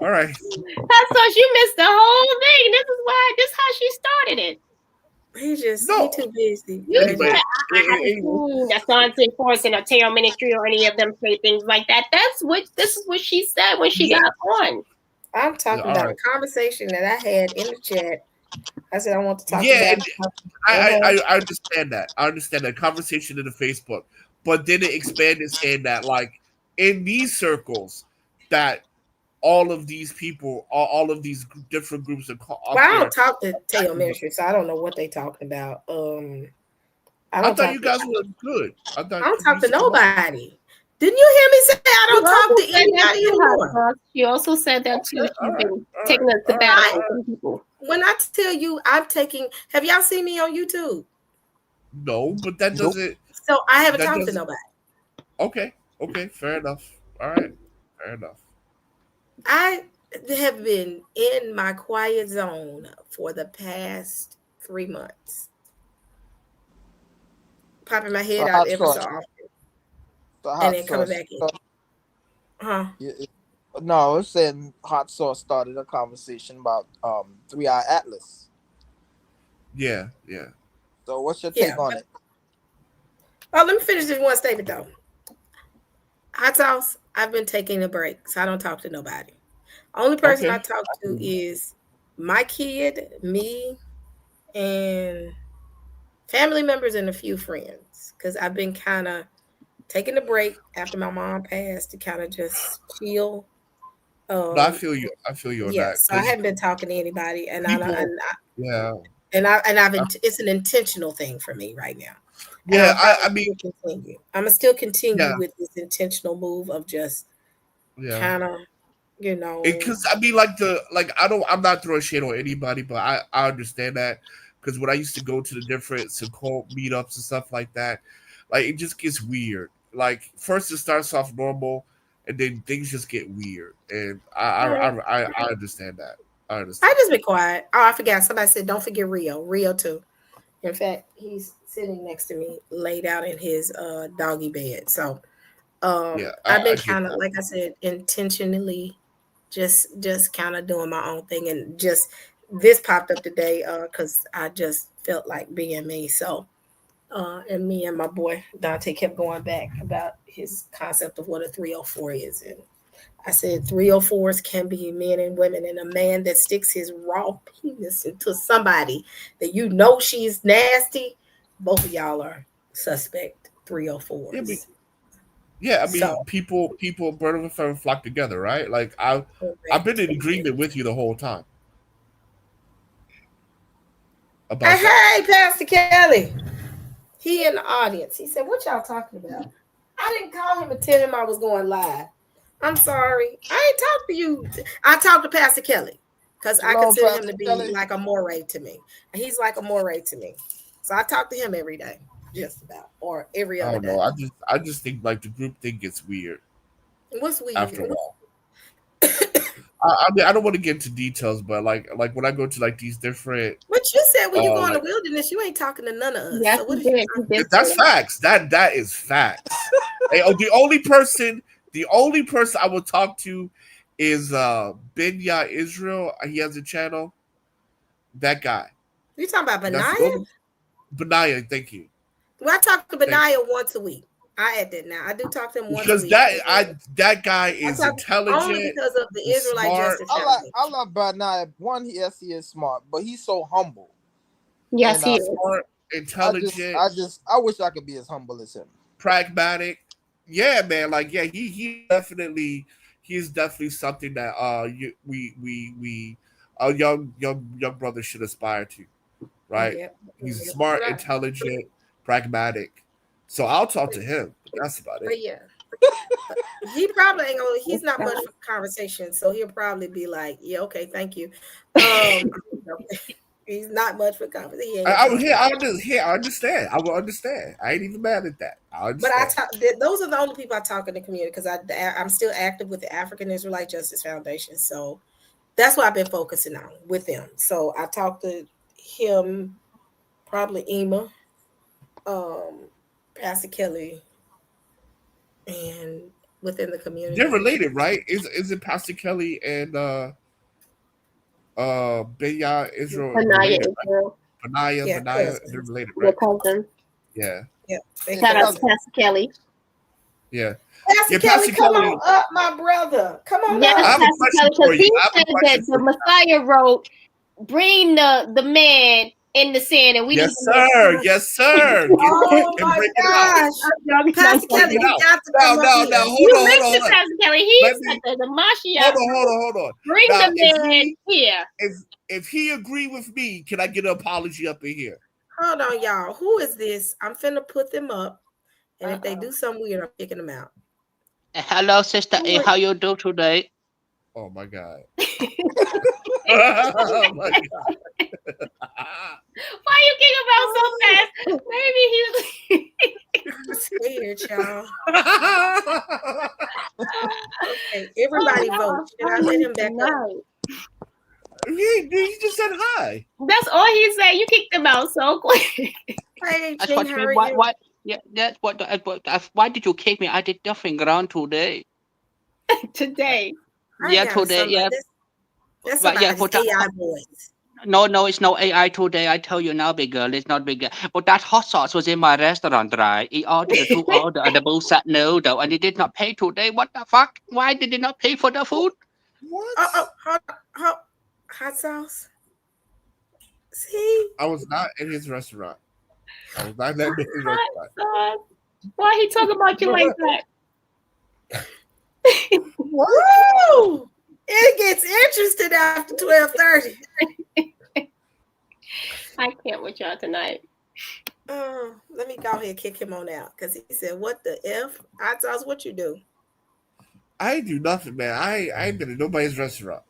all right. That's so you missed the whole thing. This is how she started it. He too busy. I haven't seen that Dante Forson or Tail Ministry or any of them say things like that. This is what she said when she got on. I'm talking about a conversation that I had in the chat. I said I want to talk about. I understand that. I understand that conversation in the Facebook, but then it expanded saying that like in these circles that all of these people, all of these different groups are called. Well, I don't talk to Teo Ministry, so I don't know what they talking about. I thought you guys were good. I don't talk to nobody. Didn't you hear me say I don't talk to anybody anymore? She also said that too. She's been taking us to battle with some people. When I tell you I'm taking, have y'all seen me on YouTube? No, but that doesn't. So I haven't talked to nobody. Okay, fair enough. All right, fair enough. I have been in my quiet zone for the past 3 months. Popping my head out every so often. And then coming back in. Huh? No, I was saying Hot Sauce started a conversation about 3-Eye Atlas. Yeah. So what's your take on it? Oh, let me finish this one statement though. Hot Sauce, I've been taking a break, so I don't talk to nobody. Only person I talk to is my kid, me, and family members and a few friends. Because I've been kind of taking a break after my mom passed to kind of just chill. I feel you. I feel you on that. So I haven't been talking to anybody, and it's an intentional thing for me right now. Yeah, I mean, I'm gonna still continue with this intentional move of just kind of, because I mean, I'm not throwing shade on anybody, but I understand that, because when I used to go to the different Sukkot meetups and stuff like that, like it just gets weird. Like first it starts off normal, and then things just get weird, and I understand that. I understand. I just be quiet. Oh, I forgot. Somebody said, "Don't forget Rio too." In fact, he's sitting next to me, laid out in his doggy bed. So, I've been kind of, like I said, intentionally just kind of doing my own thing, and just this popped up today because I just felt like being me. So, and me and my boy Dante kept going back about his concept of what a 304 is, and I said 304s can be men and women, and a man that sticks his raw penis into somebody that she's nasty, both of y'all are suspect 304s. Yeah, I mean, people, bird of a feather flock together, right? Like I've been in agreement with you the whole time. Hey, Pastor Kelly. He in the audience. He said, "What y'all talking about?" I didn't call him and tell him I was going live. I'm sorry. I ain't talked to you. I talked to Pastor Kelly because I consider him to be like a moray to me. He's like a moray to me. So I talk to him every day, just about, or every other day. I don't know. I just think like the group thing gets weird. What's weird? After a while. I mean, I don't want to get into details, but like when I go to like these different. What you said when you go in the wilderness, you ain't talking to none of us. Yeah, so that's facts. That is facts. The only person I will talk to is Benya Israel. He has a channel. That guy. You talking about Benaiah? Benaiah, thank you. Well, I talk to Benaiah once a week. I add that now. I do talk to him once a week. Because that guy is intelligent. Only because of the Israelite Justice Foundation. I love Benaiah. One, yes, he is smart, but he's so humble. Yes, he is. Smart, intelligent. I wish I could be as humble as him. Pragmatic. Yeah, man. Like, yeah, he's definitely something that our young brother should aspire to, right? Yeah. He's smart, intelligent, pragmatic. So I'll talk to him. That's about it. But yeah, he probably ain't gonna. He's not much for conversation, so he'll probably be like, "Yeah, okay, thank you." He's not much for conversation. I understand. I will understand. I ain't even mad at that. But those are the only people I talk in the community because I'm still active with the African Israelite Justice Foundation, so that's what I've been focusing on with them. So I talked to him, probably Ema, Pastor Kelly, and within the community. They're related, right? Is it Pastor Kelly and Benya Israel? Benaiah Israel. Benaiah, they're related, right? They're cousins. Yeah. Shout out to Pastor Kelly. Yeah. Pastor Kelly, come on up, my brother. Come on up. Pastor Kelly, because he said that the Messiah wrote, bring the man in the sand, and we Yes, need to know. sir. Yes, sir. Get Oh and my break it out. gosh. Pastor Kelly, Bring it you out. got to Now, come now, up now, here. You hold mentioned on. Pastor Kelly. He Let said me that the Mashiach hold on. bring Now, the man here. if he agree with me, can I get an apology up in here? Hold on, y'all. Who is this? I'm finna put them up. And if they do something weird, I'm kicking them out. Hello, Sister A. How you do today? Oh my God. Oh my God. Why you kick him out so fast? Maybe he's I'm scared, y'all. Okay, everybody vote. Should I let him back up? he just said hi. That's all he said. You kicked him out so quick. Hey, That's Ching, what how me. are you? Why? Yeah, that's what. Why did you kick me? I did nothing wrong today. Today. I Yeah, got today. somebody. Yeah, That's but yeah, somebody's for that. AI voice. No, it's no AI today. I tell you now, big girl, it's not big girl. But that hot sauce was in my restaurant, right? He ordered the 2 order and the both said no, though, and he did not pay today. What the fuck? Why did he not pay for the food? What? Hot sauce. See? I was not in his restaurant. I was not in his restaurant. God. Why he talking about you like that? Woo! It gets interesting after 12:30. I can't with y'all tonight. Let me go ahead and kick him on out because he said, "What the f? Hot sauce? What you do?" I ain't do nothing, man. I ain't been in nobody's restaurant.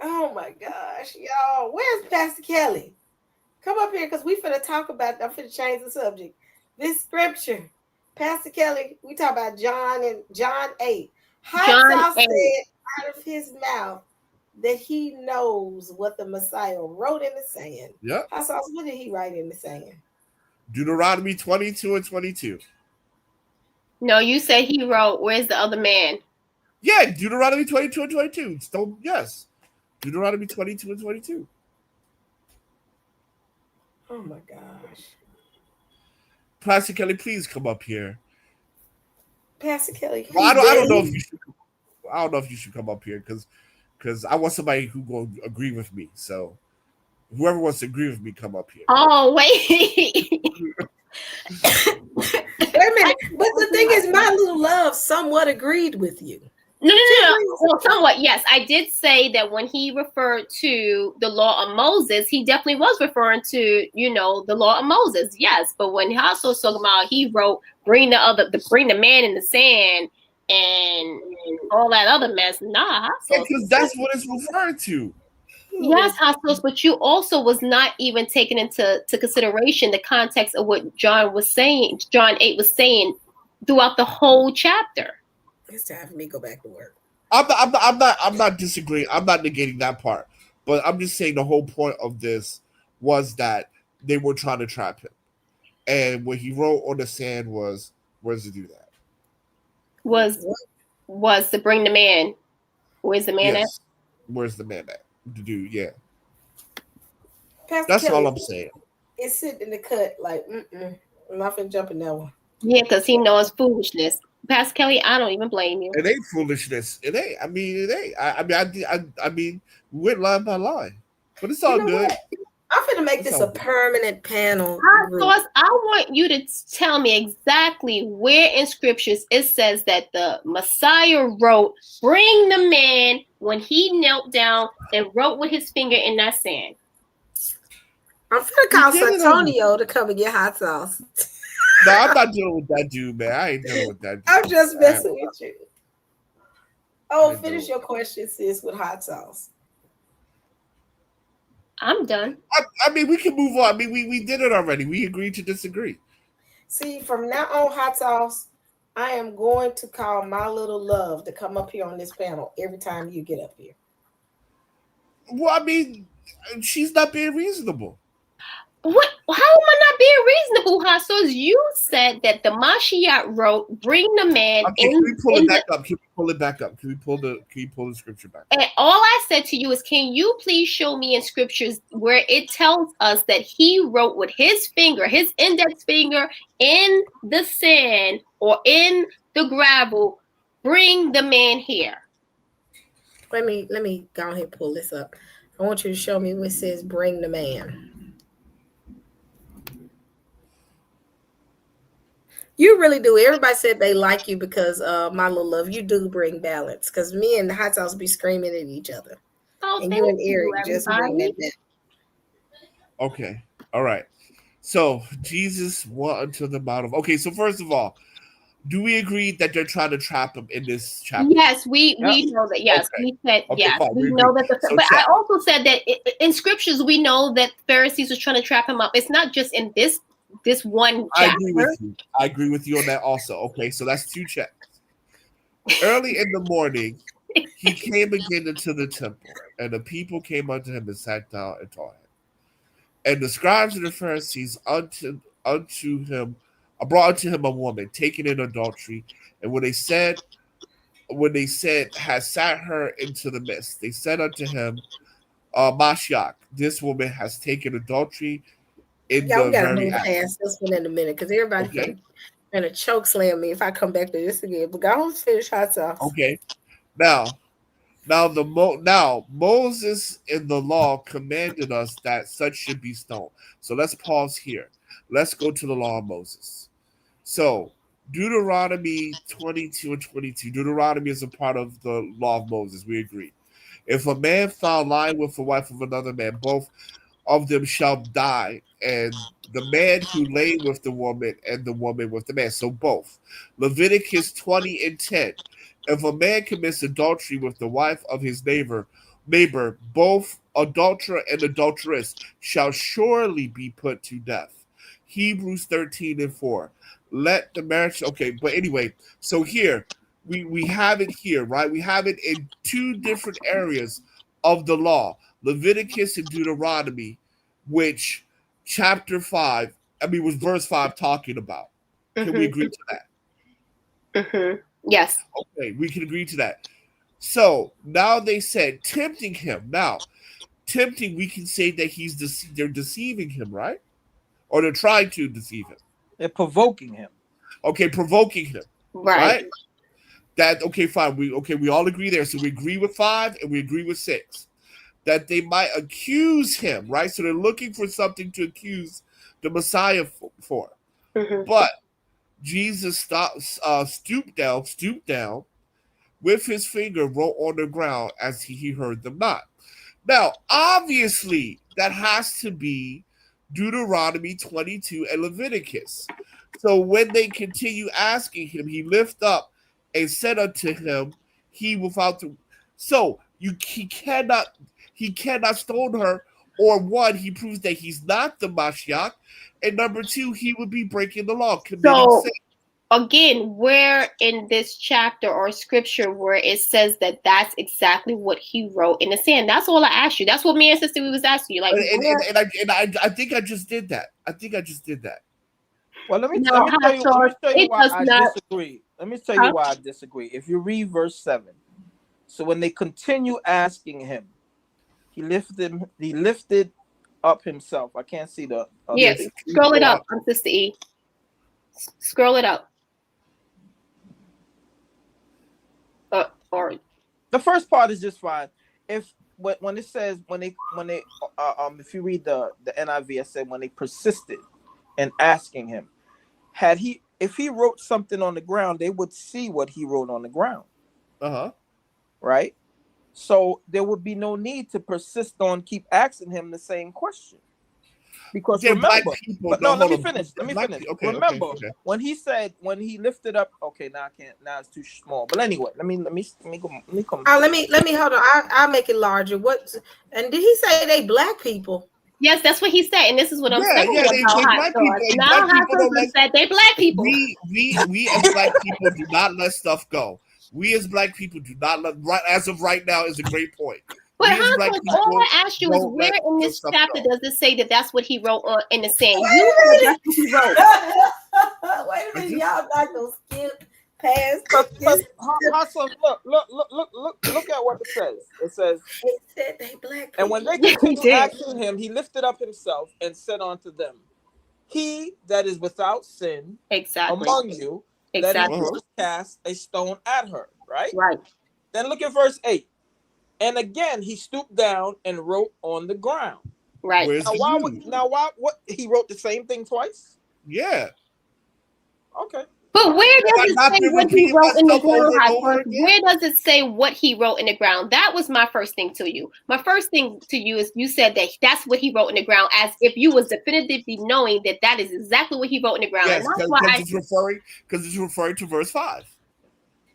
Oh my gosh, y'all! Where's Pastor Kelly? Come up here because we finna talk about. I'm finna change the subject. This scripture, Pastor Kelly. We talk about John 8. Hot sauce said out of his mouth that he knows what the Messiah wrote in the sand. Yep. Hot sauce. What did he write in the sand? Deuteronomy 22 and 22. No, you said he wrote, where's the other man? Yeah, Deuteronomy 22 and 22. Still, yes. Deuteronomy 22 and 22. Oh my gosh. Pastor Kelly, please come up here. Pastor Kelly. Well, I don't know if you should. I don't know if you should come up here because I want somebody who will agree with me. So whoever wants to agree with me, come up here. Oh, wait. Wait a minute. But the thing is, my little love somewhat agreed with you. No. Well, somewhat, yes. I did say that when he referred to the law of Moses, he definitely was referring to, the law of Moses. Yes. But when he also was talking about, he wrote, bring the man in the sand and all that other mess. Nah, because that's what it's referring to. Yes, Hostos, but you also was not even taking into consideration the context of what John 8 was saying throughout the whole chapter. It's time for me to go back to work. I'm not disagreeing. I'm not negating that part. But I'm just saying the whole point of this was that they were trying to trap him. And what he wrote on the sand was to do that. Was to bring the man. Where's the man at? Where's the man at? To do, yeah. Pastor That's Kelly, all I'm saying. It's sitting in the cut like, I'm not finna jump in that one. Yeah, because he knows foolishness. Pastor Kelly, I don't even blame you. It ain't foolishness. It ain't. I mean, it ain't. I mean, we went line by line, but it's all good. What? I'm finna make this a permanent panel. I want you to tell me exactly where in scriptures it says that the Messiah wrote, bring the man when he knelt down and wrote with his finger in that sand. I'm finna call Santonio to come and get hot sauce. No, I'm not dealing with that dude, man. I ain't dealing with that dude. I'm just messing with you. Oh, finish your question, sis, with hot sauce. I'm done. I mean, we can move on. I mean, we did it already. We agreed to disagree. See, from now on, hot sauce, I am going to call my little love to come up here on this panel every time you get up here. Well, I mean, she's not being reasonable. What? How am I not being reasonable, Hassos? You said that the Mashiach wrote, "Bring the man." Okay, can we pull it back up? Can we pull it back up? Can you pull the scripture back? And all I said to you is, can you please show me in scriptures where it tells us that he wrote with his finger, his index finger, in the sand or in the gravel, "Bring the man here." Let me go ahead and pull this up. I want you to show me what says bring the man. You really do. Everybody said they like you because my little love, you do bring balance. Because me and the hot sauce be screaming at each other. Oh, And thank you and you, Eric just bring everybody. that back. Okay. All right. So Jesus went unto the Mount of. Okay. So first of all, do we agree that they're trying to trap him in this chapter? Yes, we know that. Yes, Okay. we said Okay, yes. fine, We we know agree. that. So But I check. also said that in scriptures we know that Pharisees was trying to trap him up. It's not just in this one I chapter. agree with you. I agree with you on that also. Okay, so that's 2 checks. Early in the morning, he came again into the temple, and the people came unto him and sat down and taught him. And the scribes and the Pharisees unto him brought unto him a woman taken in adultery, and when they said has sat her into the midst, they said unto him, Mashiach, this woman has taken adultery in Yeah, we the gotta very move act. past this one in a minute because everybody Okay. gonna choke slam me if I come back to this again. But go on, finish hot sauce. Okay. Now Moses in the law commanded us that such should be stoned. So let's pause here. Let's go to the law of Moses. So Deuteronomy 22 and 22. Deuteronomy is a part of the law of Moses. We agree. If a man found lying with the wife of another man, both of them shall die, and the man who lay with the woman and the woman with the man. So both. Leviticus 20 and 10. If a man commits adultery with the wife of his neighbor, both adulterer and adulteress shall surely be put to death. Hebrews 13 and 4. Let the marriage. Okay, but anyway, so here we have it here, right? We have it in 2 different areas of the law, Leviticus and Deuteronomy, which chapter 5, was verse 5 talking about. Can we agree to that? Yes. Okay, we can agree to that. So now they said tempting him. Now, tempting, we can say that they're deceiving him, right? Or they're trying to deceive him. They're provoking him. Okay, provoking him. Right. That okay, fine. We all agree there. So we agree with 5 and we agree with 6. That they might accuse him, right? So they're looking for something to accuse the Messiah for. But Jesus stooped down, with his finger wrote on the ground as he heard them not. Now, obviously, that has to be Deuteronomy 22 and Leviticus. So when they continue asking him, he lift up and said unto him, he without the. So he cannot stone her. Or 1, he proves that he's not the Mashiach, and number 2, he would be breaking the law, committing sin. Again, where in this chapter or scripture where it says that that's exactly what he wrote in the sand? That's all I asked you. That's what me and Sister we was asking you. Like, I think I just did that. Well, let me No, tell you why I not. disagree. Let me tell you why I disagree. If you read verse 7, so when they continue asking him, he lifted up himself. I can't see the. Yeah, scroll it up, Sister E. Scroll it up. Or The first part is just fine. If when it says when they if you read the NIV, it said when they persisted in asking him, if he wrote something on the ground, they would see what he wrote on the ground. Right? So there would be no need to persist on keep asking him the same question. Because remember, let me finish. Okay, remember when he said when he lifted up. Okay, now I can't. Now it's too small. But anyway, let me come. Let me hold on. I'll make it larger. What? And did he say they black people? Yes, that's what he said, and this is what I'm saying. Yeah, they black people. Now said they black people. We as black people do not let stuff go. We as black people do not let. Right as of right now is a great point. But all I asked you is where in this chapter does it say that that's what he wrote in the sand? You that's what he wrote. Wait a minute, y'all not gonna skip past. Look at what it says. It says he said they black people. And when they continued asking him, he lifted up himself and said unto them, he that is without sin among you, let him first cast a stone at her. Right. Then look at verse 8. And again, he stooped down and wrote on the ground. Right. Where's Now, the why? dude? What? He wrote the same thing twice. Yeah. Okay. But where Have does I it not say been what he repeating wrote in the myself over ground, and High over Force? again? Where does it say what he wrote in the ground? That was my first thing to you. My first thing to you is you said that that's what he wrote in the ground, as if you was definitively knowing that that is exactly what he wrote in the ground. Yes, And that's because why it's referring to verse 5.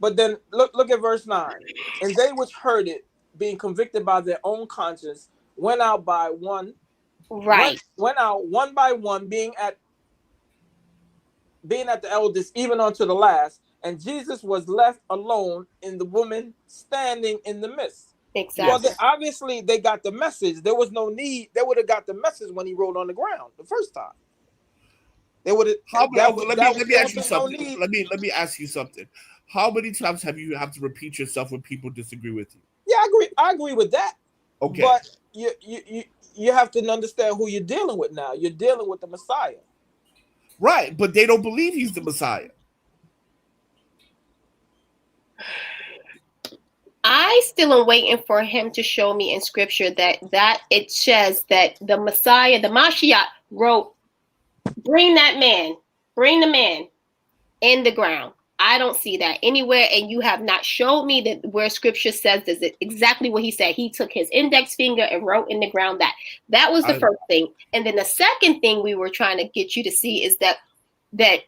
But then look at verse 9. And they which heard it, being convicted by their own conscience, went out by one, right. went out one by one, being at the eldest, even unto the last. And Jesus was left alone, and the woman standing in the midst. Exactly. Well, obviously they got the message. There was no need. They would have got the message when he wrote on the ground the first time. They would have. Let me ask you something. Let me ask you something. How many times have you have to repeat yourself when people disagree with you? Yeah, I agree with that. Okay. But you have to understand who you're dealing with now. You're dealing with the Messiah. Right, but they don't believe he's the Messiah. I still am waiting for him to show me in scripture that it says that the Messiah, the Mashiach, wrote, bring the man in the ground. I don't see that anywhere, and you have not showed me that where scripture says this is exactly what he said. He took his index finger and wrote in the ground that was the first thing. And then the second thing we were trying to get you to see is that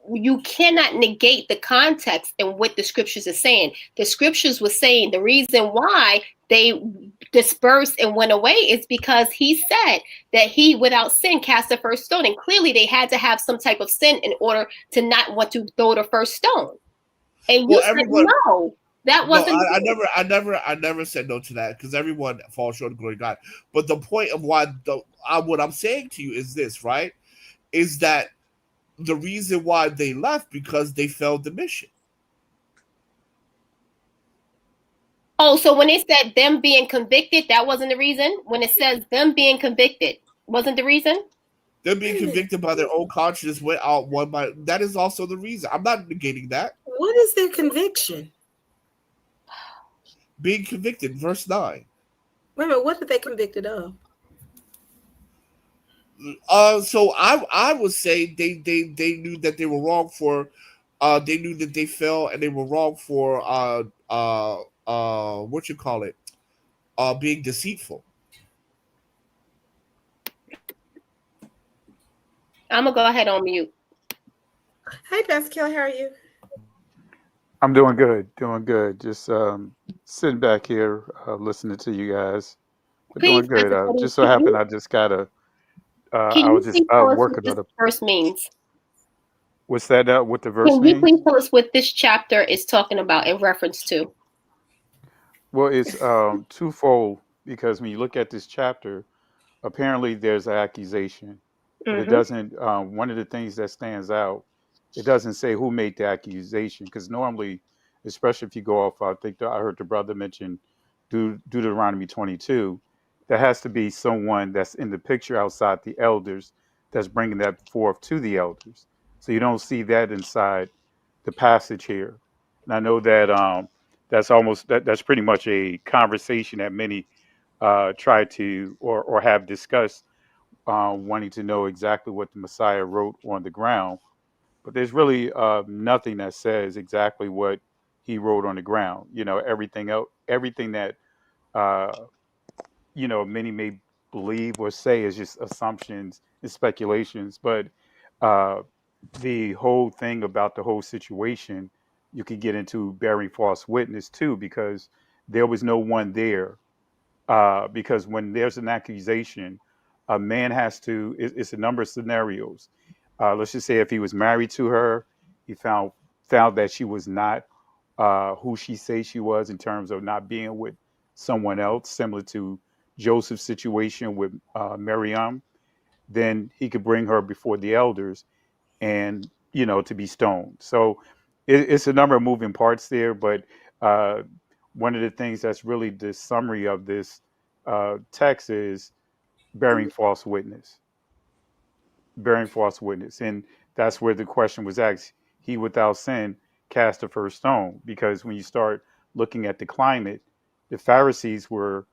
you cannot negate the context and what the scriptures are saying. The scriptures were saying the reason why they dispersed and went away is because he said that he without sin cast the first stone. And clearly they had to have some type of sin in order to not want to throw the first stone. And you said no. That wasn't. No, I never said no to that, because everyone falls short of glory of God. But the point of what I'm saying to you is this, right? Is that the reason why they left because they failed the mission. Oh, so when it said them being convicted, that wasn't the reason? When it says them being convicted, wasn't the reason? Them being convicted by their own conscience went out one by. That is also the reason. I'm not negating that. What is their conviction? Being convicted, verse 9. Wait a minute, what are they convicted of? So I would say they knew that they were wrong for, they knew that they fell and they were wrong for what you call it, being deceitful. I'm gonna go ahead on mute. Hey, Pastor Kelly, how are you? I'm doing good. Just sitting back here listening to you guys. But Please, doing good. Just so happened I just got a. I was just working on the verse means. What's that? What the verse means? Can you please tell us what this chapter is talking about in reference to? Well, it's twofold, because when you look at this chapter, apparently there's an accusation, but it doesn't. One of the things that stands out, it doesn't say who made the accusation, because normally, especially if you go off, I think I heard the brother mention Deuteronomy 22. There has to be someone that's in the picture outside the elders that's bringing that forth to the elders. So you don't see that inside the passage here. And I know that that's pretty much a conversation that many try to or have discussed, wanting to know exactly what the Messiah wrote on the ground. But there's really nothing that says exactly what he wrote on the ground. Everything else, everything that many may believe or say is just assumptions and speculations. But the whole thing about the whole situation, you could get into bearing false witness too, because there was no one there. Because when there's an accusation, a man has to, it's a number of scenarios. Let's just say if he was married to her, he found that she was not who she says she was, in terms of not being with someone else, similar to Joseph's situation with Miriam, then he could bring her before the elders and, to be stoned. So it's a number of moving parts there. But one of the things that's really the summary of this text is bearing false witness. And that's where the question was asked. He without sin cast the first stone. Because when you start looking at the climate, the Pharisees were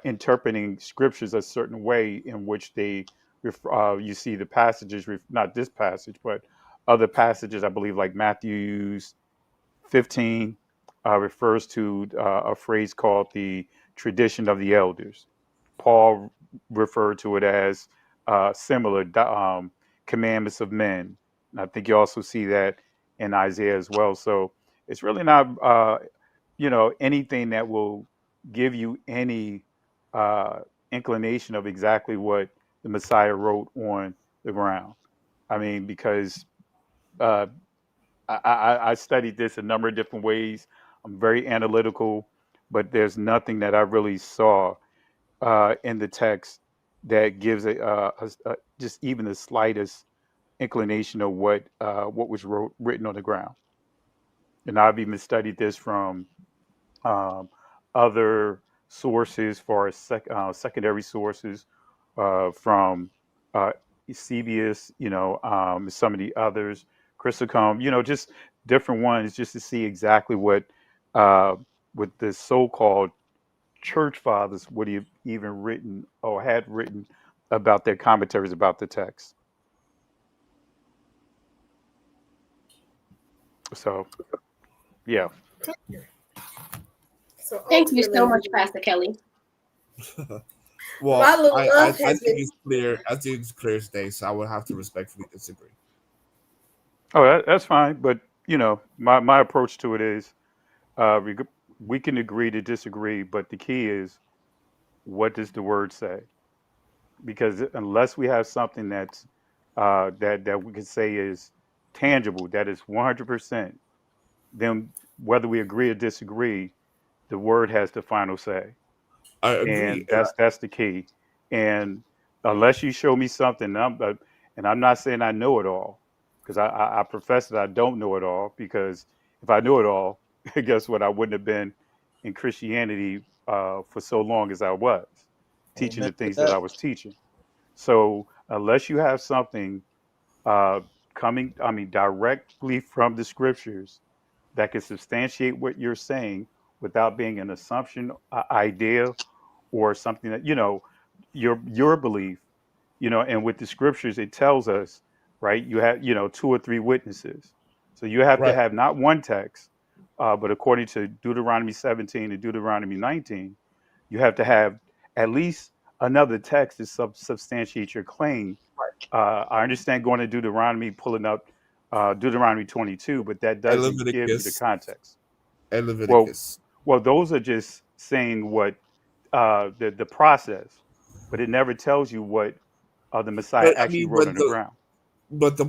interpreting scriptures a certain way in which they, you see the passages, not this passage, but other passages, I believe, like Matthew's 15 refers to a phrase called the tradition of the elders. Paul referred to it as similar commandments of men. And I think you also see that in Isaiah as well. So it's really not, anything that will give you any inclination of exactly what the Messiah wrote on the ground. I mean, because I studied this a number of different ways. I'm very analytical, but there's nothing that I really saw in the text that gives just even the slightest inclination of what was written on the ground. And I've even studied this from other sources, for secondary sources from Eusebius, some of the others, Chrysostom, just different ones, just to see exactly what the so-called church fathers would have even written or had written about their commentaries about the text. So, yeah. So Thank you so ultimately, much, Pastor Kelly. Well, my little I love think has been. it's clear. I think it's clear today, so I would have to respectfully disagree. Oh, that's fine. But, my approach to it is we can agree to disagree, but the key is, what does the word say? Because unless we have something that's that we can say is tangible, that is 100%, then whether we agree or disagree, the word has the final say, I agree. and that's the key. And unless you show me something, and I'm not saying I know it all, because I profess that I don't know it all. Because if I knew it all, guess what? I wouldn't have been in Christianity for so long as I was, teaching Amen the to things that I that. was teaching. So unless you have something coming, directly from the scriptures that can substantiate what you're saying without being an assumption, idea, or something that your belief, and with the scriptures it tells us, right? You have 2 or 3 witnesses, so you have to Right. have not one text, but according to Deuteronomy 17 and Deuteronomy 19, you have to have at least another text to substantiate your claim. I understand going to Deuteronomy, pulling up Deuteronomy 22, but that And doesn't give you the Leviticus. context. And Well, Leviticus. those are just saying what the process, but it never tells you what the Messiah But I actually mean, wrote on the ground. the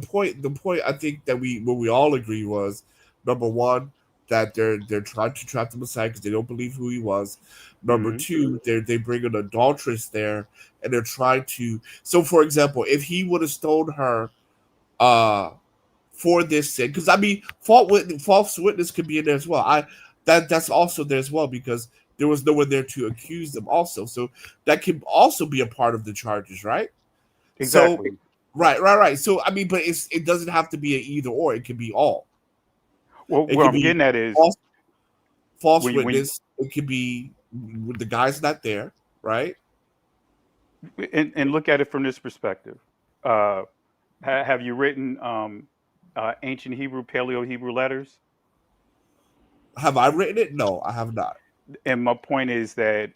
point I think that we all agree was, number one, that they're trying to trap the Messiah because they don't believe who he was. Number Hmm. two, they bring an adulteress there, and they're trying to. So, for example, if he would have stoned her, uh, for this sin, because I mean, false witness could be in there as well. That's also there as well, because there was no one there to accuse them also. So that can also be a part of the charges, right? So Exactly. right. So I mean, but it doesn't have to be an either or. It can be all. Well, It where could I'm be getting at is false false when witness. It could be the guy's not there, right? and look at it from this perspective. Uh, have you written ancient Hebrew, Paleo Hebrew letters? Have I written it? No, I have not. And my point is that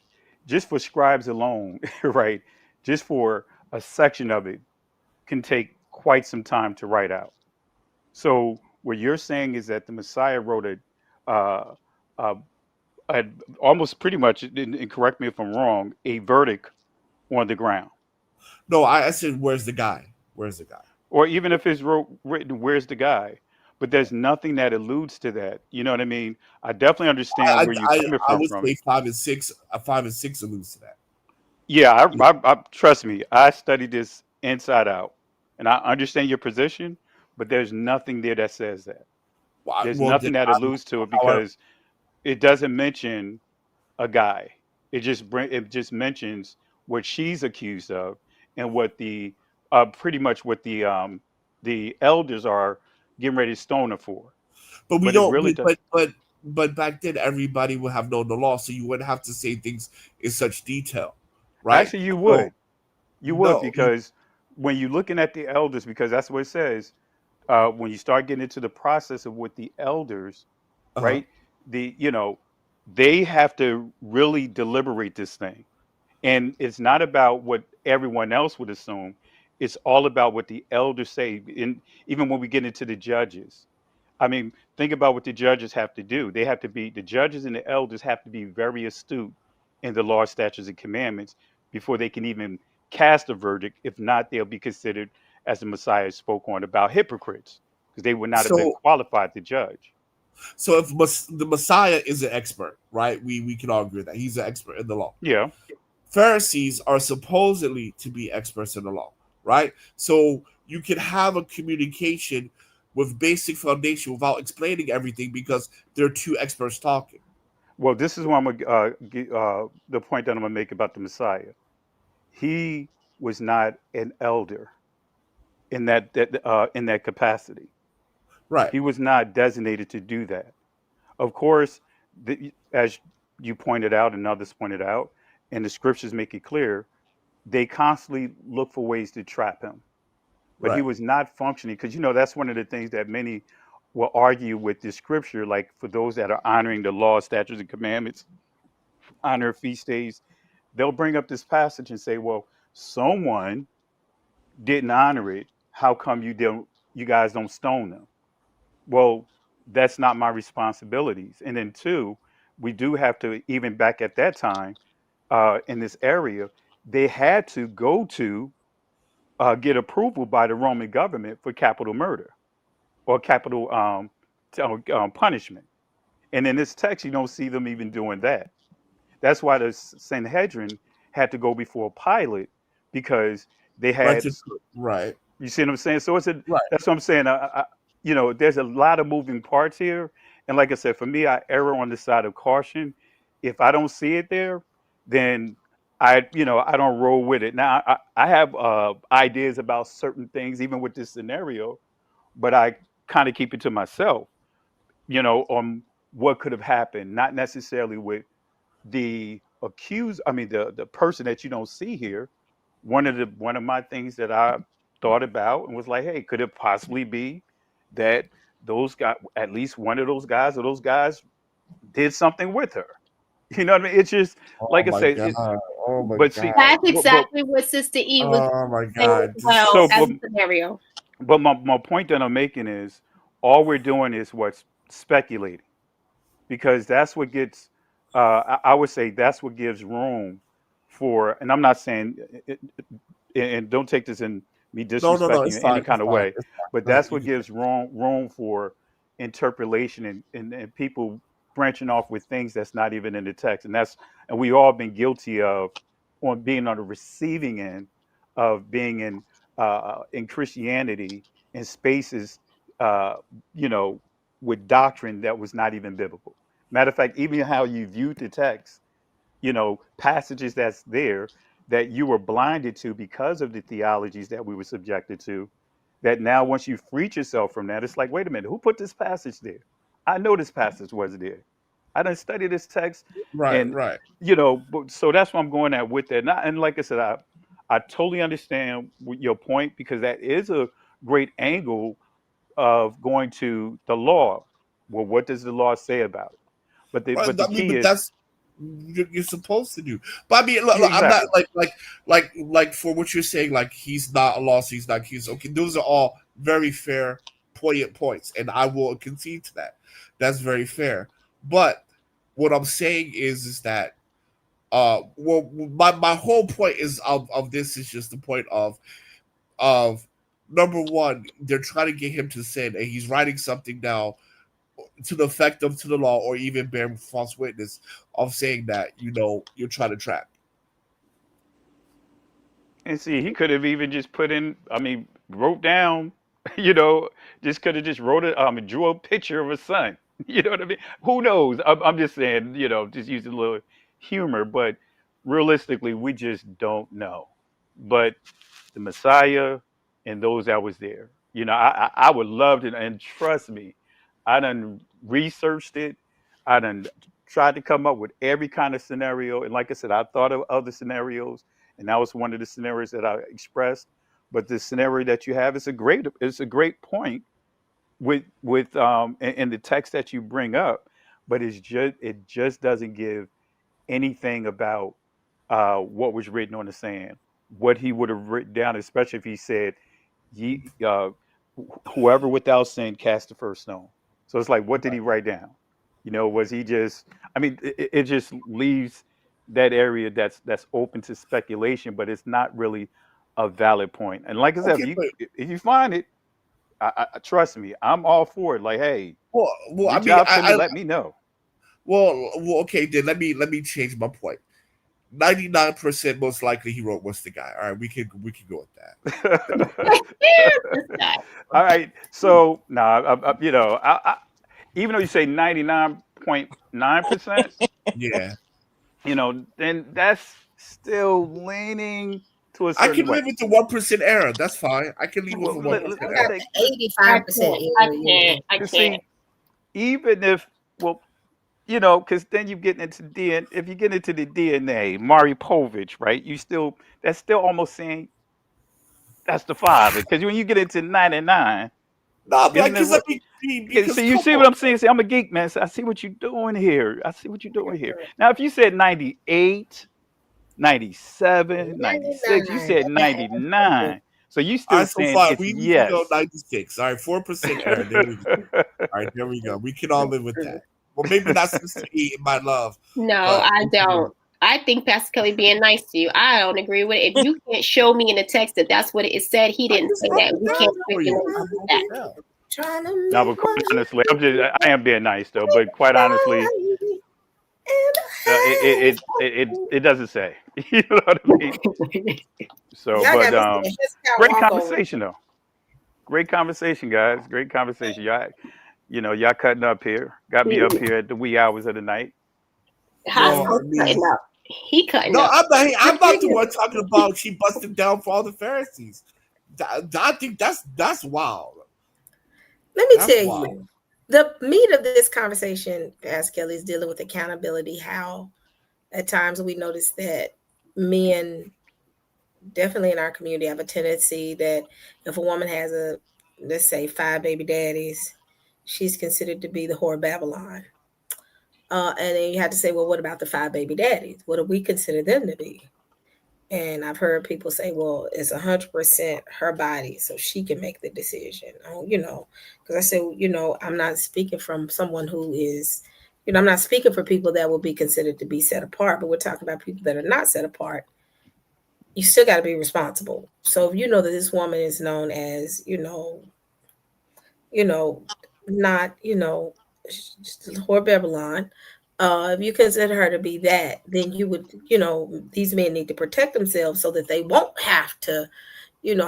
just for scribes alone, right, just for a section of it can take quite some time to write out. So what you're saying is that the Messiah wrote uh, uh, a almost pretty much, and correct me if I'm wrong, a verdict on the ground. No, I said, where's the guy? Where's the guy? Or even if it's written, where's the guy? But there's nothing that alludes to that. You know what I mean? I definitely understand I where you're I, coming I from. would say 5 and 6. 5 and 6 alludes to that. Yeah, I trust me. I studied this inside out, and I understand your position. But there's nothing there that says that. There's Well, then nothing that alludes to it how because it doesn't mention a guy. It just mentions what she's accused of and what the pretty much what the elders are getting ready to stone her for. but we But it don't. really does. but back then everybody would have known the law, so you wouldn't have to say things in such detail, right? Actually, you So would. You would, no, because when you're looking at the elders, because that's what it says, when you start getting into the process of what the elders, uh-huh. right? They have to really deliberate this thing. And it's not about what everyone else would assume. It's all about what the elders say. And even when we get into the judges, I mean, think about what the judges have to do. The judges and the elders have to be very astute in the law, statutes, and commandments before they can even cast a verdict. If not, they'll be considered, as the Messiah spoke on, about hypocrites, because they would not have been So qualified to judge. so if the Messiah is an expert, right? We can argue that he's an expert in the law. Yeah. Pharisees are supposedly to be experts in the law, right? So you can have a communication with basic foundation without explaining everything because there are two experts talking. Well, this is what I'm gonna the point that I'm gonna make about the Messiah. He was not an elder in that capacity. Right. He was not designated to do that. Of course, as you pointed out and others pointed out, and the scriptures make it clear, they constantly look for ways to trap him. But he Right. was not functioning, because that's one of the things that many will argue with the scripture. Like, for those that are honoring the law, statutes, and commandments, honor feast days, they'll bring up this passage and say, well, someone didn't honor it. How come you guys don't stone them? Well, that's not my responsibilities. And then two, we do have to, even back at that time, in this area, they had to go to get approval by the Roman government for capital murder or capital punishment. And in this text, you don't see them even doing that. That's why the Sanhedrin had to go before Pilate, because they Right. had, Right. you see what I'm saying? So Right. that's what I'm saying. There's a lot of moving parts here. And like I said, for me, I err on the side of caution. If I don't see it there, then I don't roll with it. Now, I have ideas about certain things, even with this scenario, but I kind of keep it to myself, on what could have happened, not necessarily with the accused. I mean, the person that you don't see here. One of my things that I thought about and was like, hey, could it possibly be that those guys, at least one of those guys or those guys, did something with her? You know what I mean? It's just, Oh like I my said, god. Oh my but see, god. That's but exactly what Sister E was Oh my saying god. as well so, as a scenario. but my point that I'm making is, all we're doing is what's speculating, because that's what gets. I would say that's what gives room for, and I'm not saying, and don't take this in me No. disrespecting It's in any fine. It's kind of fine. way, It's fine. but Go ahead. that's You what can say. gives room for interpolation, and people branching off with things that's not even in the text. And we all been guilty of, on being on the receiving end of being in Christianity, in spaces, uh, you know, with doctrine that was not even biblical. Matter of fact, even how you viewed the text, passages that's there that you were blinded to because of the theologies that we were subjected to, that now once you freed yourself from that, it's like, wait a minute, who put this passage there? I know this passage was there. I didn't study this text. Right. And, Right. so that's what I'm going at with that. And like I said, I totally understand your point, because that is a great angle of going to the law. Well, what does the law say about it? But Right. the I mean, key but is, that's you're supposed to do. But I mean, look, yeah, I'm not exactly. like for what you're saying. Like he's not a loss. He's not accused. Okay, those are all very fair, poignant points, and I will concede to that. That's very fair. But what I'm saying is that well, my whole point is of this is just the point of number one, they're trying to get him to sin, and he's writing something now to the effect of to the law or even bearing false witness of saying that you're trying to trap. And see, he could have even just put in, I mean, wrote down, you know, just could have just wrote it, drew a picture of a sun. You know what I mean? Who knows? I'm just saying, just using a little humor, but realistically, we just don't know. But the Messiah and those that was there, I would love to, and trust me, I done researched it. I done tried to come up with every kind of scenario, and like I said, I thought of other scenarios, and that was one of the scenarios that I expressed. But the scenario that you have is it's a great point with in the text that you bring up, but it just doesn't give anything about what was written on the sand, what he would have written down, especially if he said, "Ye whoever without sin cast the first stone." So it's like, what did he write down? Was he just? I mean, it just leaves that area that's open to speculation, but it's not really a valid point. And like I said, Okay, but if you find it, trust me, I'm all for it. Like, hey, I reach mean, out to me, let me know. okay, then let me change my point. 99% most likely he wrote "What's the guy?" All right, we can go with that. This guy. All right. So now, even though you say 99.9%, Yeah, then that's still leaning to a I certain can way. live with the 1% error. That's fine. I can leave with Well, the 1% What error. about the 85% area? I cause can't. see, even if, because then you get into DNA. If you get into the DNA, Mari Povich, right? That's still almost saying that's the father. Because when you get into 99, Nah, isn't it? because because So you come see what on. I'm saying? See, I'm a geek, man. So I see what you're doing here. I see what you're doing here. Now, if you said 98, 97, 96, you 99. said 99. So you All still right, so saying far it's we can go yes. 96. All right, 4% error. There we go. All right, there we go. We can all live with that. Well, maybe not 68 in my love, No, but I don't. I think Pastor Kelly being nice to you. I don't agree with it. If you can't show me in the text that that's what it said, he I didn't just say broke that. it We down can't for speculate you. I about broke that. it down. Trying to No, make but quite one honestly, I am being nice though. But quite honestly, it doesn't say. You know what I mean? So, Y'all but got me saying Hezekiah great walkover. conversation though. Great conversation, guys. Great conversation. Y'all cutting up here. Got me up here at the wee hours of the night. How's Well, I he mean, cutting up? He cutting no, up. I'm not the one talking about she busted down for all the Pharisees. I think that's wild. Let me That's tell wild. you, the meat of this conversation, as Kelly, is dealing with accountability. How at times we notice that men, definitely in our community, have a tendency that if a woman has let's say 5 baby daddies, she's considered to be the whore of Babylon. And then you have to say, well, what about the 5 baby daddies? What do we consider them to be? And I've heard people say, well, it's 100% her body, so she can make the decision. Because I say, I'm not speaking from someone who is, I'm not speaking for people that will be considered to be set apart, but we're talking about people that are not set apart. You still got to be responsible. So if you know that this woman is known as, not, whore Babylon, if you consider her to be that, then you would, these men need to protect themselves so that they won't have to,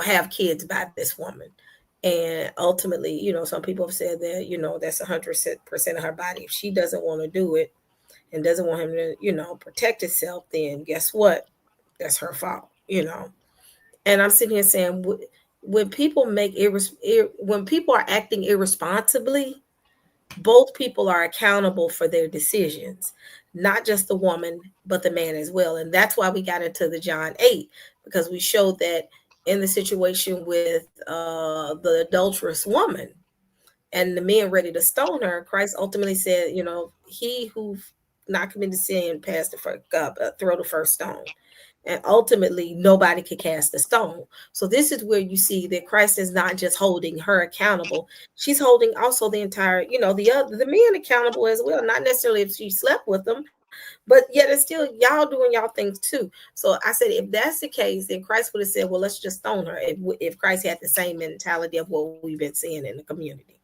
have kids by this woman. And ultimately, some people have said that, that's 100% of her body. If she doesn't want to do it and doesn't want him to, protect himself, then guess what? That's her fault, And I'm sitting here saying, when people when people are acting irresponsibly, both people are accountable for their decisions, not just the woman, but the man as well. And that's why we got into the John 8, because we showed that in the situation with the adulterous woman and the men ready to stone her, Christ ultimately said, he who not committed sin passed the first, throw the first stone. And ultimately, nobody could cast a stone. So this is where you see that Christ is not just holding her accountable; she's holding also the entire, the men accountable as well. Not necessarily if she slept with them, but yet it's still y'all doing y'all things too. So I said, if that's the case, then Christ would have said, "Well, let's just stone her." If Christ had the same mentality of what we've been seeing in the community,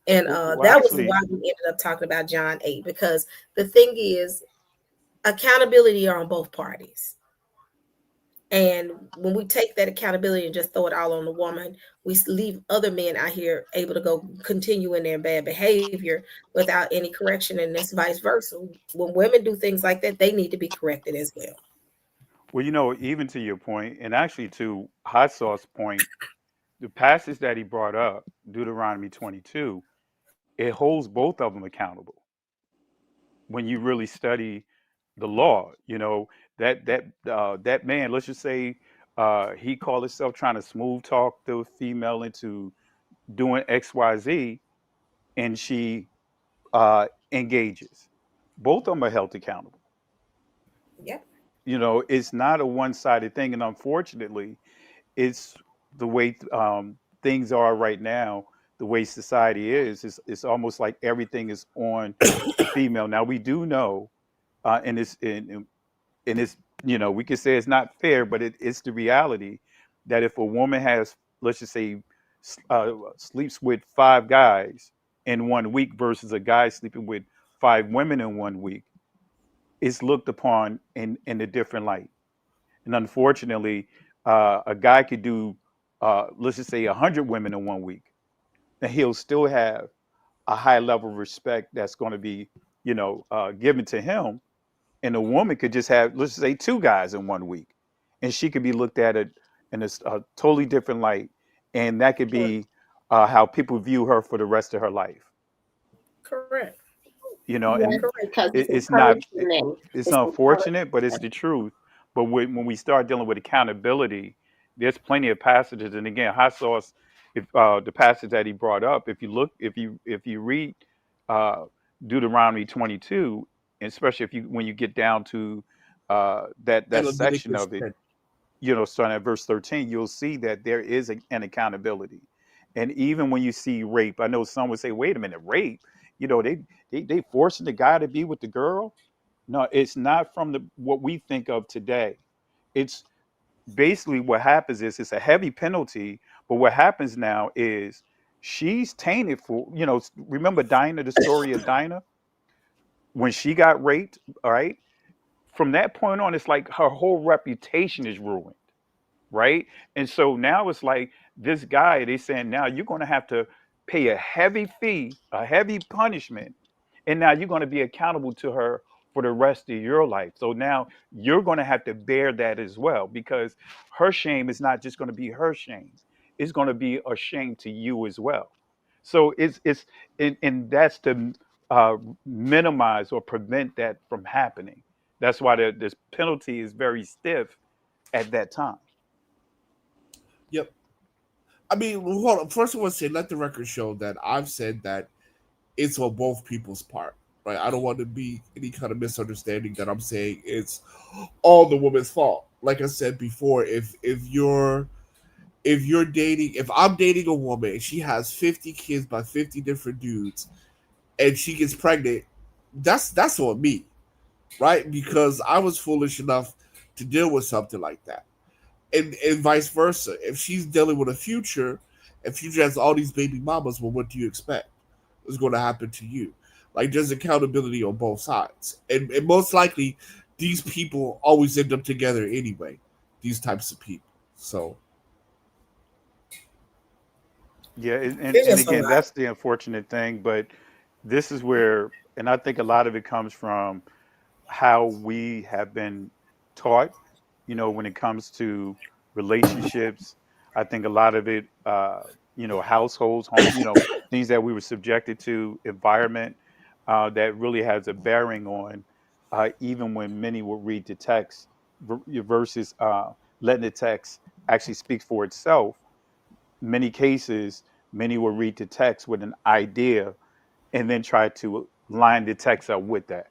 and Well, that was actually, why we ended up talking about John 8, because the thing is, accountability are on both parties. And when we take that accountability and just throw it all on the woman, we leave other men out here able to go continue in their bad behavior without any correction, and this vice versa. When women do things like that, they need to be corrected as well. even to your point, and actually to Hot Sauce point, the passage that he brought up, Deuteronomy 22, it holds both of them accountable. when you really study the law. That man, let's just say he called himself trying to smooth talk the female into doing XYZ, and she engages. Both of them are held accountable. Yep. It's not a one-sided thing, and unfortunately, it's the way things are right now. The way society is, it's almost like everything is on the female. Now we do know, and it's we can say it's not fair, but it's the reality that if a woman has, let's just say, sleeps with 5 guys in 1 week versus a guy sleeping with 5 women in 1 week, it's looked upon in a different light. And unfortunately, a guy could do, let's just say, 100 women in 1 week, and he'll still have a high level of respect that's going to be, given to him. And a woman could just have, let's say, 2 guys in 1 week, and she could be looked at it in a totally different light, and that could be how people view her for the rest of her life. Correct. And Yes, because it's not, encouragement. it's It's unfortunate, but it's the truth. But when we start dealing with accountability, there's plenty of passages. And again, hot sauce, if the passage that he brought up, if you read Deuteronomy 22, and especially when you get down to that And section Leviticus of it, 10. starting at verse 13, you'll see that there is an accountability. And even when you see rape, I know some would say, "Wait a minute, rape? They forcing the guy to be with the girl." No, it's not from what we think of today. It's basically what happens is it's a heavy penalty, but what happens now is she's tainted for, remember Dinah, the story of Dinah, when she got raped, all right? From that point on, it's like her whole reputation is ruined, right? And so now it's like this guy, they saying now you're going to have to pay a heavy fee, a heavy punishment, and now you're going to be accountable to her for the rest of your life. So now you're going to have to bear that as well, because her shame is not just going to be her shame; it's going to be a shame to you as well. So and that's to minimize or prevent that from happening. That's why this penalty is very stiff at that time. Yep. I mean, hold on. First, I want to say, let the record show that I've said that it's on both people's part, right? I don't want to be any kind of misunderstanding that I'm saying it's all the woman's fault. Like I said before, if I'm dating a woman and she has 50 kids by 50 different dudes, and she gets pregnant, that's on me, right? Because I was foolish enough to deal with something like that. And vice versa. If she's dealing with a future, and future has all these baby mamas, well, what do you expect is going to happen to you? Like, there's accountability on both sides. And most likely, these people always end up together anyway, these types of people. So, Yeah, and It's just a again, lot. that's the unfortunate thing. But this is where, and I think a lot of it comes from how we have been taught, when it comes to relationships. I think a lot of it, households, home, things that we were subjected to, environment, that really has a bearing on, even when many will read the text versus letting the text actually speak for itself. Many cases, many will read the text with an idea and then try to line the text up with that.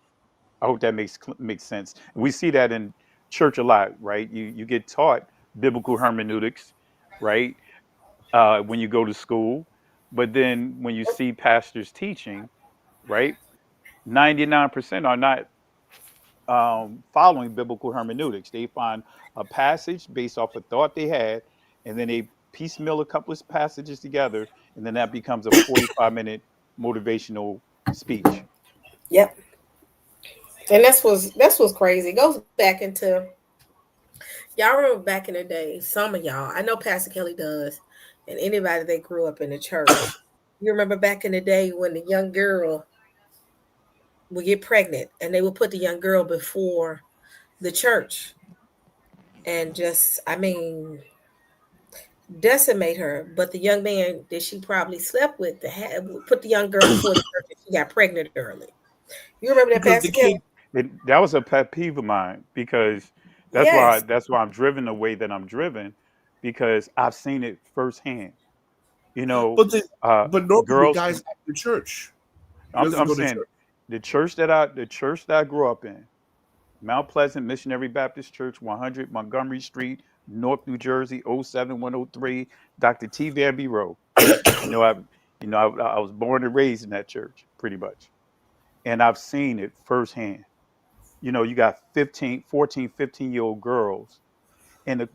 I hope that makes sense. We see that in church a lot, right? You get taught biblical hermeneutics, right? When you go to school, but then when you see pastors teaching, right, 99% are not following biblical hermeneutics. They find a passage based off a thought they had, and then they piecemeal a couple of passages together, and then that becomes a 45-minute motivational speech. Yep. And that's what's crazy. It goes back into, y'all remember back in the day, some of y'all, I know Pastor Kelly does, and anybody that grew up in the church. You remember back in the day when the young girl would get pregnant and they would put the young girl before the church and decimate her. But the young man that she probably slept with put the young girl before the church and she got pregnant early. You remember that, because the Pastor Kelly? kid, That was a pet peeve of mine because Yes. that's why I'm driven the way that I'm driven, because I've seen it firsthand. You know, but the uh, but normally the girls. guy's at the church. He doesn't I'm go to saying church. the church that I grew up in, Mount Pleasant Missionary Baptist Church, 100 Montgomery Street, North New Jersey, 07103, Dr. T. Van B. Road. You know, I was born and raised in that church, pretty much, and I've seen it firsthand. You know, you got 15, 14, 15-year-old girls. In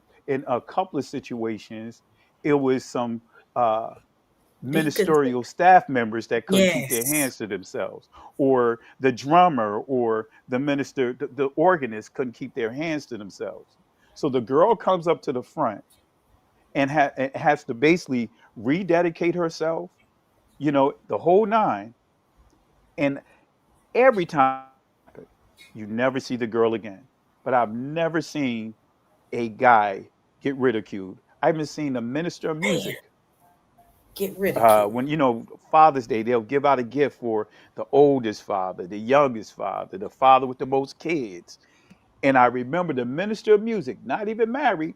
a couple of situations, it was some Deacons. ministerial staff members that couldn't keep their Yes. hands to themselves, or the drummer or the minister, the organist couldn't keep their hands to themselves. So the girl comes up to the front and has to basically rededicate herself, you know, the whole nine. And every time you never see the girl again. But I've never seen a guy get ridiculed. I haven't seen a minister of Man, music. get ridiculed. When, you know, Father's Day, they'll give out a gift for the oldest father, the youngest father, the father with the most kids. And I remember the minister of music, not even married,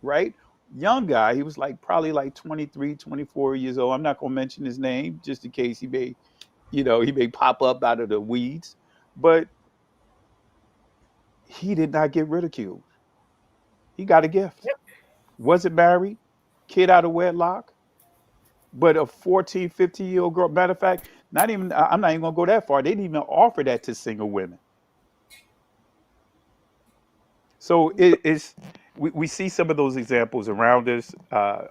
right? Young guy. He was like probably like 23, 24 years old. I'm not going to mention his name just in case he may, you know, he may pop up out of the weeds. But he did not get ridiculed. He got a gift. Yep. Wasn't married, kid out of wedlock, but a 14, 15-year-old girl. Matter of fact, I'm not even going to go that far. They didn't even offer that to single women. So we see some of those examples around us,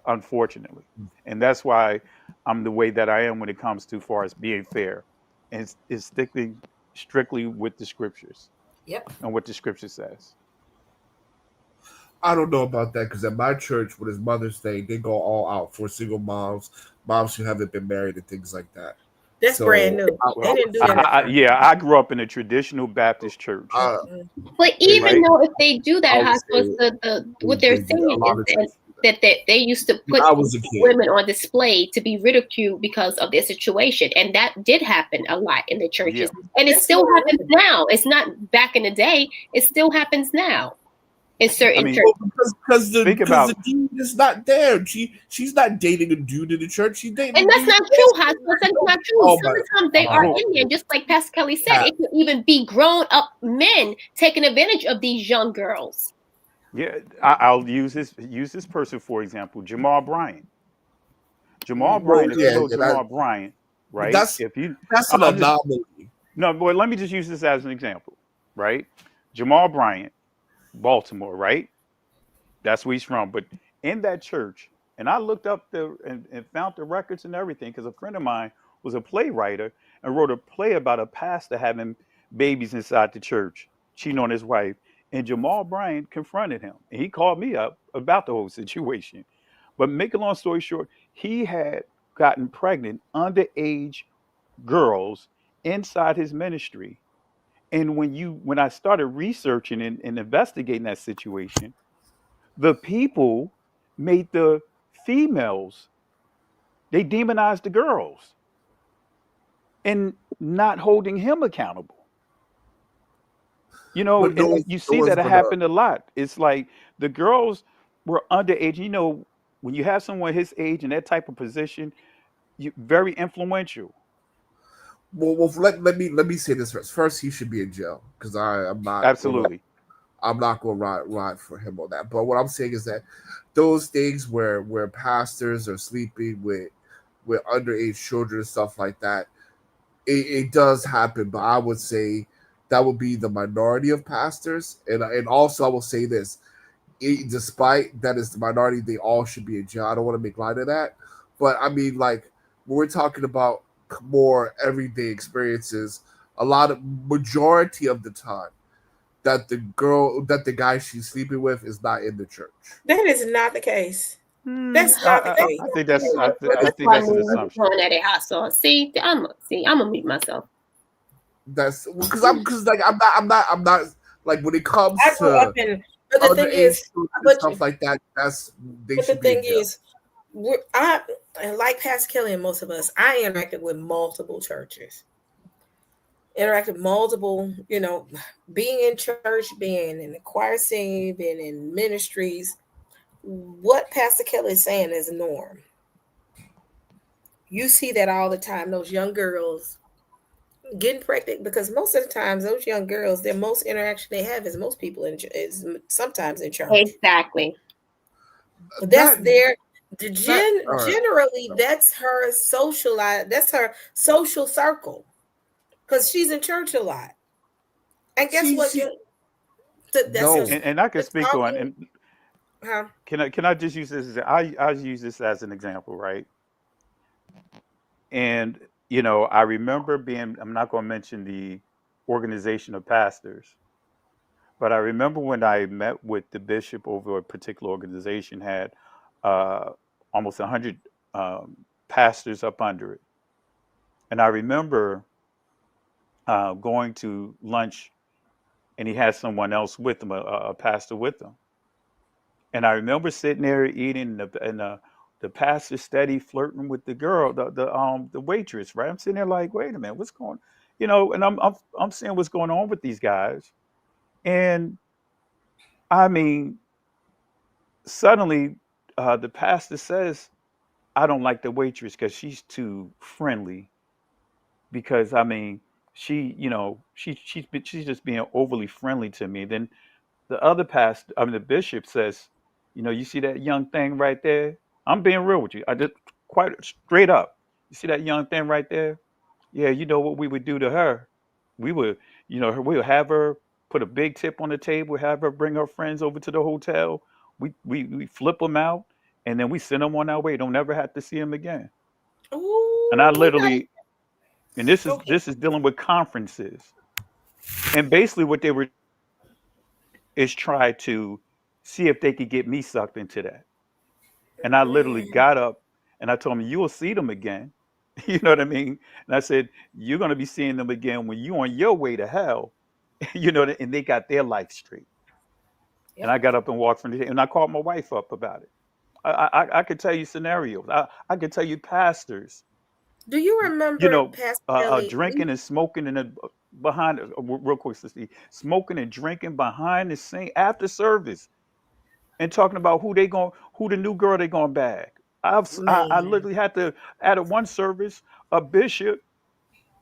unfortunately. And that's why I'm the way that I am when it comes to far as being fair and is sticking strictly with the scriptures Yep. and what the scripture says. I don't know about that because at my church, when it's Mother's Day, they go all out for single moms, moms who haven't been married, and things like that. That's So, brand new. They didn't do that at first. Yeah, I grew up in a traditional Baptist church. But even Right. though if they do that, I would how say what they're a saying lot of is churches do that they used to When put I was a kid. women on display to be ridiculed because of their situation, and that did happen a lot in the churches, and it That's still what happens now. It's not back in the day; it still happens now in certain I mean, churches. Because the Think about- the dude is not there. She's not dating a dude in the church. She's dating. And a that's dude- not true, Haskell. That's not true. Oh, my- Sometimes they are in there, just like Pastor Kelly said. It could even be grown-up men taking advantage of these young girls. Yeah, I'll use this person for example, Jamal Bryant. Jamal Bryant, if you know Jamal Bryant, right? That's If you that's an I'm just- anomaly. No, boy, let me just use this as an example, right? Jamal Bryant, Baltimore, right? That's where he's from. But in that church, and I looked up and found the records and everything because a friend of mine was a playwright and wrote a play about a pastor having babies inside the church, cheating on his wife. And Jamal Bryant confronted him. And he called me up about the whole situation. But make a long story short, he had gotten pregnant underage girls inside his ministry. And when I started researching and investigating that situation, the people made the females, they demonized the girls and not holding him accountable. You know, But no and one's- you no see one's that it gonna- happened a lot. It's like the girls were underage. You know, when you have someone his age in that type of position, very influential. Well, let me say this first. First, he should be in jail because I'm not Absolutely. I'm not going to ride for him on that. But what I'm saying is that those things where pastors are sleeping with underage children and stuff like that, it does happen. But I would say that would be the minority of pastors. And also I will say this, despite that is the minority, they all should be in jail. I don't want to make light of that. But I mean, like, when we're talking about more everyday experiences, majority of the time, that the guy she's sleeping with is not in the church. That is not the case. That's not the case. I think that's an assumption. Going at it hot sauce. See, I'm gonna mute myself. That's because I'm not like when it comes I grew up to in, but the thing underage is, children and but stuff like that. They but the should be in thing jail. is, like Pastor Kelly and most of us, I interacted with multiple churches. interact with multiple, being in church, being in the choir scene, being in ministries. What Pastor Kelly is saying is norm. You see that all the time, those young girls getting pregnant, because most of the times those young girls, their most interaction they have is most people is sometimes in church. Exactly. But that's That- their all right. generally that's her that's her social circle, because she's in church a lot. And guess what? That's No. her, And I can that's speak all on, you- and huh? can I just use this as I use this as an example, right? And I remember being, I'm not going to mention the organization of pastors, but I remember when I met with the bishop over a particular organization, had almost 100 pastors up under it. And I remember going to lunch, and he had someone else with him, a pastor with him. And I remember sitting there eating, and the pastor steady flirting with the girl, the waitress, right? I'm sitting there like, wait a minute, what's going, and I'm seeing what's going on with these guys, and I mean, suddenly the pastor says, I don't like the waitress because she's too friendly. Because I mean, she's just being overly friendly to me. Then the other pastor, I mean, the bishop says, you see that young thing right there? I'm being real with you. I just quite straight up. You see that young thing right there? Yeah, you know what we would do to her? We would, we would have her put a big tip on the table, have her bring her friends over to the hotel. We flip them out, and then we send them on our way. Don't ever have to see them again. And I Ooh, literally, and this is okay. this is dealing with conferences, and basically what they were is try to see if they could get me sucked into that. And I literally got up and I told them, you will see them again. You know what I mean? And I said, you're going to be seeing them again when you're on your way to hell. And they got their life straight. And Yep. I got up and walked from the table, and I called my wife up about it. I could tell you scenarios. I could tell you pastors, Do you remember Pastor Kelly? drinking and smoking in the behind, real quick, sister, smoking and drinking behind the scene after service, and talking about who the new girl they gonna bag. I Man, literally had to, at one service, a bishop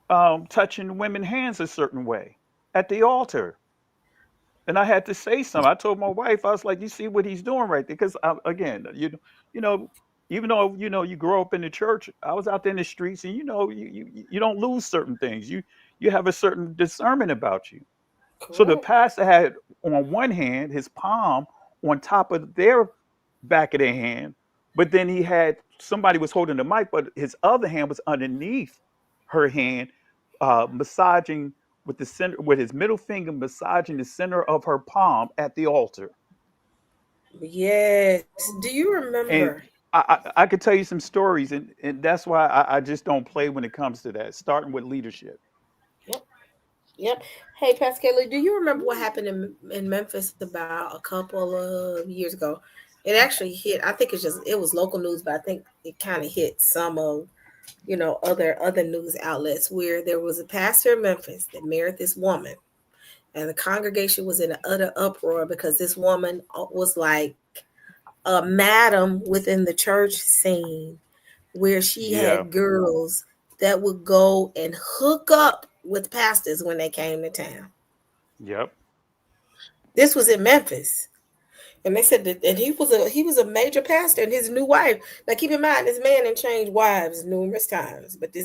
touching women's hands a certain way at the altar, and I had to say something. I told my wife, I was like, "You see what he's doing right there?" Because again, you know, even though you grow up in the church, I was out there in the streets, and you don't lose certain things. You have a certain discernment about you. So the correct. pastor had on one hand his palm on top of their back of their hand, but then he had somebody was holding the mic, but his other hand was underneath her hand, massaging with the center with his middle finger, massaging the center of her palm at the altar. Yes. Do you And remember? I could tell you some stories, and that's why I just don't play when it comes to that. Starting with leadership. Yep. Yep. Hey, Pastor Kelly, do you remember what happened in Memphis about a couple of years ago? It actually hit. I think it was local news, but I think it kind of hit some of other news outlets, where there was a pastor in Memphis that married this woman, and the congregation was in an utter uproar because this woman was like a madam within the church scene, where she Yeah. had girls that would go and hook up with pastors when they came to town. Yep. This was in Memphis. And they said that, and he was a major pastor, and his new wife. Now keep in mind, this man had changed wives numerous times, but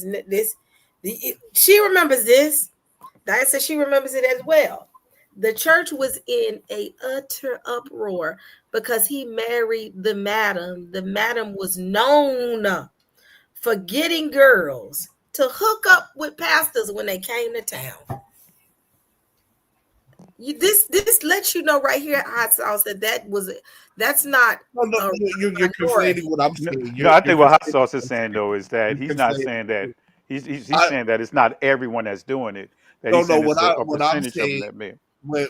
she remembers this. Diane said she remembers it as well. The church was in a utter uproar because he married the madam. The madam was known for getting girls to hook up with pastors when they came to town. This lets you know right here, Hot Sauce, that's not No, a you're minority. conflating what I'm No, saying. no, I think You're what Hot conflating Sauce what is I'm saying saying. though is that You're he's not conflating. saying that he's I saying that it's not everyone that's doing it. That no he's no saying it's a what I'm percentage of them saying that may.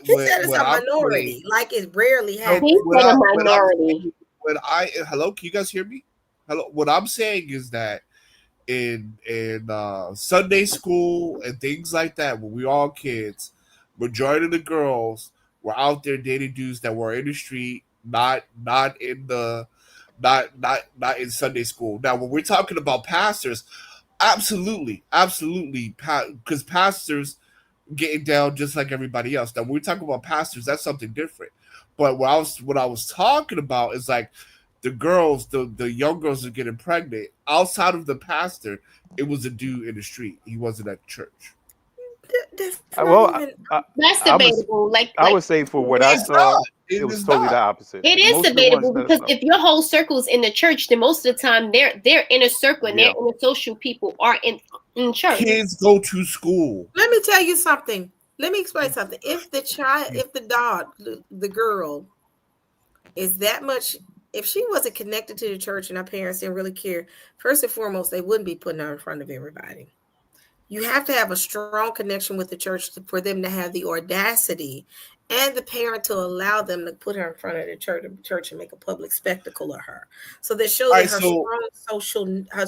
He said it's what a I'm saying. minority, like it rarely No, happens. He said a what I'm minority. saying, hello, can you guys hear me? Hello, what I'm saying is that in Sunday school and things like that, when we were all kids, majority of the girls were out there dating dudes that were in the street, not in the not in Sunday school. Now, when we're talking about pastors, absolutely, because pastors getting down just like everybody else. Now, when we're talking about pastors, that's something different. But what I was talking about is like the girls, the young girls are getting pregnant. Outside of the pastor, it was a dude in the street. He wasn't at church. That's Well, not even. That's I would debatable. I would say for what I It's saw, not. it was is totally not. the opposite. It is Most of the ones debatable that I because saw. if your whole circle is in the church, then most of the time they're in a circle and Yeah. their inner social people are in church. Kids go to school. Let me tell you something. Let me explain something. If the child, if the dog, the girl is that much, if she wasn't connected to the church and her parents didn't really care, first and foremost, they wouldn't be putting her in front of everybody. You have to have a strong connection with the church for them to have the audacity and the parent to allow them to put her in front of the church and make a public spectacle of her. So that shows that her strong social, her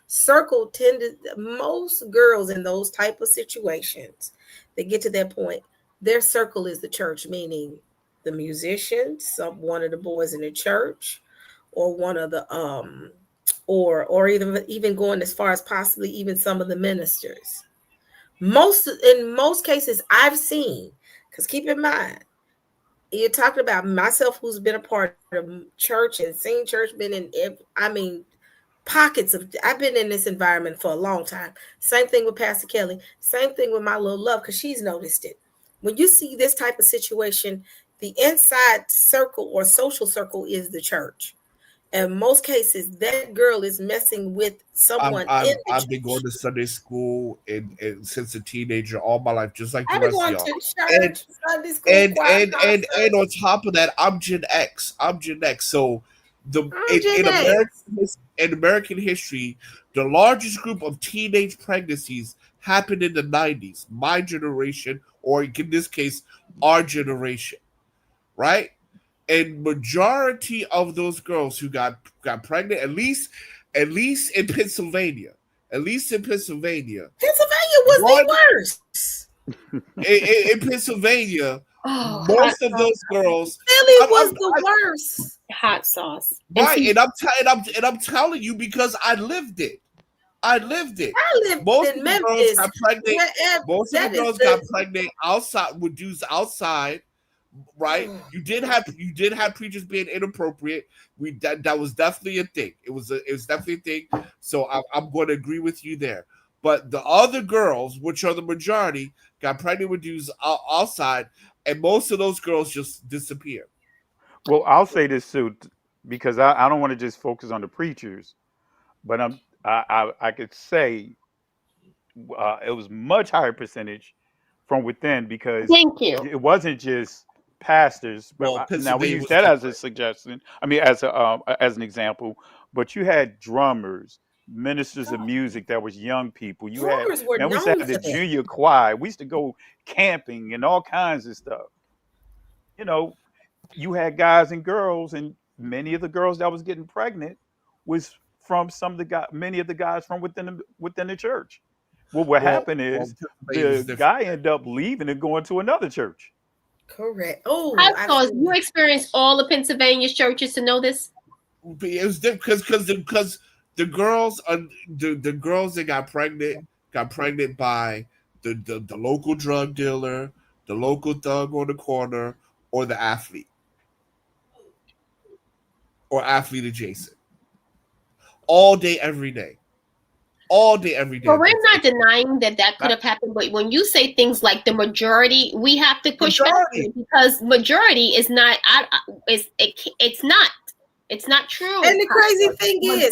circle tended, most girls in those type of situations, they get to that point, their circle is the church, meaning the musicians, one of the boys in the church, or one of the or even going as far as possibly even some of the ministers. In most cases I've seen, because keep in mind, you're talking about myself who's been a part of church and seen church, been in pockets of, I've been in this environment for a long time. Same thing with Pastor Kelly, same thing with my little love, because she's noticed it. When you see this type of situation, the inside circle or social circle is the church. In most cases, that girl is messing with someone. I've been going to Sunday school and since a teenager all my life, just like the I've been rest of going y'all. to church, Sunday school, And on top of that, I'm Gen X. So in American history, the largest group of teenage pregnancies happened in the 90s. My generation, or in this case, our generation, right? And majority of those girls who got pregnant, at least in Pennsylvania, Pennsylvania was the worst. In Pennsylvania, most of those girls, Philly was the worst. Hot sauce, right? And I'm telling you because I lived it. Most in Memphis. Most of the girls got pregnant outside with dudes outside. Right, you did have preachers being inappropriate. That was definitely a thing. It was definitely a thing. So I'm going to agree with you there. But the other girls, which are the majority, got pregnant with dudes outside, and most of those girls just disappear. Well, I'll say this too, because I don't want to just focus on the preachers, but I could say it was much higher percentage from within, because thank you. It wasn't just pastors, but now we use that as a suggestion. I mean, as an example. But you had drummers, ministers of music that was young people. We used to have the junior choir. We used to go camping and all kinds of stuff. You know, you had guys and girls, and many of the girls that was getting pregnant was from many of the guys from within the church. Well, what happened is the guy ended up leaving and going to another church. Correct. Oh, you experienced all of Pennsylvania's churches to know this. It was different because the girls that got pregnant by the local drug dealer, the local thug on the corner, or the athlete, or athlete adjacent, all day, every day. Well, we're not denying that could have happened, but when you say things like the majority, we have to push back, because majority is not. It's not true. And the crazy thing is,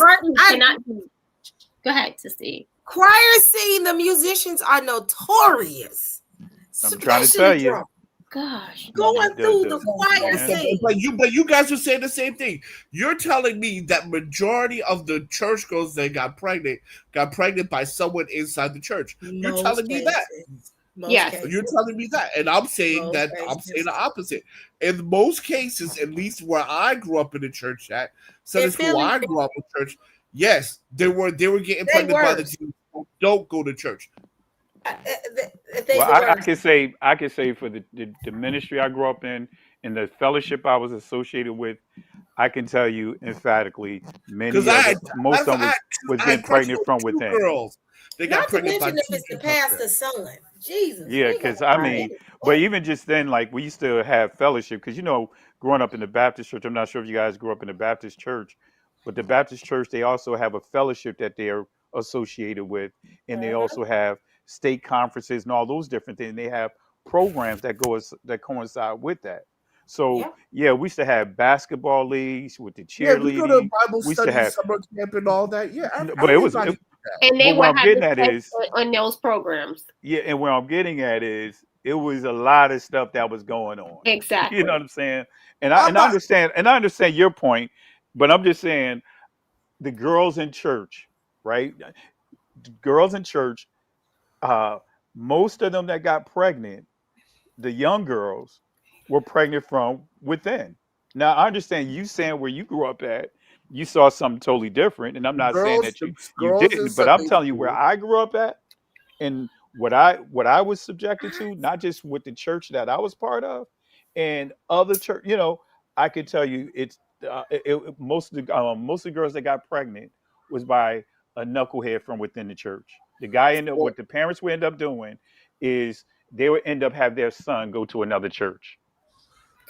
Go ahead, Sissy. Choir scene, the musicians are notorious. I'm trying to tell you. Gosh, going through the choir scene. But you guys are saying the same thing. You're telling me that majority of the church girls that got pregnant by someone inside the church. You're telling me that. Most Yes. cases. You're telling me that, and I'm saying Most that I'm cases. saying the opposite. In most cases, at least where I grew up in the church at Sunday In school, Philly, I grew up in church. Yes, they were getting They pregnant by were. the Jews who don't go to church. They Well, the I worst. can say for the ministry I grew up in and the fellowship I was associated with, I can tell you emphatically, Because most of them was I getting had pregnant from two within. girls. They got Not to pregnant by mention if two it's the Gentiles. pastor's son. Jesus. Yeah, we ain't got because I no mean, business. but even just then, like we used to have fellowship because growing up in the Baptist church, I'm not sure if you guys grew up in the Baptist church, but the Baptist church they also have a fellowship that they're associated with, and they also have state conferences and all those different things. They have programs that coincide with that. So Yeah. we used to have basketball leagues with the Yeah, we go to cheerleading. Bible We used to study, have, summer camp, and all that. Yeah, but everybody. And they but will what I'm have getting the at test is, on those programs. yeah, and what I'm getting at is it was a lot of stuff that was going on. You know Exactly. what I'm saying? And I'm I not. understand your point, but I'm just saying the girls in church, right? The girls in church, uh, most of them that got pregnant, the young girls, were pregnant from within. Now I understand you saying where you grew up at, you saw something totally different, and I'm not saying that The you girls in didn't, but I'm Sunday telling you where school. I grew up at and what I was subjected to, not just with the church that I was part of, and other church. I could tell you it's most of the girls that got pregnant was by a knucklehead from within the church. The guy Well, what the parents would end up doing is they would end up have their son go to another church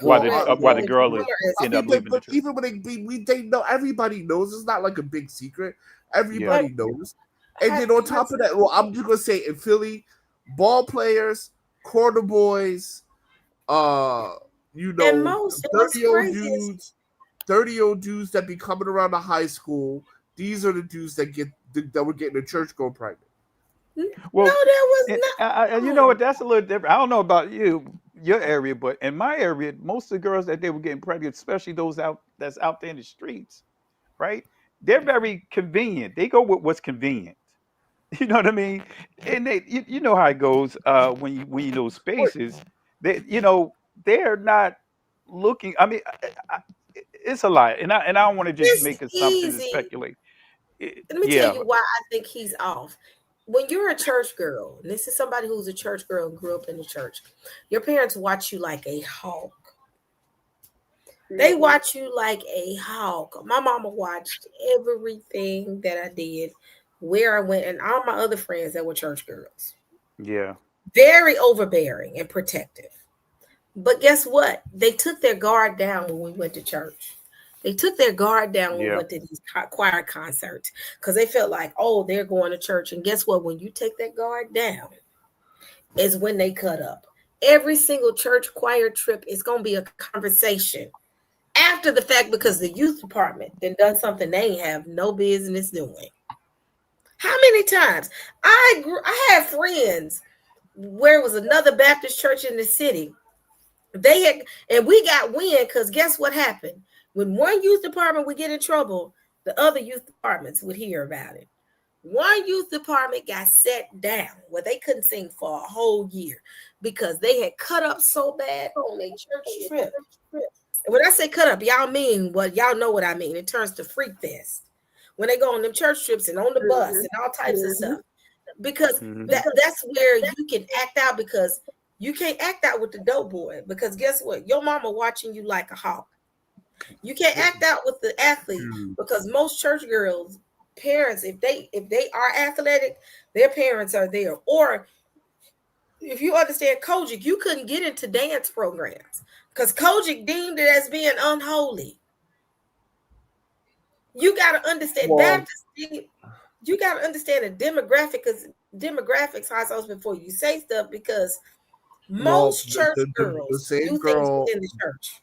well, while the The girl is rumor is end mean, up leaving the but church. even when they know, everybody knows. It's not like a big secret. Yeah. Everybody knows. And then on top of that, well, I'm just gonna say in Philly, ball players, quarter boys, and most and what's 30-year-old crazy is dudes, 30-year-old dudes that be coming around to high school. These are the dudes that were getting the church go pregnant. Well, no, there was and, not. and you know what? That's a little different. I don't know about your area, but in my area, most of the girls that they were getting pregnant, especially those that's out there in the streets, right? They're very convenient. They go with what's convenient. You know what I mean? And you know how it goes when you know spaces. They're not looking. I mean, it's a lot, and I don't want to just It's make assumptions and easy. speculate. Let me tell you why I think he's off. When you're a church girl, and this is somebody who's a church girl and grew up in the church, your parents watch you like a hawk. They watch you like a hawk. My mama watched everything that I did, where I went, and all my other friends that were church girls. Yeah. Very overbearing and protective. But guess what? They took their guard down when we went to church. They took their guard down when we went to these choir concerts because they felt like, oh, they're going to church. And guess what? When you take that guard down, is when they cut up. Every single church choir trip is going to be a conversation after the fact because the youth department then done something they ain't have no business doing. How many times? I had friends where it was another Baptist church in the city. And we got wind because guess what happened? When one youth department would get in trouble, the other youth departments would hear about it. One youth department got set down where they couldn't sing for a whole year because they had cut up so bad on their church trip. And when I say cut up, y'all mean what y'all know what I mean. It turns to freak fest when they go on them church trips and on the bus and all types of stuff. Because that's where you can act out because you can't act out with the dope boy because guess what? Your mama watching you like a hawk. You can't act out with the athlete because most church girls, parents, if they are athletic, their parents are there. Or if you understand Kojic, you couldn't get into dance programs because Kojic deemed it as being unholy. You got to understand Baptist. You got to understand the demographics, households before you say stuff because most church girls the same do girl things within the church.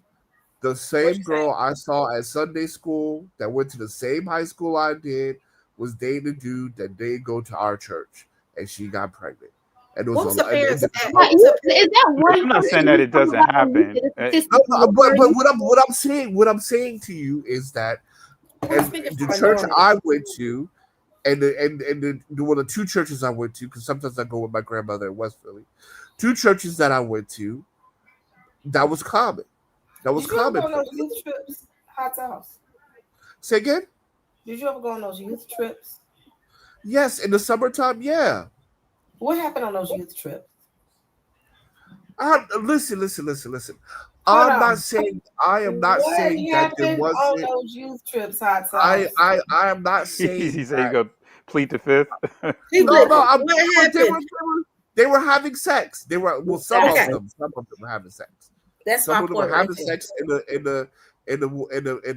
The same girl I saw at Sunday school that went to the same high school I did was dating a dude that didn't go to our church, and she got pregnant. And it was What's the parents? Is that one? I'm not saying that it doesn't happen. but what I'm saying to you is that and the church I went to, and the two churches I went to, because sometimes I go with my grandmother in West Philly, two churches that I went to, that was common. That was Did you ever common. go on those youth trips? Hot sauce. Say again? Did you ever go on those youth trips? Yes, in the summertime, yeah. What happened on those youth trips? Listen. Hold I'm on. not saying. I am not What saying that there happened on wasn't. those youth trips, hot sauce? I am not saying. He said he gonna plead the fifth. No. What happened? They were having sex. They were some Okay. of them. Some of them were having sex. That's Some my of them were point right having there. sex in the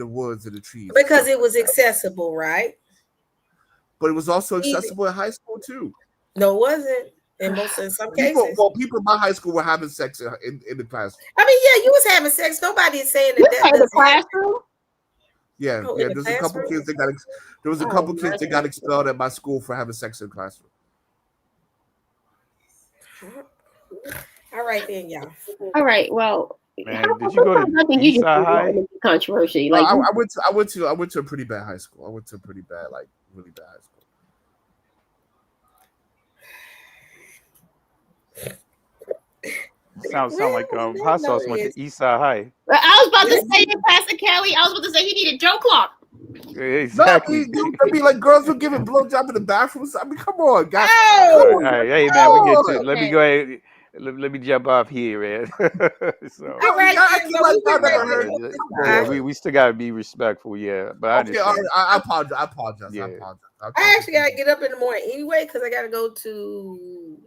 woods, in the trees. Because it was accessible, right? But it was also Easy. accessible in high school too. No, it wasn't. In some cases. People in my high school were having sex in the classroom. I mean, yeah, you was having sex. Nobody is saying You that. had the doesn't- classroom. Yeah, Oh, yeah. in the There's a couple classroom? kids that got there was a Oh, couple kids that man. got expelled at my school for having sex in the classroom. All right then, y'all. All right. Well, Man, did you go to I think you just Eastside High? controversy. No, Like I went to a pretty bad high school. I went to a pretty bad, like really bad high school. Sound like Hot Sauce went to Eastside High. I was about to say to Pastor Kelly, I was about to say he needed Joe Clark. Exactly. No, I mean, like girls were giving blowjob in the bathrooms. I mean, come on, guys. Oh! All right, hey man, we get to it. Let me go ahead. Let me jump off here, man. So All right, y'all then, acting so like we y'all get never ready heard. to- yeah, we still gotta be respectful, yeah. But I Okay, understand. all right, I apologize. Yeah. I apologize. I actually gotta get up in the morning anyway because I gotta go to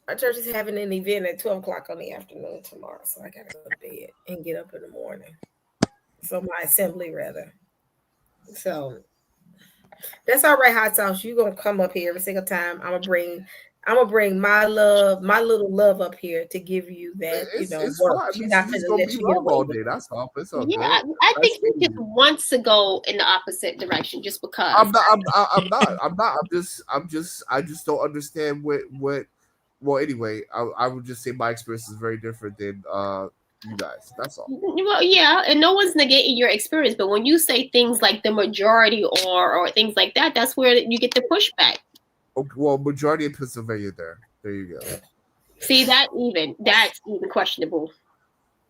our church is having an event at 12 o'clock on the afternoon tomorrow. So I gotta go to bed and get up in the morning. So my assembly rather. So that's all right, hot sauce. You gonna come up here every single time. I'm gonna bring my little love up here to give you that, It's work. fine. You're not She's gonna gonna let be you get wrong away all with day. it. That's all. It's all Yeah, good. I think Nice he meeting just wants to go in the opposite direction just because. I'm not. I just don't understand what. Well, anyway, I would just say my experience is very different than you guys. That's all. Well, yeah, and no one's negating your experience, but when you say things like the majority or things like that, that's where you get the pushback. Okay, well, majority in Pennsylvania. There you go. See, that's even questionable.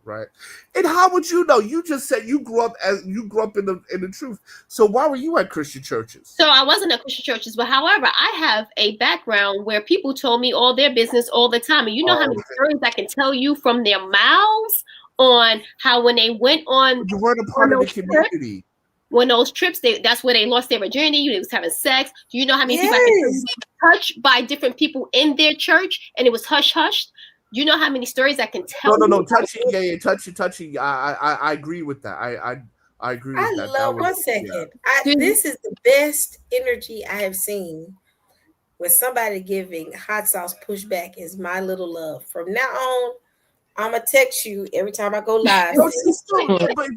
Right. And how would you know? You just said you grew up in the truth. So why were you at Christian churches? So I wasn't at Christian churches, but however, I have a background where people told me all their business all the time. And you know how many stories I can tell you from their mouths on how when they went on You weren't a part of the community. when those trips, that's where they lost their virginity. They was having sex. Do you know how many people I can tell you touched by different people in their church, and it was hush hush? You know how many stories I can tell? No, touchy, yeah, touchy. I agree with that. I agree with that. I love. One second. This is the best energy I have seen with somebody giving hot sauce pushback. Is my little love. From now on, I'm gonna text you every time I go live. No, she's still, but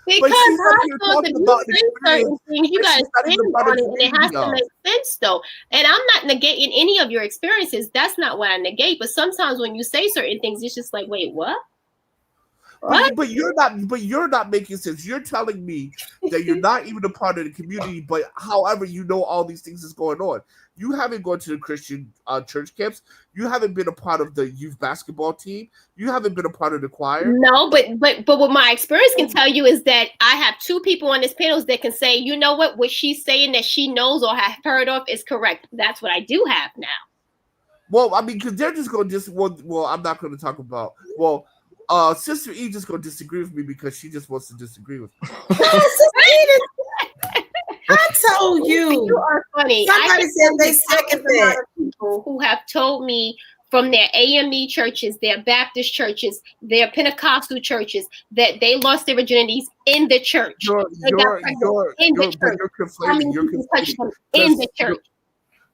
Because she's not hot here sauce, talking if about you say certain things, you But gotta she's not stand even part of on it, the and it has to community, make sense though. And I'm not negating any of your experiences. That's not what I negate. But sometimes when you say certain things, it's just like, wait, what? What? But you're not making sense. You're telling me that you're not even a part of the community, but however, you know all these things is going on. You haven't gone to the Christian church camps. You haven't been a part of the youth basketball team. You haven't been a part of the choir. No, but what my experience can tell you is that I have two people on this panel that can say, you know what she's saying that she knows or have heard of is correct. That's what I do have now. Well, I mean, because they're just going to well, I'm not going to talk about Sister E just going to disagree with me because she just wants to disagree with me. I told you. You are funny. Somebody said they second that. People who have told me from their AME churches, their Baptist churches, their Pentecostal churches, that they lost their virginities in the church. You're conflating.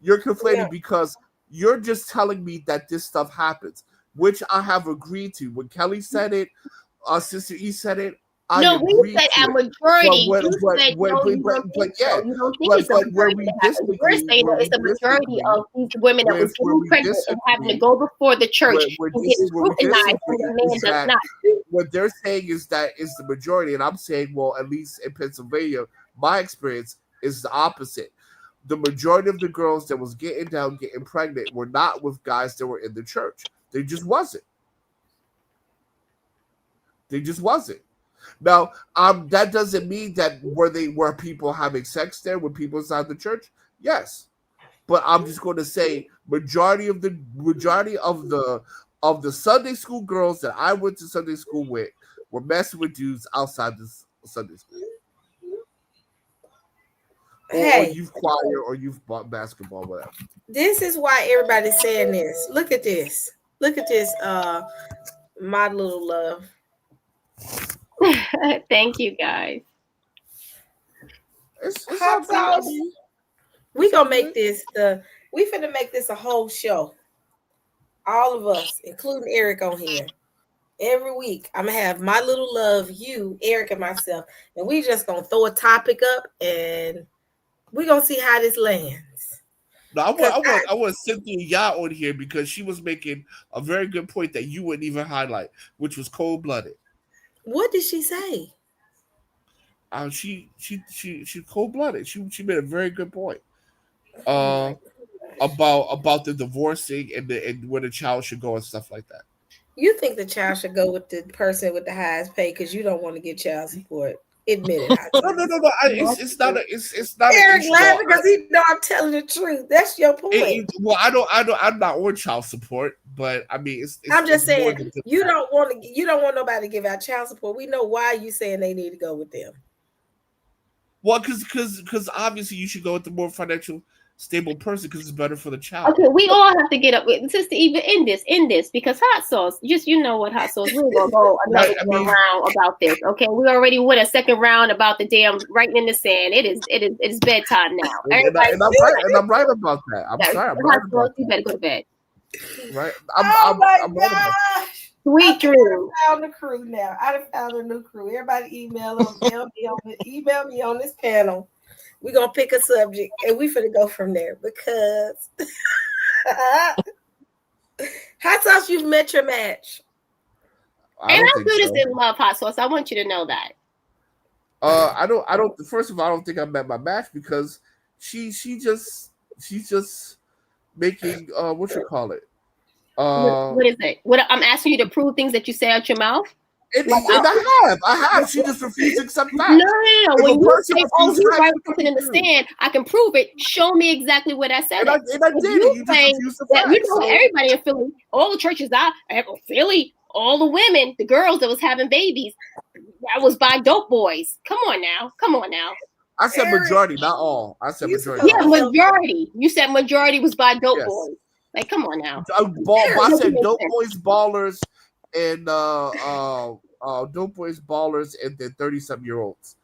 You're conflating because you're just telling me that this stuff happens, which I have agreed to. When Kelly said it, Sister E said it. No, we said a majority. We're saying that it's the majority of these women that was getting pregnant and having to go before the church and get scrutinized, and the man does not. What they're saying is that is the majority, and I'm saying, well, at least in Pennsylvania, my experience is the opposite. the majority of the girls that was getting pregnant were not with guys that were in the church. They just wasn't. Now, that doesn't mean that were people having sex there with people inside the church? Yes. But I'm just going to say majority of the Sunday school girls that I went to Sunday school with were messing with dudes outside this Sunday school. Or youth choir or youth basketball, whatever. This is why everybody's saying this. Look at this. My little love. Thank you, guys. It's Hot sauce. We gonna make this we finna make this a whole show. All of us, including Eric on here. Every week, I'm gonna have my little love, you, Eric, and myself, and we just gonna throw a topic up and we're gonna see how this lands. No, I want Cynthia Yah on here because she was making a very good point that you wouldn't even highlight, which was cold-blooded. What did she say? She cold-blooded. She made a very good point. About the divorcing and where the child should go and stuff like that. You think the child should go with the person with the highest pay because you don't want to get child support? Admit it. No. It's not. It's not. Eric laughing because he know I'm telling the truth. That's your point. Well, I'm not on child support, but I mean, I'm just saying you don't want nobody to give out child support. We know why you saying they need to go with them. Well, because obviously you should go with the more financial stable person because it's better for the child. Okay, we all have to get up with sister even in this because hot sauce. Just you know what hot sauce. We're gonna go another round about this. Okay, we already went a second round about the damn writing in the sand. It is bedtime now. And I'm right about that. I'm sorry. I'm right about you better go to bed. Right. I'm right about that. Sweet dream. I found the crew now. I done found a new crew. Everybody email me on this panel. We're gonna pick a subject and we finna go from there because hot sauce, you've met your match. And I'll do this in love, hot sauce. I want you to know that. I don't. First of all, I don't think I met my match because she's just making what you call it. What is it? What I'm asking you to prove things that you say out your mouth. I have. She just refused to accept that. No. When you say, you write something in the stand, I can prove it. Show me exactly what I said. And I did. You know, everybody in Philly, all the churches Philly, all the women, the girls that was having babies, that was by dope boys. Come on now. I said majority, not all. I said majority. Yeah, majority. You said majority was by dope boys. Like, come on now. I said dope boys, ballers, and dope boys, ballers, and then 30-something-year-olds.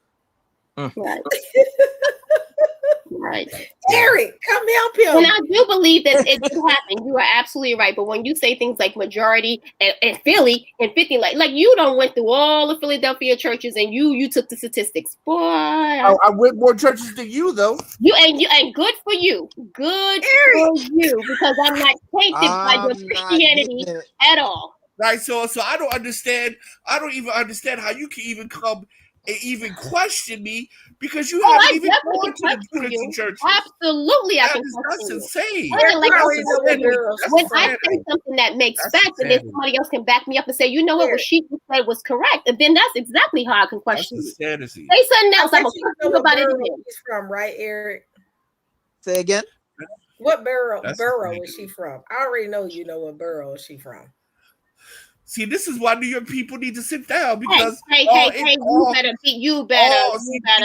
Right. Eric, come help him. And I do believe that it did happen. You are absolutely right. But when you say things like majority and Philly and 50, like you don't went through all the Philadelphia churches and you took the statistics. Boy, I went more churches than you though. You ain't good for you. Good for you because I'm not tainted by your Christianity at all. Right. So I don't understand. I don't even understand how you can even come and even question me because you haven't even gone to the Christian church. Absolutely, I can question you. That's insane. When I say something that makes sense, and then somebody else can back me up and say, you know what she said was correct, and then that's exactly how I can question you. Say something else. I'm gonna talk about it again. She's from, right, Eric? Say again. What borough is she from? I already know you know what borough is she from. See, this is why New York people need to sit down because you better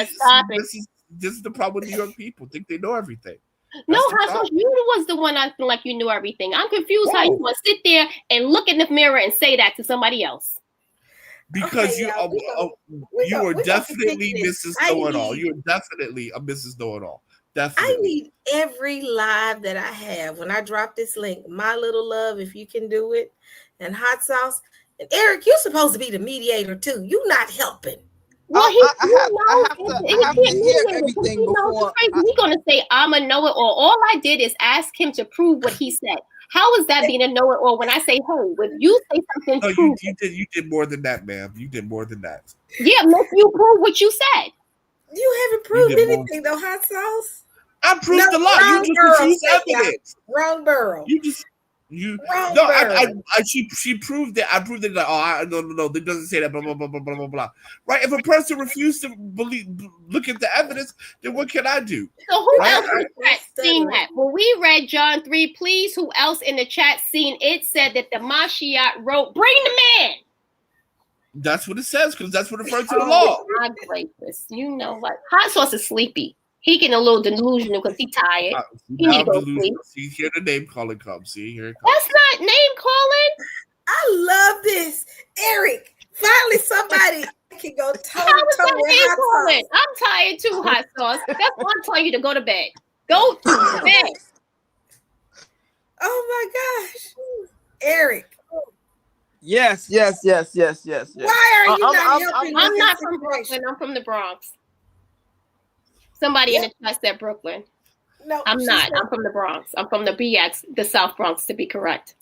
stop it. This is the problem with New York people. Think they know everything. No, you was the one I feel like you knew everything. I'm confused how you want to sit there and look in the mirror and say that to somebody else. Because you are definitely Mrs. Know-It-All. You are definitely a Mrs. Know-It-All. Definitely. I need every live that I have when I drop this link. My little love, if you can do it. And hot sauce. And Eric, you're supposed to be the mediator too. You're not helping. Well, I have to hear everything before. He's gonna say I'm a know-it-all. All I did is ask him to prove what he said. How is that being a know-it-all when I say, hey, when you say something, no, you did more than that, ma'am. You did more than that. Yeah, let you prove what you said. You haven't proved anything though, hot sauce. I proved No, a lot. You wrong just girl, refused Cynthia. evidence. Wrong borough. You Wrong no. borough. She proved it. I proved it. Like, no. It doesn't say that. Blah blah blah blah blah blah. Right? If a person refused to look at the evidence, then what can I do? So who Right? else in the chat seen that? When we read John 3, please, who else in the chat seen it said that the Mashiach wrote, bring the man. That's what it says because that's what refers to the law. My gracious. You know what? Hot Sauce is sleepy. He getting a little delusional because he tired. He Now need I'm to go sleep. delusional. See, here the name calling comes. See, here it comes. That's not name calling. I love this. Eric, finally somebody can go toe How to is toe that with name Hot calling? Sauce. I'm tired too, Hot Sauce. That's why I'm telling you to go to bed. Go to bed. Oh my gosh. Eric, Yes. why are you not helping I'm with not this from situation? Brooklyn. I'm from the Bronx. Somebody in the chat said Brooklyn. No, I'm she not. said- I'm from the Bronx. I'm from the BX, the South Bronx, to be correct.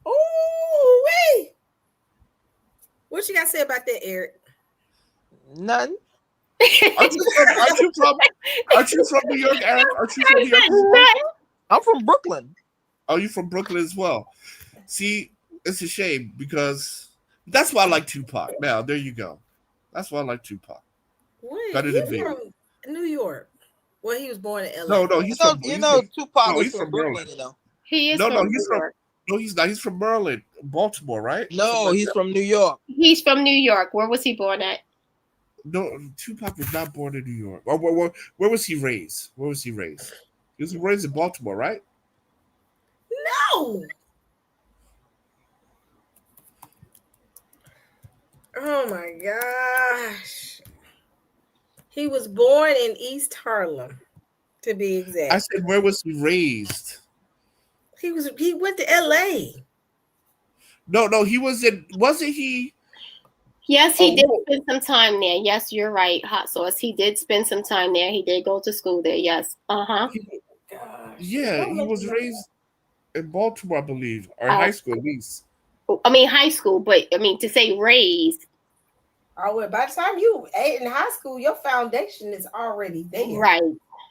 Ooh, wait. What you got to say about that, Eric? None. Aren't you from New York, Eric? Aren't you from New York? I'm from Brooklyn. Oh, you from Brooklyn as well? See, it's a shame because that's why I like Tupac. Now, there you go. That's why I like Tupac. Wait, Better he's than Biggie. from New York. Well, he was born in LA. No, he's from. Tupac no, is he's from from Brooklyn. Maryland. You know. He is No, from he's New from. York. No, he's not. He's from Maryland, Baltimore, right? No, he's from New York. He's from New York. Where was he born at? No, Tupac was not born in New York. Where was he raised? Where was he raised? He was raised in Baltimore, right? No. Oh my gosh. He was born in East Harlem, to be exact. I said, where was he raised? He went to LA. No, he was in. Wasn't he? Yes, he did spend some time there. Yes, you're right, Hot Sauce. He did spend some time there. He did go to school there. Yes. Yeah, he was raised in Baltimore, I believe, or high school at least. I mean, high school, but I mean, to say raised. Oh, well, by the time you in high school, your foundation is already there. Right.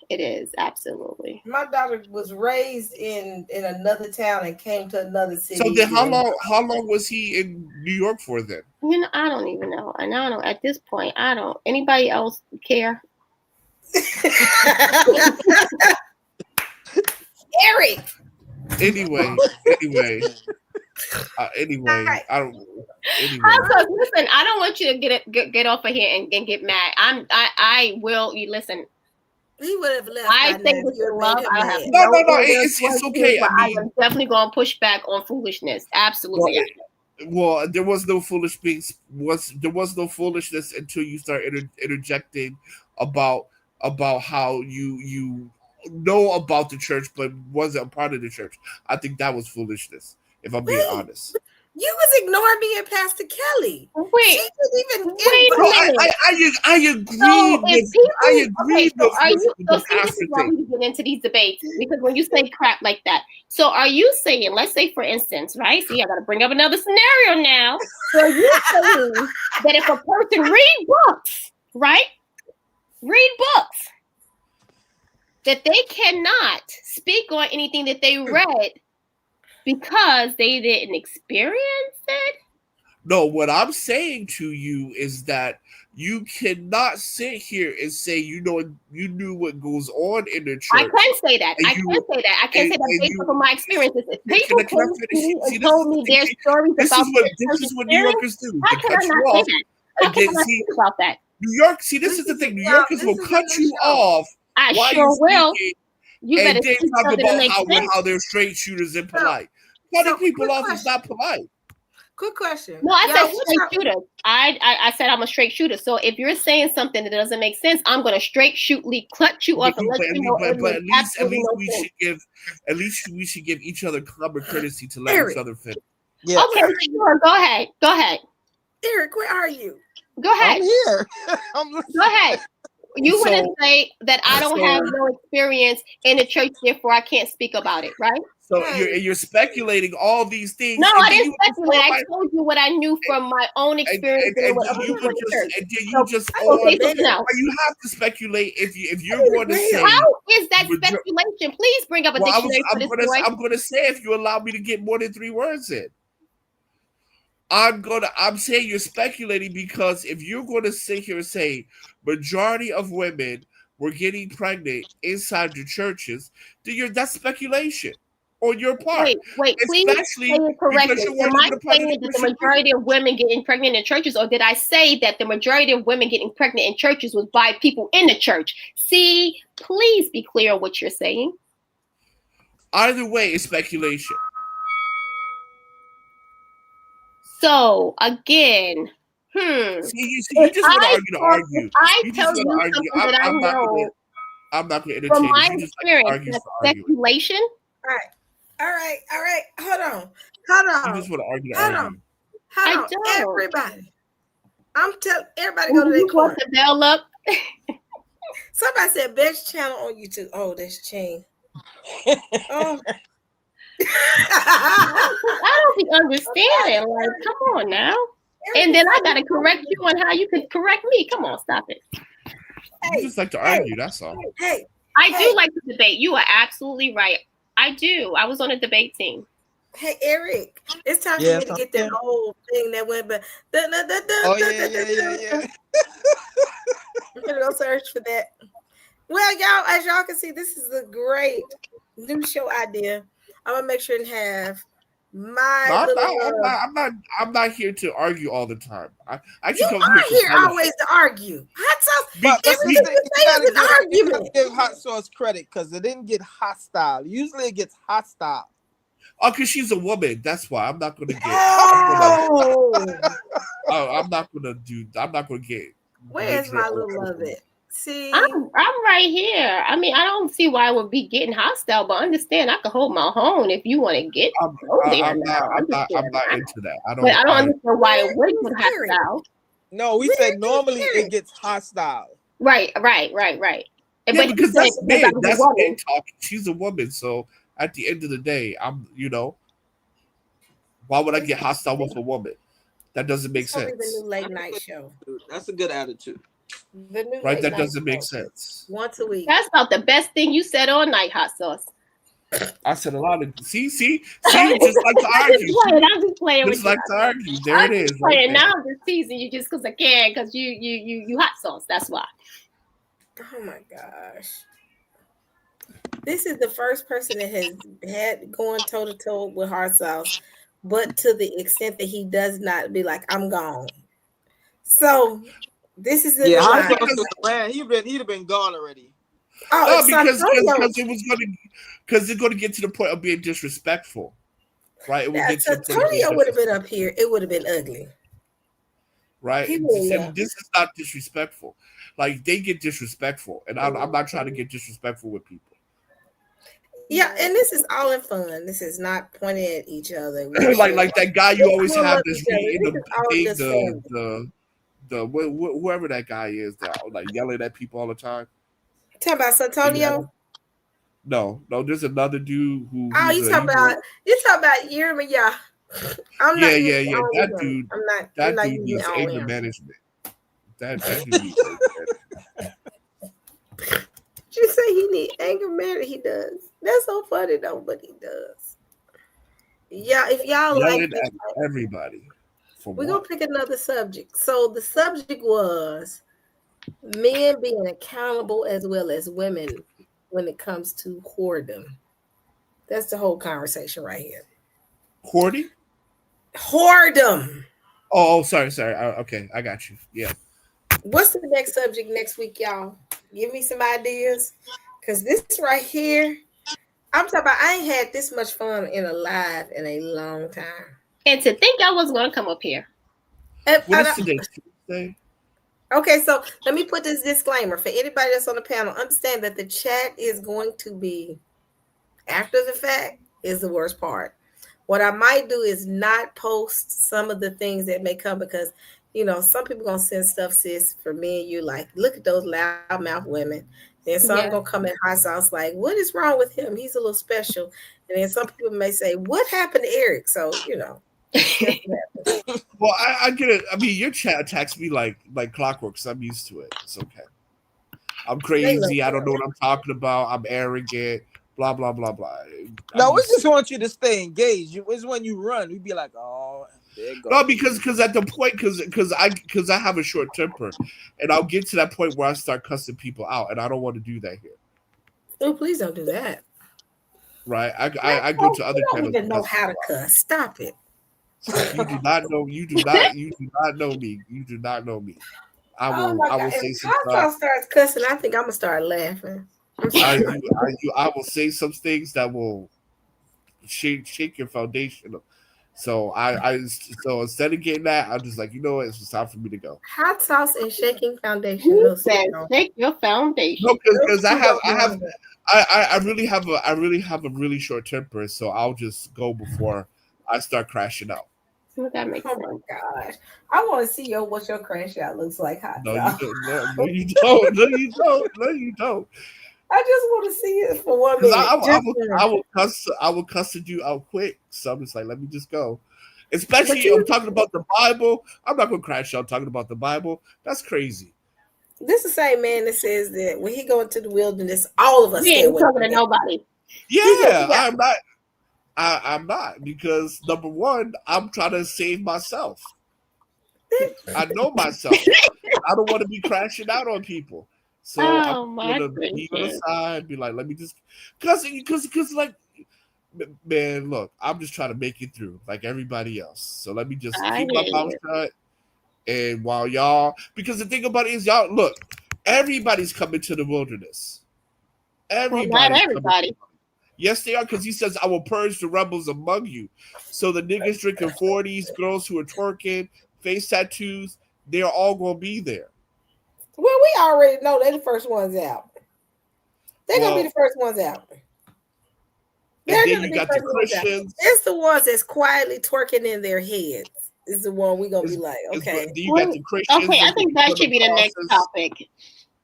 It is. Absolutely. My daughter was raised in another town and came to another city. So then how long was he in New York for then? You know, I don't even know. And I don't know. At this point, I don't. Anybody else care? Eric. Anyway, I don't. Anyway, Listen, I don't want you to get off of here and get mad. I will. You listen. He would have left. I think with your love, I have no. It's okay. I am definitely going to push back on foolishness. Absolutely. Well, there was no foolishness until you start interjecting about how you know about the church but wasn't a part of the church. I think that was foolishness, if I'm being honest. You was ignoring me and Pastor Kelly. Wait, she didn't even. Wait a minute. I agree with this is why we get into these debates, because when you say crap like that, so are you saying, let's say for instance, right? See, I got to bring up another scenario now. So are you saying that if a person read books, right? Read books, that they cannot speak on anything that they read because they didn't experience it? No, what I'm saying to you is that you cannot sit here and say you knew what goes on in the church. I can say that. I can say that based on my experiences. People told me their stories about this is what New Yorkers do. How can I not say that? How can I not think about that? New York, see, this is the thing. New Yorkers will cut you off. I sure will. You and then talk about how they're straight shooters and polite. Cutting people off is not polite. Quick question. No, I said straight shooter. I said I'm a straight shooter. So if you're saying something that doesn't make sense, I'm gonna straight cut you off and let you know. But at least we should give each other common courtesy to let each other finish. Yeah. Okay, sure. Go ahead. Eric, where are you? Go ahead. I'm here. Go ahead. You So- wouldn't say that I don't have no experience in the church, therefore I can't speak about it, right? So you're speculating all these things. No, and I then didn't you just speculate. go I told you what I knew from my own experience and and what then other you people would in the just church. and then So- you just Okay, so now, but you have to speculate if you're going to say. how is that Major- speculation? Please bring up a Well, dictionary for this boy. I'm gonna say if you allow me to get more than 3 words in. I'm saying you're speculating because if you're going to sit here and say majority of women were getting pregnant inside your churches, then that's speculation on your part. Wait, please Especially say it correctly. because you Am weren't I even a part of saying the that the Christian majority of women getting pregnant in churches, or did I say that the majority of women getting pregnant in churches was by people in the church? See, please be clear on what you're saying. Either way, it's speculation. So again, See, you just want to argue to argue. If I You tell just you want to something argue. that I know I'm not going to from entertain my it. You just like to experience, argue that's for arguing. speculation. All right. Hold on. You just want to argue to Hold argue. I on. don't. Everybody. I'm telling everybody go to their You corner. want the bell up? Somebody said best channel on YouTube. Oh, that's Chain. Oh. I don't be understanding. Like, come on now. And then I gotta correct you on how you can correct me. Come on, stop it. You just like to argue. That's all. Hey, I do like to debate. You are absolutely right. I do. I was on a debate team. hey, Eric. It's time Yes, for me to get that old thing that went back. Oh yeah. I'm gonna go search for that. Well, y'all, as y'all can see, this is a great new show idea. I'm gonna make sure and have my I'm not here to argue all the time. I You come are here here to always to argue. Hot sauce. But Everything you say is an you argument. gotta give Hot Sauce credit because it didn't get hostile. Usually it gets hostile. Oh, because she's a woman. That's why I'm not going to get. Oh, I'm not going to get. where's my little love it? See, I'm right here. I mean, I don't see why I would be getting hostile, but understand I can hold my own if you want to get. I'm not into that. I don't. But I don't understand why it would get Period. hostile. No, we said normally it gets hostile. Right. Yeah, But because you said that's men. I was a That's woman. men talking. She's a woman, so at the end of the day, why would I get hostile with a woman? That doesn't make it's gonna be sense, the new late night show. That's a good attitude. The new right? late That night doesn't make show. sense. Once a week. That's about the best thing you said all night, Hot Sauce. I said a lot of see, you just like to argue. I'm just playing with Just you. like to argue. There I'm it just is. playing. Right Now there. I'm just teasing you just because I can, because you Hot Sauce. That's why. Oh my gosh. This is the first person that has had going toe to toe with hard sauce, but to the extent that he does not be like, I'm gone. So this is the Yeah, new Hot line. Sauce was man. He'd have been gone already. Oh, No, it's because Santonio. it's going to get to the point of being disrespectful, right? It will Yeah, get to the point of being Santonio would have been disrespectful, up here. It would have been ugly. right? He would have. This is not disrespectful. Like they get disrespectful, and I'm not trying to get disrespectful with people. Yeah, and this is all in fun. This is not pointing at each other. like that guy you always We'll have love this each other. reading This is all the just thing, fun. whoever that guy is that like yelling at people all the time. Talking about Santonio? No, there's another dude who. Oh, you talking about Yerma? Yeah. I'm not Yeah. using all That of them. dude. I'm not That dude using needs all anger of them. management. That dude needs anger management. You say he need anger management? He does. That's so funny though, but he does. Yeah, if y'all like Yelling this, at everybody. For we're what? gonna pick another subject. So the subject was men being accountable as well as women when it comes to whoredom. That's the whole conversation right here. Hoarding? Whoredom. Oh, sorry. Okay, I got you. Yeah. What's the next subject next week, y'all? Give me some ideas. Because this right here, I'm talking about, I ain't had this much fun in a live in a long time. And to think I was going to come up here. What is today? Tuesday? Okay, so let me put this disclaimer for anybody that's on the panel. Understand that the chat is going to be after the fact is the worst part. What I might do is not post some of the things that may come because, you know, some people gonna send stuff, sis, for me and you, like, look at those loudmouth women. Then some Yeah. gonna come in hot sauce like, what is wrong with him? He's a little special. And then some people may say, what happened to Eric? So, you know. Well, I get it. I mean, your chat attacks me like clockwork, so I'm used to it. It's okay. I'm crazy. I don't know what I'm talking about. I'm arrogant. Blah blah blah blah. No, we just want you to stay engaged. It's when you run, we be like, oh, there you go. No, because at the point, because I have a short temper, and I'll get to that point where I start cussing people out, and I don't want to do that here. Oh, please don't do that. Right? I go to other channels. You don't channels. even know how to cuss. Stop it. You do not know. You do not know me. You do not know me. I will say some If stuff. starts cussing, I think I'm gonna start laughing. I will say some things that will shake your foundation. So so instead of getting that, I'm just like, you know what, it's time for me to go. Hot sauce and shaking foundation. Who said shake your foundation? No, because I really have a really short temper, so I'll just go before I start crashing out. That makes sense. My gosh, I want to see what your crash out looks like. Hot sauce. No, you don't. No, you don't. I just want to see it for 1 minute. I will cuss you out quick. So I'm just like, let me just go. Especially I'm talking about the Bible. I'm not gonna crash out talking about the Bible. That's crazy. This is the same man that says that when he go into the wilderness, all of us He ain't talking to nobody. Yeah, I'm not because number one, I'm trying to save myself. I know myself. I don't want to be crashing out on people. So I'm gonna be on the side, be like, let me just because like, man, look, I'm just trying to make it through like everybody else. So let me just keep my mouth shut. And while y'all, because the thing about it is, y'all look, everybody's coming to the wilderness. Not everybody. Yes, they are, because he says, I will purge the rebels among you. So the niggas drinking 40s, girls who are twerking, face tattoos, they're all gonna be there. Well, we already know they're the first ones out. They're gonna be the first ones out. And then you got the Christians. It's the ones that's quietly twerking in their heads. Is the one we're gonna be like, okay. You got the Christians. Okay, I think that should be the next topic.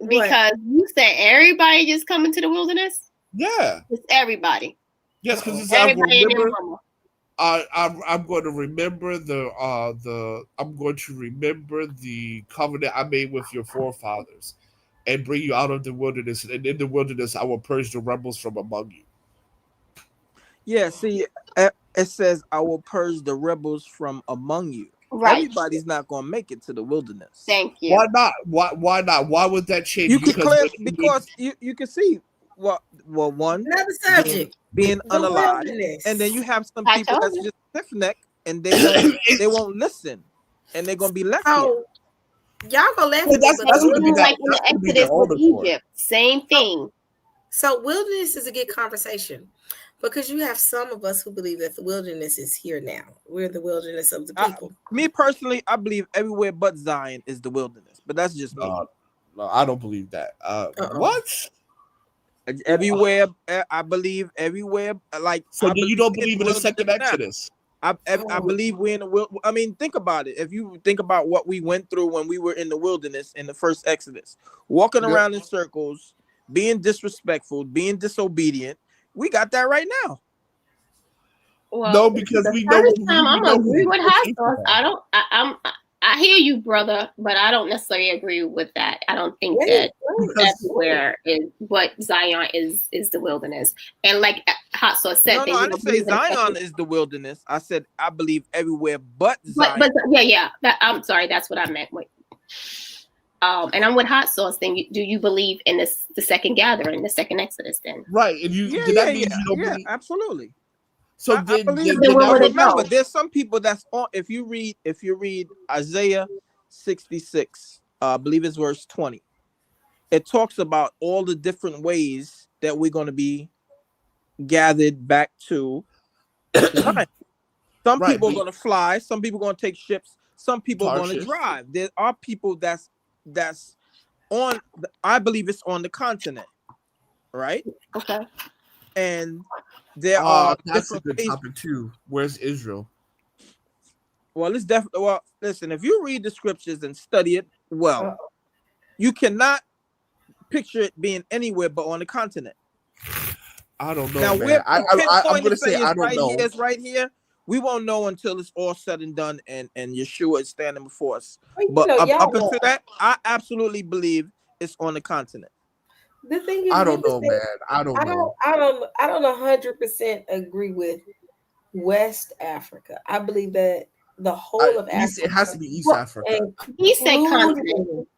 Because you said everybody just coming to the wilderness? Yeah. It's everybody. Yes, because it's everybody. I'm going to remember the covenant I made with your forefathers and bring you out of the wilderness. And in the wilderness, I will purge the rebels from among you. Yeah, see, it says, I will purge the rebels from among you. Right. Everybody's not going to make it to the wilderness. Thank you. Why not? Why not? Why would that change? You can because you can see one another subject being unalive, and then you have some people that's just stiff neck and they won't listen, and they're gonna be left here. Y'all gonna laugh. That's like in the Exodus with Egypt. Same thing. So wilderness is a good conversation. Because you have some of us who believe that the wilderness is here now. We're the wilderness of the people. Me personally, I believe everywhere but Zion is the wilderness. But that's just me. No, I don't believe that. What? Everywhere, I believe everywhere. Like, so you don't believe in the second Exodus? I believe we're in the wilderness. I mean, think about it. If you think about what we went through when we were in the wilderness in the first Exodus, walking around in circles, being disrespectful, being disobedient. We got that right now. Well, no, because we know. I'm agree with hot sauce. I hear you, brother, but I don't necessarily agree with that. I don't think that everywhere is, but Zion is the wilderness. And like hot sauce said, no, I didn't say Zion is the wilderness. I said I believe everywhere but Zion. But yeah. I'm sorry, that's what I meant. Wait. And I'm with hot sauce. Then do you believe in the second gathering, the second Exodus? Then right? And you believe? Absolutely. So I believe remember, there's some people that's on. If you read Isaiah 66, I believe it's verse 20. It talks about all the different ways that we're going to be gathered back to. Some people are going to fly. Some people are going to take ships. Some people are going to drive. There are people that's on. I believe it's on the continent, right? Okay. And there are that's a different good ways. topic too. Where's Israel? Well, it's definitely. Well, listen. If you read the scriptures and study it well, you cannot picture it being anywhere but on the continent. I don't know, Now, man. we're I'm pinpointing gonna say saying I it's don't right know. here, it's right here. We won't know until it's all said and done, and Yeshua is standing before us. Well, you But know, y'all up know. until that, I absolutely believe it's on the continent. The thing is, I don't niggas know, say- man. I don't know. I don't 100% agree with West Africa. I believe that the whole of East, Africa, it has to be East Well, Africa. He said continent.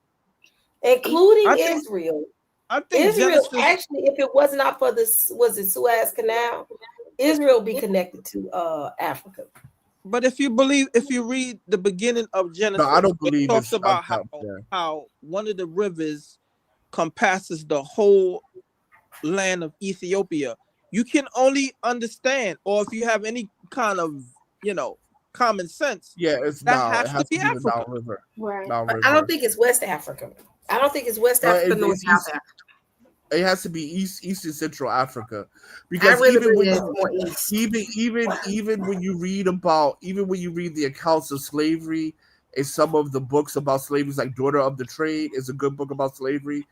including I think- Israel. I think Israel, Genesis. actually, if it was not for this, was it Suez Canal, Israel be connected to Africa. But if you read the beginning of Genesis, No, I don't it believe talks it's about how one of the rivers compasses the whole land of Ethiopia. You can only understand, or if you have any kind of common sense, Yeah, it's that Nile. has It has to be the Nile Africa. River. Right. Nile But River. I don't think it's West Africa. I don't think it's West No, Africa it's nor South East. Africa. It has to be East and Central Africa, I because really even believe when it's more east. even when you read the accounts of slavery in some of the books about slavery, like Daughter of the Trade is a good book about slavery.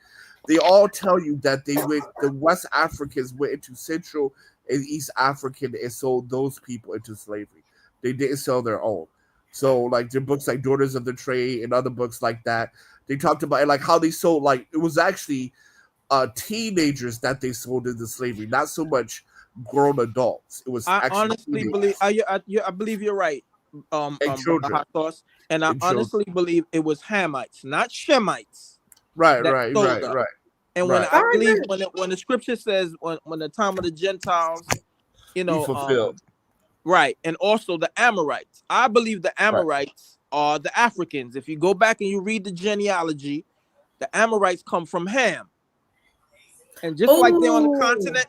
They all tell you that the West Africans went into Central and East African and sold those people into slavery. They didn't sell their own. So like their books like Daughters of the Trade and other books like that, they talked about like how they sold, like it was actually teenagers that they sold into slavery, not so much grown adults. It was I actually honestly teenagers. believe I believe you're right. And children. Hot sauce, and I And children. honestly believe it was Hamites, not Shemites. Right. that sold us. And Right. I believe when the scripture says when the time of the Gentiles, Be fulfilled. right, and also the Amorites. I believe the Amorites are the Africans. If you go back and you read the genealogy, the Amorites come from Ham. And just like they're on the continent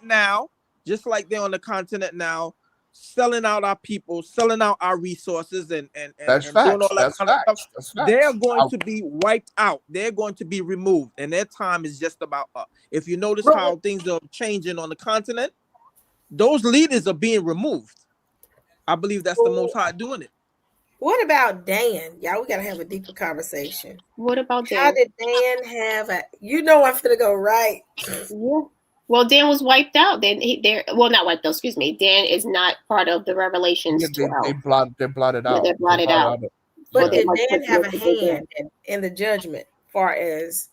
now, selling out our people, selling out our resources, and That's doing facts. all that That's kind of facts. stuff, That's facts. they're going to be wiped out. They're going to be removed, and their time is just about up. If you notice how things are changing on the continent, those leaders are being removed. I believe that's the Most High doing it. What about Dan? Y'all, we gotta have a deeper conversation. What about Dan? How did Dan have a? I'm gonna go right. Yeah. Well, Dan was wiped out. Not wiped out. Excuse me. Dan is not part of the Revelations Yeah, 12. they're blotted out. They're blotted out. But Yeah. did Dan have a hand in the judgment, far as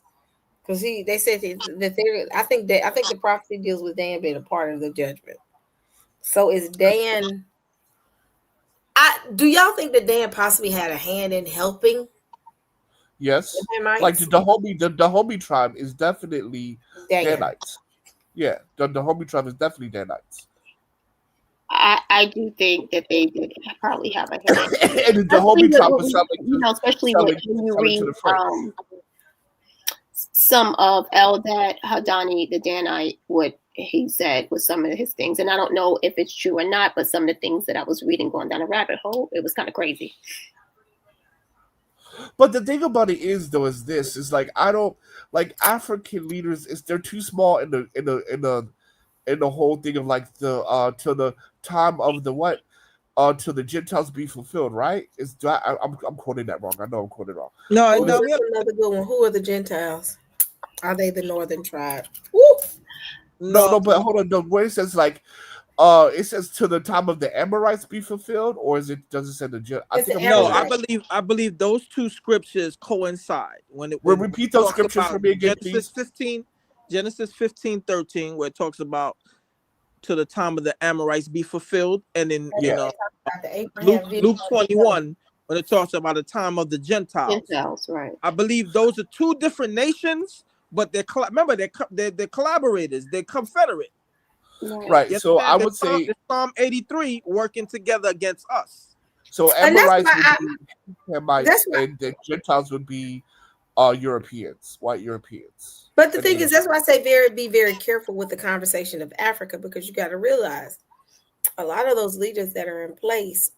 because they said that they? I think the prophecy deals with Dan being a part of the judgment. So is Dan? Do y'all think that Dan possibly had a hand in helping? Yes. the Hamites? Like the Dahomey tribe is definitely Dan. Danites. Yeah, the Dahomey tribe is definitely Danites. I do think that they did probably have a hand. And the Dahomey tribe was especially when you read some of Eldad Hadani, the Danite, what he said was some of his things. And I don't know if it's true or not, but some of the things that I was reading going down a rabbit hole, it was kind of crazy. But the thing about it is this is like I don't like African leaders. They're too small in the whole thing of like the till the time of the what till the Gentiles be fulfilled. Right? I'm quoting that wrong. I know I'm quoting wrong. No, another good one. Who are the Gentiles? Are they the northern tribe? Woo! No, but hold on. No, where it says like, it says to the time of the Amorites be fulfilled, or does it say the? I believe those two scriptures coincide. Repeat those scriptures for me again, Genesis 15:13, where it talks about to the time of the Amorites be fulfilled, and then Luke 21 when it talks about the time of the Gentiles. Gentiles, right? I believe those are two different nations, but they're collaborators. They're confederate. Right. Yes, so I would say Psalm 83 working together against us. So Amorites would be Hamites, and the Gentiles would be Europeans, white Europeans. But the thing is, that's why I say be very careful with the conversation of Africa, because you got to realize a lot of those leaders that are in place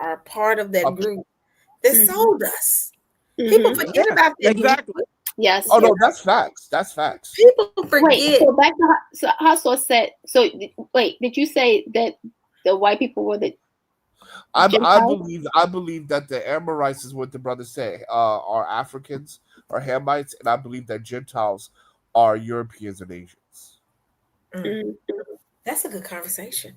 are part of that group that sold us. People forget about that. Exactly. Yes. Oh no, that's facts. That's facts. People forget. Wait, so back to Hasso said. So wait, did you say that the white people were the? I Gentiles? believe that the Amorites is what the brothers say are Africans or Hamites, and I believe that Gentiles are Europeans and Asians. Mm. That's a good conversation.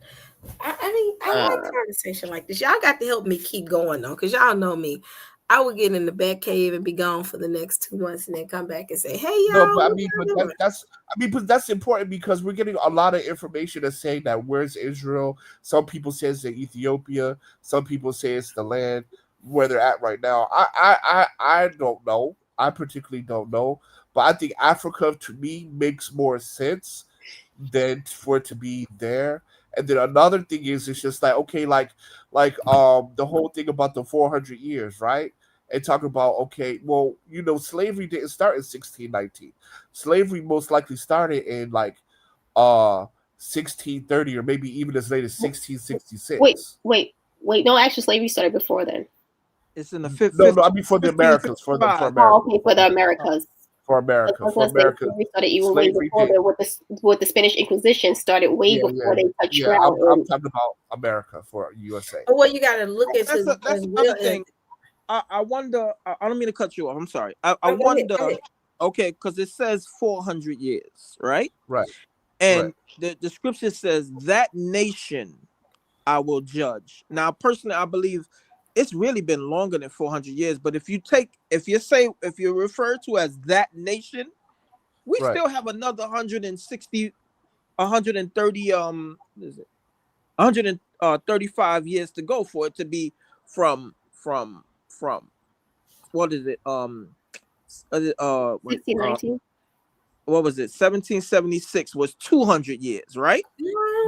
I like conversation like this. Y'all got to help me keep going though, because y'all know me. I would get in the back cave and be gone for the next 2 months, and then come back and say, "Hey, y'all." No, but that's important because we're getting a lot of information that's saying that where's Israel. Some people say it's in Ethiopia. Some people say it's the land where they're at right now. I don't know. I particularly don't know, but I think Africa to me makes more sense than for it to be there. And then another thing is, it's just like okay, like the whole thing about the 400 years, right? And talk about okay, well, slavery didn't start in 1619. Slavery most likely started in like 1630 or maybe even as late as 1666. Wait. No, actually, slavery started before then. It's in the fifth. No, I mean for the Americas, for America. Oh, okay, for the Americas. For America. Slavery started even way before that. With the Spanish Inquisition started way before they touched ground. I'm talking about America for USA. Well, you got to look into That's another thing. I wonder. I don't mean to cut you off. I'm sorry. I wonder. Go ahead. Okay, because it says 400 years, right? Right. And the scripture says that nation I will judge. Now, personally, I believe it's really been longer than 400 years. But if you refer to as that nation, we still have another 160, 130, 135 years to go for it to be from what is it? 1619. What was it? 1776 was 200 years, right?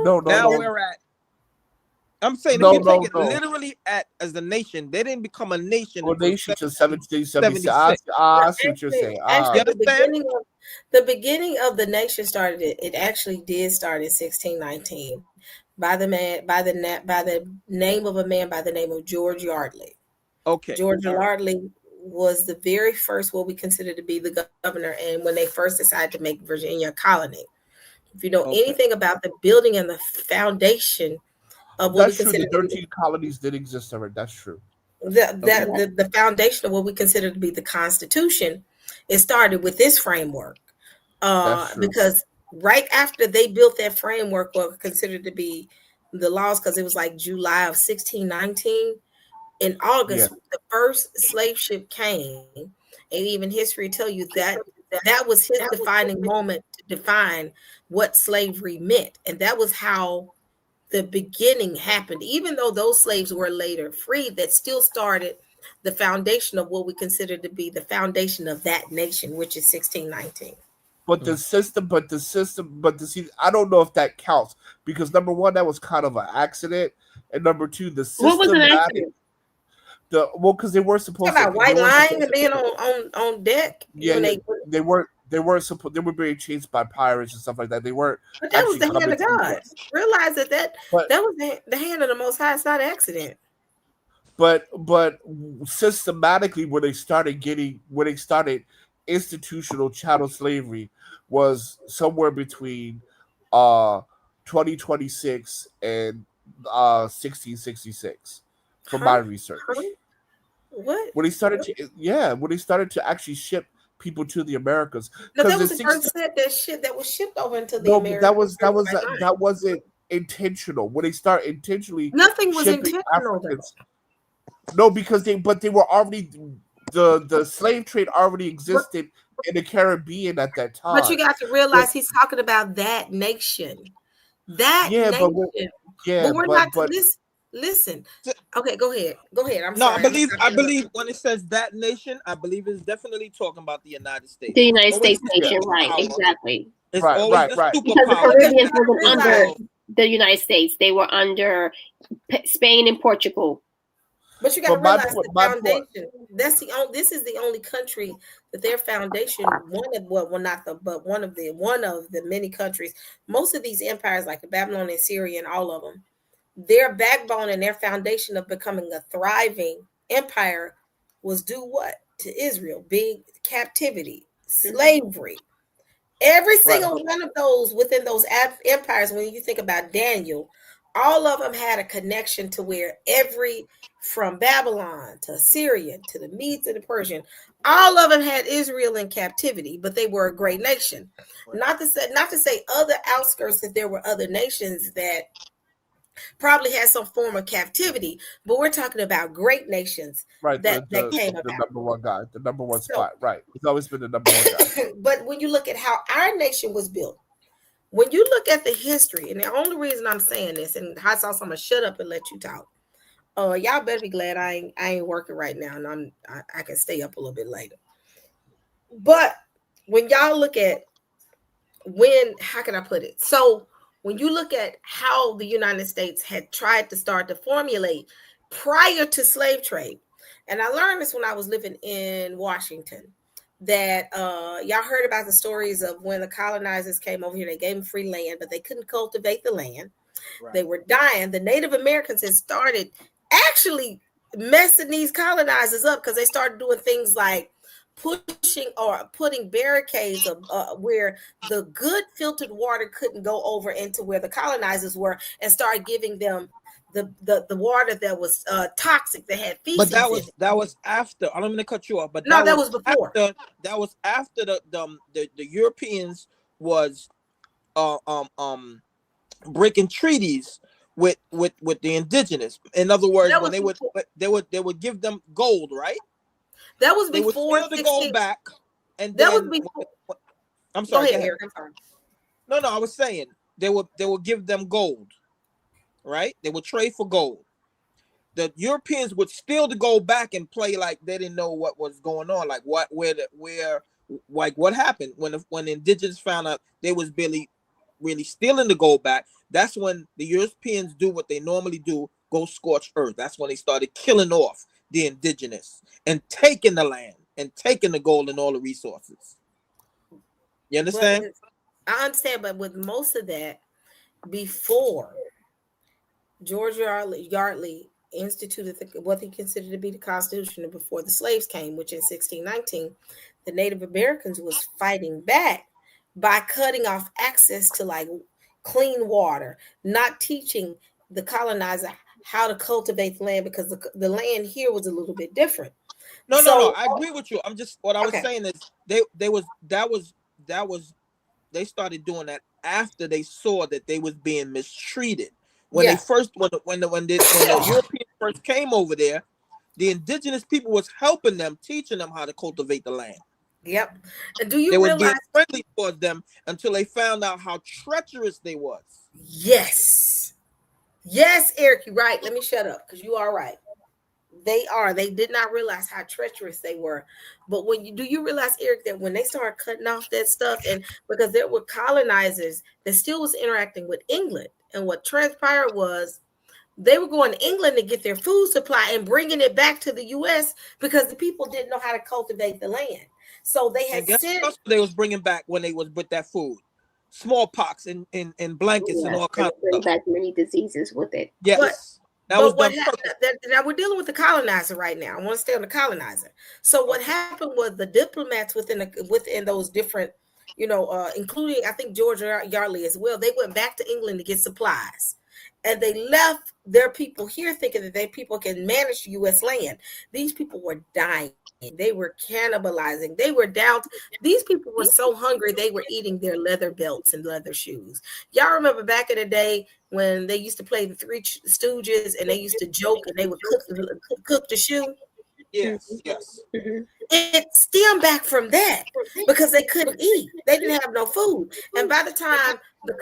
No. We're at. I'm saying if you take it literally as a nation, they didn't become a nation. Well, nation to 1776. I see what you're saying. Actually, the beginning of the nation started. It actually did start in 1619 by the name of a man by the name of George Yardley. Okay, George Yardley was the very first what we consider to be the governor, and when they first decided to make Virginia a colony. If you know anything about the building and the foundation of what that's we consider true. The 13 colonies did exist already. That's true. The foundation of what we consider to be the Constitution, it started with this framework. Because right after they built that framework, what was considered to be the laws, because it was like July of 1619. In August, the first slave ship came, and even history tell you that was his defining moment to define what slavery meant, and that was how the beginning happened. Even though those slaves were later freed, that still started the foundation of what we consider to be the foundation of that nation, which is 1619. But the system, I don't know if that counts because number one, that was kind of an accident, and number two, the system. What was an accident? Because they were supposed to. About white line and being on deck. Yeah, they weren't supposed. They were being chased by pirates and stuff like that. They weren't. But that was the hand of God. Realize that was the hand of the Most High. It's not an accident. But systematically, when they started institutional chattel slavery, was somewhere between 2026 and 1666. From my research, what when they started to actually ship people to the Americas. No, that was the first that was shipped over into the Americas. That wasn't intentional. When they start intentionally, nothing was intentional. No, because they were already the slave trade already existed in the Caribbean at that time. But you got to realize he's talking about that nation. That nation. But we're not. Listen. Okay, go ahead. I'm sorry. I believe when it says that nation, I believe it's definitely talking about the United States. The United States nation, right? Exactly. It's right. Because the Caribbeans wasn't under the United States; they were under Spain and Portugal. But you got to realize the foundation. This is the only country that their foundation. One of the many countries. Most of these empires, like the Babylonian, Syria, and all of them. Their backbone and their foundation of becoming a thriving empire was due what? To Israel, being captivity, slavery. Every single one of those within those empires, when you think about Daniel, all of them had a connection to where from Babylon to Assyria to the Medes and the Persian, all of them had Israel in captivity, but they were a great nation. Right. Not to say other outskirts that there were other nations that probably had some form of captivity, but we're talking about great nations Right. that came the about. number one guy, the number one So- spot. Right. It's always been the number one guy. But when you look at how our nation was built, when you look at the history, and the only reason I'm saying this, and Hot Sauce, I'm gonna shut up and let you talk. Y'all better be glad I ain't working right now, and I can stay up a little bit later. But when y'all look at how can I put it? So when you look at how the United States had tried to start to formulate prior to slave trade, and I learned this when I was living in Washington, that y'all heard about the stories of when the colonizers came over here, they gave them free land, but they couldn't cultivate the land. Right. They were dying. The Native Americans had started actually messing these colonizers up because they started doing things like pushing or putting barricades where the good filtered water couldn't go over into where the colonizers were, and started giving them the water that was toxic, that had feces. But that was after. I'm gonna cut you off. But no, that was before. That was after the Europeans was breaking treaties with the indigenous. In other words, when they would give them gold, right? That was They would before steal the gold back, and that then, was before. I'm sorry. Go ahead, Eric. I'm sorry. No, I was saying they would give them gold, right? They would trade for gold. The Europeans would steal the gold back and play like they didn't know what was going on, like what happened when the indigenous found out they was really stealing the gold back. That's when the Europeans do what they normally do, go scorch earth. That's when they started killing off the indigenous and taking the land and taking the gold and all the resources. You understand? I understand, but with most of that, before George Yardley instituted what he considered to be the Constitution, and before the slaves came, which in 1619, the Native Americans was fighting back by cutting off access to like clean water, not teaching the colonizer how to cultivate the land, because the land here was a little bit different. No, I agree with you. I'm just, what I was saying is they started doing that after they saw that they was being mistreated. When they first, when the Europeans first came over there, the indigenous people was helping them, teaching them how to cultivate the land. Yep. And do you they realize was being friendly towards them until they found out how treacherous they was? Yes, Eric, you're right. Let me shut up because you are right. They did not realize how treacherous they were. But do you realize, Eric, that when they started cutting off that stuff, and because there were colonizers that still was interacting with England, and what transpired was they were going to England to get their food supply and bringing it back to the U.S. because the people didn't know how to cultivate the land. So they had sent. What they was bringing back when they was with that food? Smallpox and blankets and all kinds of bring stuff. back many diseases with it. Yes. Now we're dealing with the colonizer right now. I want to stay on the colonizer. So what happened was the diplomats within those different, including I think George Yardley as well, they went back to England to get supplies. And they left their people here thinking that their people can manage U.S. land. These people were dying. They were cannibalizing. They were down. These people were so hungry, they were eating their leather belts and leather shoes. Y'all remember back in the day when they used to play the Three Stooges and they used to joke and they would cook the shoe? Yes. It stemmed back from that because they couldn't eat. They didn't have no food. And by the time the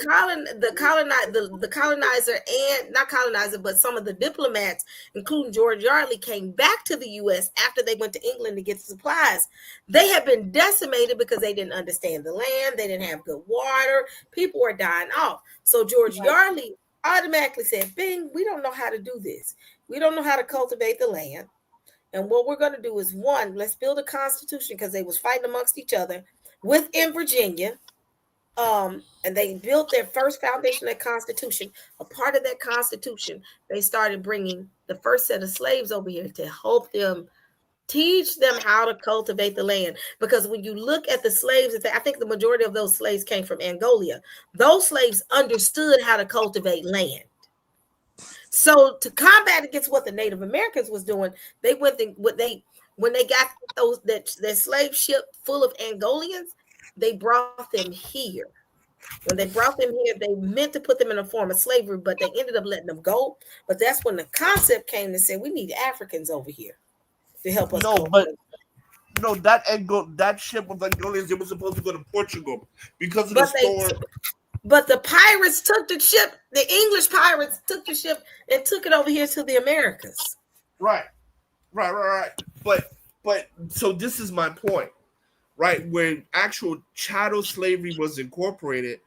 colonizer, and not colonizer, but some of the diplomats, including George Yardley, came back to the U.S. after they went to England to get supplies, they had been decimated because they didn't understand the land. They didn't have good water. People were dying off. So George Yardley automatically said, bing, we don't know how to do this. We don't know how to cultivate the land. And what we're going to do is, one, let's build a constitution, because they was fighting amongst each other within Virginia. And they built their first foundation, that constitution. A part of that constitution, they started bringing the first set of slaves over here to help them, teach them how to cultivate the land. Because when you look at the slaves, I think the majority of those slaves came from Angola. Those slaves understood how to cultivate land. So to combat against what the Native Americans was doing, they went when they got that slave ship full of Angolians, they brought them here. When they brought them here, they meant to put them in a form of slavery, but they ended up letting them go. But that's when the concept came to say we need Africans over here to help us. That ship was Angolians. It was supposed to go to Portugal because of the storm. But the pirates took the ship. The English pirates took the ship and took it over here to the Americas. Right. But so this is my point, right? When actual chattel slavery was incorporated,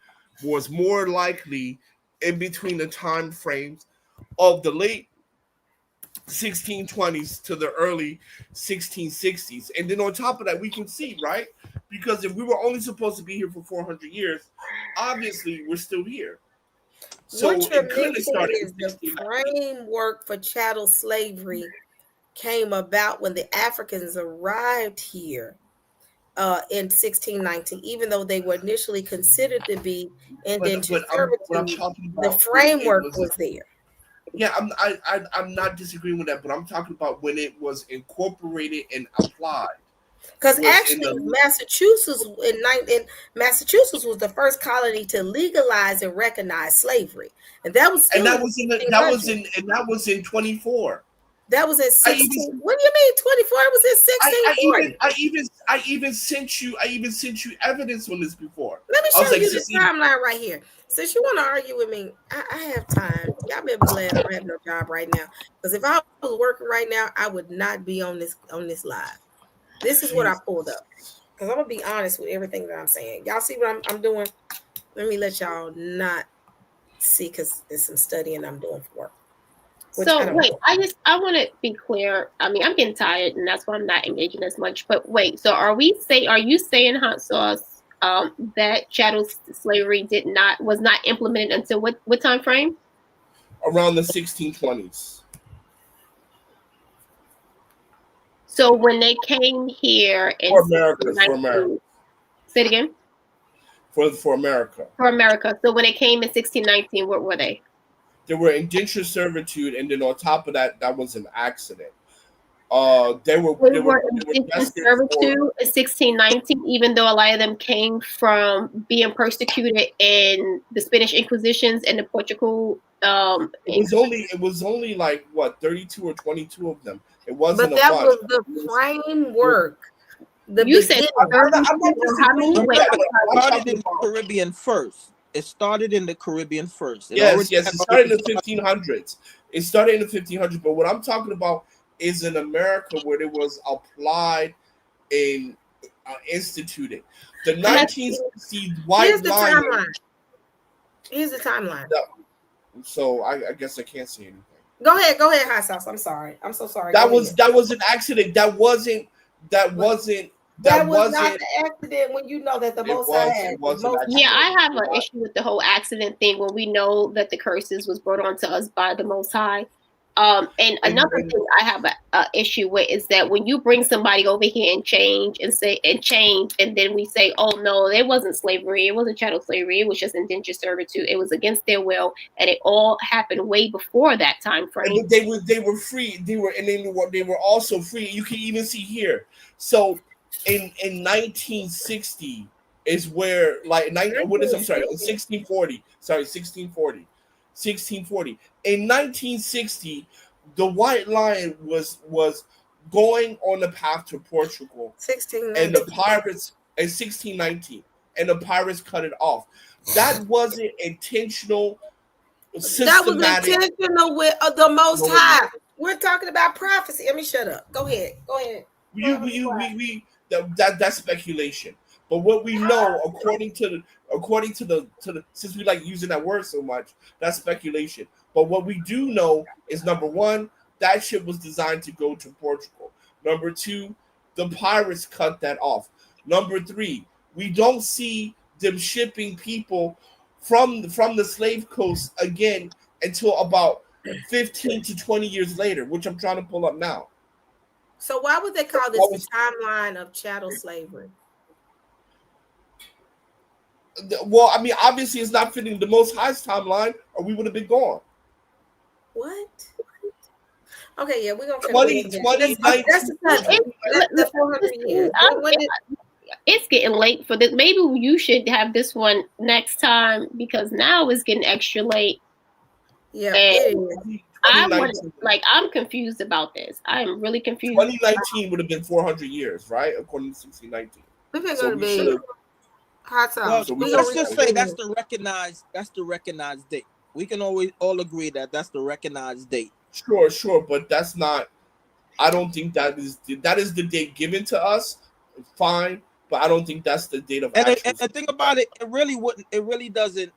was more likely in between the time frames of the late 1620s to the early 1660s. And then on top of that, we can see, right? Because if we were only supposed to be here for 400 years, obviously we're still here. So what you're it could have started is the framework for chattel slavery came about when the Africans arrived here in 1619, even though they were initially considered to be indentured servitude. The framework was there. Yeah, I'm not disagreeing with that, but I'm talking about when it was incorporated and applied. Because actually, Massachusetts was the first colony to legalize and recognize slavery, and that was in 24. That was in 16. What do you mean 24? It was in 1640. I even sent you evidence on this before. Let me show you the timeline right here. Since you want to argue with me, I have time. Y'all better be glad I don't have no job right now. Because if I was working right now, I would not be on this live. This is what I pulled up. Because I'm gonna be honest with everything that I'm saying. Y'all see what I'm doing? Let me let y'all not see, because there's some studying I'm doing for work. So wait, I want to be clear. I mean, I'm getting tired, and that's why I'm not engaging as much. But wait, so are you saying, Hot Sauce, that chattel slavery was not implemented until what time frame? Around the 1620s. So when they came here in for America. Say it again. For America. For America. So when they came in 1619, what were they? They were indentured servitude, and then on top of that, that was an accident. They were indentured servitude in 1619, even though a lot of them came from being persecuted in the Spanish Inquisitions and the Portugal. It was only like what 32 or 22 of them. It wasn't. But that was the framework. You said how many? Wait, started in the Caribbean first. It started in the Caribbean first. Yes. It started in the 1500s. But what I'm talking about is in America, where it was applied and instituted. The 1960 white line. Here's the timeline. So I guess I can't say anything. Go ahead, Hot Sauce. I'm sorry. I'm so sorry. That was an accident. That wasn't not an accident when you know that the Most High had. Yeah, I have an issue with the whole accident thing when we know that the curses was brought onto us by the Most High. And another thing I have an issue with is that when you bring somebody over here and change, and then we say, oh no, it wasn't slavery, it wasn't chattel slavery, it was just indentured servitude, it was against their will, and it all happened way before that time frame. And they were free. They were also free. You can even see here. So in 1960 is where 1640. Sorry, 1640. In 1960, the white line was going on the path to Portugal. 1619. And the pirates in 1619, and the pirates cut it off. That wasn't intentional. That was intentional with the Most High. We're talking about prophecy. Let me shut up. Go ahead. That's speculation. But what we know, according to the since we like using that word so much, that's speculation. But what we do know is, number one, that ship was designed to go to Portugal. Number two, the pirates cut that off. Number three, we don't see them shipping people from the slave coast again until about 15 to 20 years later, which I'm trying to pull up now. So why would they call this the timeline of chattel slavery? Well, I mean, obviously it's not fitting the Most High's timeline, or we would have been gone. What? Okay, yeah, we're gonna 2019. that's the subject. That's 400 years. It's getting late for this. Maybe you should have this one next time because now it's getting extra late. Yeah, and I'm confused about this. I am really confused. 2019 would have been 400 years, right? According to 1619. We can go to bed. Hot sauce. Well, let's just say that's the recognized date. We can always all agree that that's the recognized date. Sure, but that's not. I don't think that is the date given to us. Fine, but I don't think that's the date of. And think about it. It really wouldn't. It really doesn't.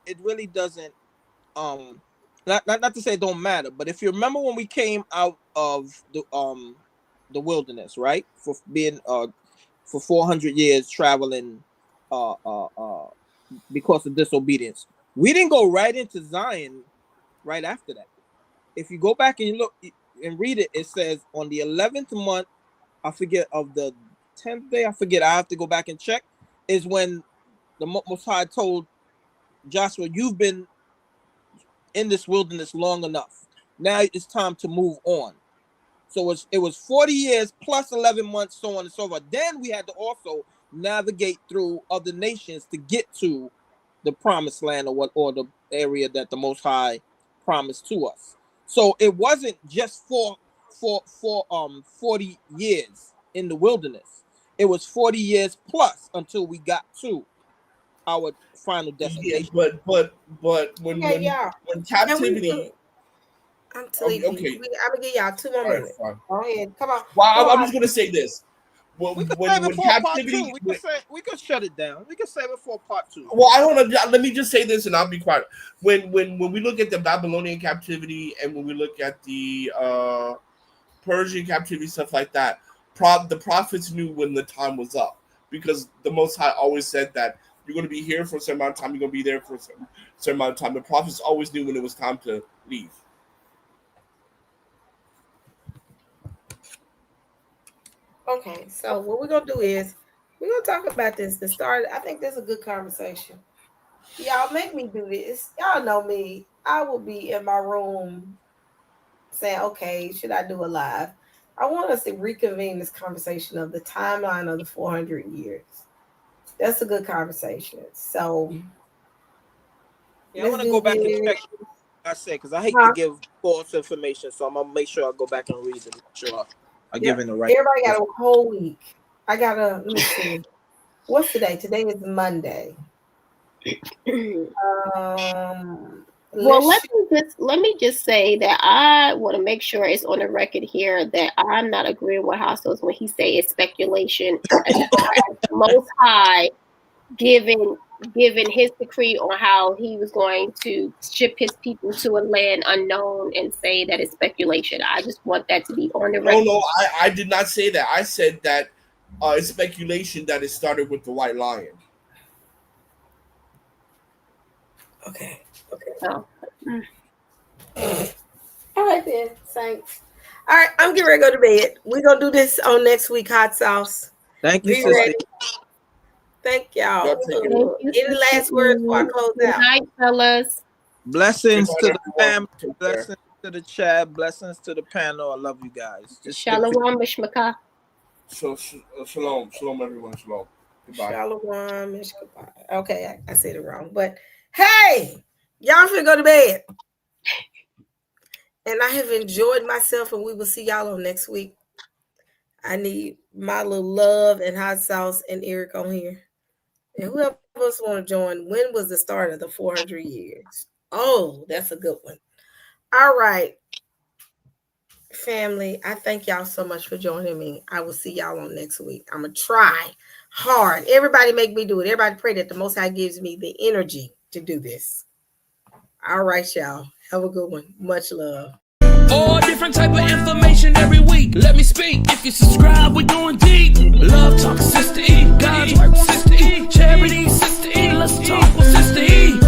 Not to say it don't matter, but if you remember when we came out of the wilderness, right? For being for 400 years traveling because of disobedience, we didn't go right into Zion right after that. If you go back and you look and read it, it says on the 11th month, I forget of the 10th day, I forget, I have to go back and check, is when the Most High told Joshua, you've been in this wilderness long enough. Now it's time to move on. So it was 40 years plus 11 months, so on and so forth. Then we had to also navigate through other nations to get to the promised land or the area that the Most High promised to us. So it wasn't just for 40 years in the wilderness. It was 40 years plus until we got to our final destination. Yeah, but when captivity. I'm telling okay. you. I'm gonna give y'all 2 more minutes. Go ahead, come on. Well, I'm just gonna say this. We could save it for captivity, part 2. We could shut it down. We could save it for part 2. Well, I don't know. Let me just say this, and I'll be quiet. When we look at the Babylonian captivity, and when we look at the Persian captivity, stuff like that, the prophets knew when the time was up, because the Most High always said that you're going to be here for a certain amount of time. You're going to be there for a certain amount of time. The prophets always knew when it was time to leave. Okay, so what we're gonna do is we're gonna talk about this to start. I think this is a good conversation. Y'all make me do this. Y'all know me. I will be in my room saying, okay, should I do a live? I want us to reconvene this conversation of the timeline of the 400 years. That's a good conversation. So yeah, I want to go back and check what I said, because I hate to give false information. So I'm gonna make sure I go back and read it. Make sure I give it the right. Everybody got a whole week. Let me see. What's today? Today is Monday. Well, let me just say that I want to make sure it's on the record here that I'm not agreeing with Hassos when he say it's speculation as far as the Most High giving his decree on how he was going to ship his people to a land unknown and say that it's speculation. I just want that to be on the record. No, I did not say that. I said that it's speculation that it started with the White Lion. Okay. Oh. All right then, thanks. All right, I'm getting ready to go to bed. We're gonna do this on next week, Hot Sauce. Thank you, sister. Thank y'all. Any last words before I close out? Good night, fellas. Blessings to the family, blessings to the chat, blessings to the panel. I love you guys. Shalom, Mishmaka. So shalom, everyone, shalom. Goodbye. Shalom, Mishmaka. Okay, I said it wrong, but hey, y'all should go to bed. And I have enjoyed myself, and we will see y'all on next week. I need my little love and Hot Sauce and Eric on here. And whoever else want to join, when was the start of the 400 years? Oh, that's a good one. All right, family, I thank y'all so much for joining me. I will see y'all on next week. I'm going to try hard. Everybody make me do it. Everybody pray that the Most High gives me the energy to do this. All right, y'all. Have a good one. Much love. All different type of information every week. Let me speak. If you subscribe, we're going deep. Love Talk, Sister E. God's Work, Sister E. Charity, Sister E. Let's talk with Sister E.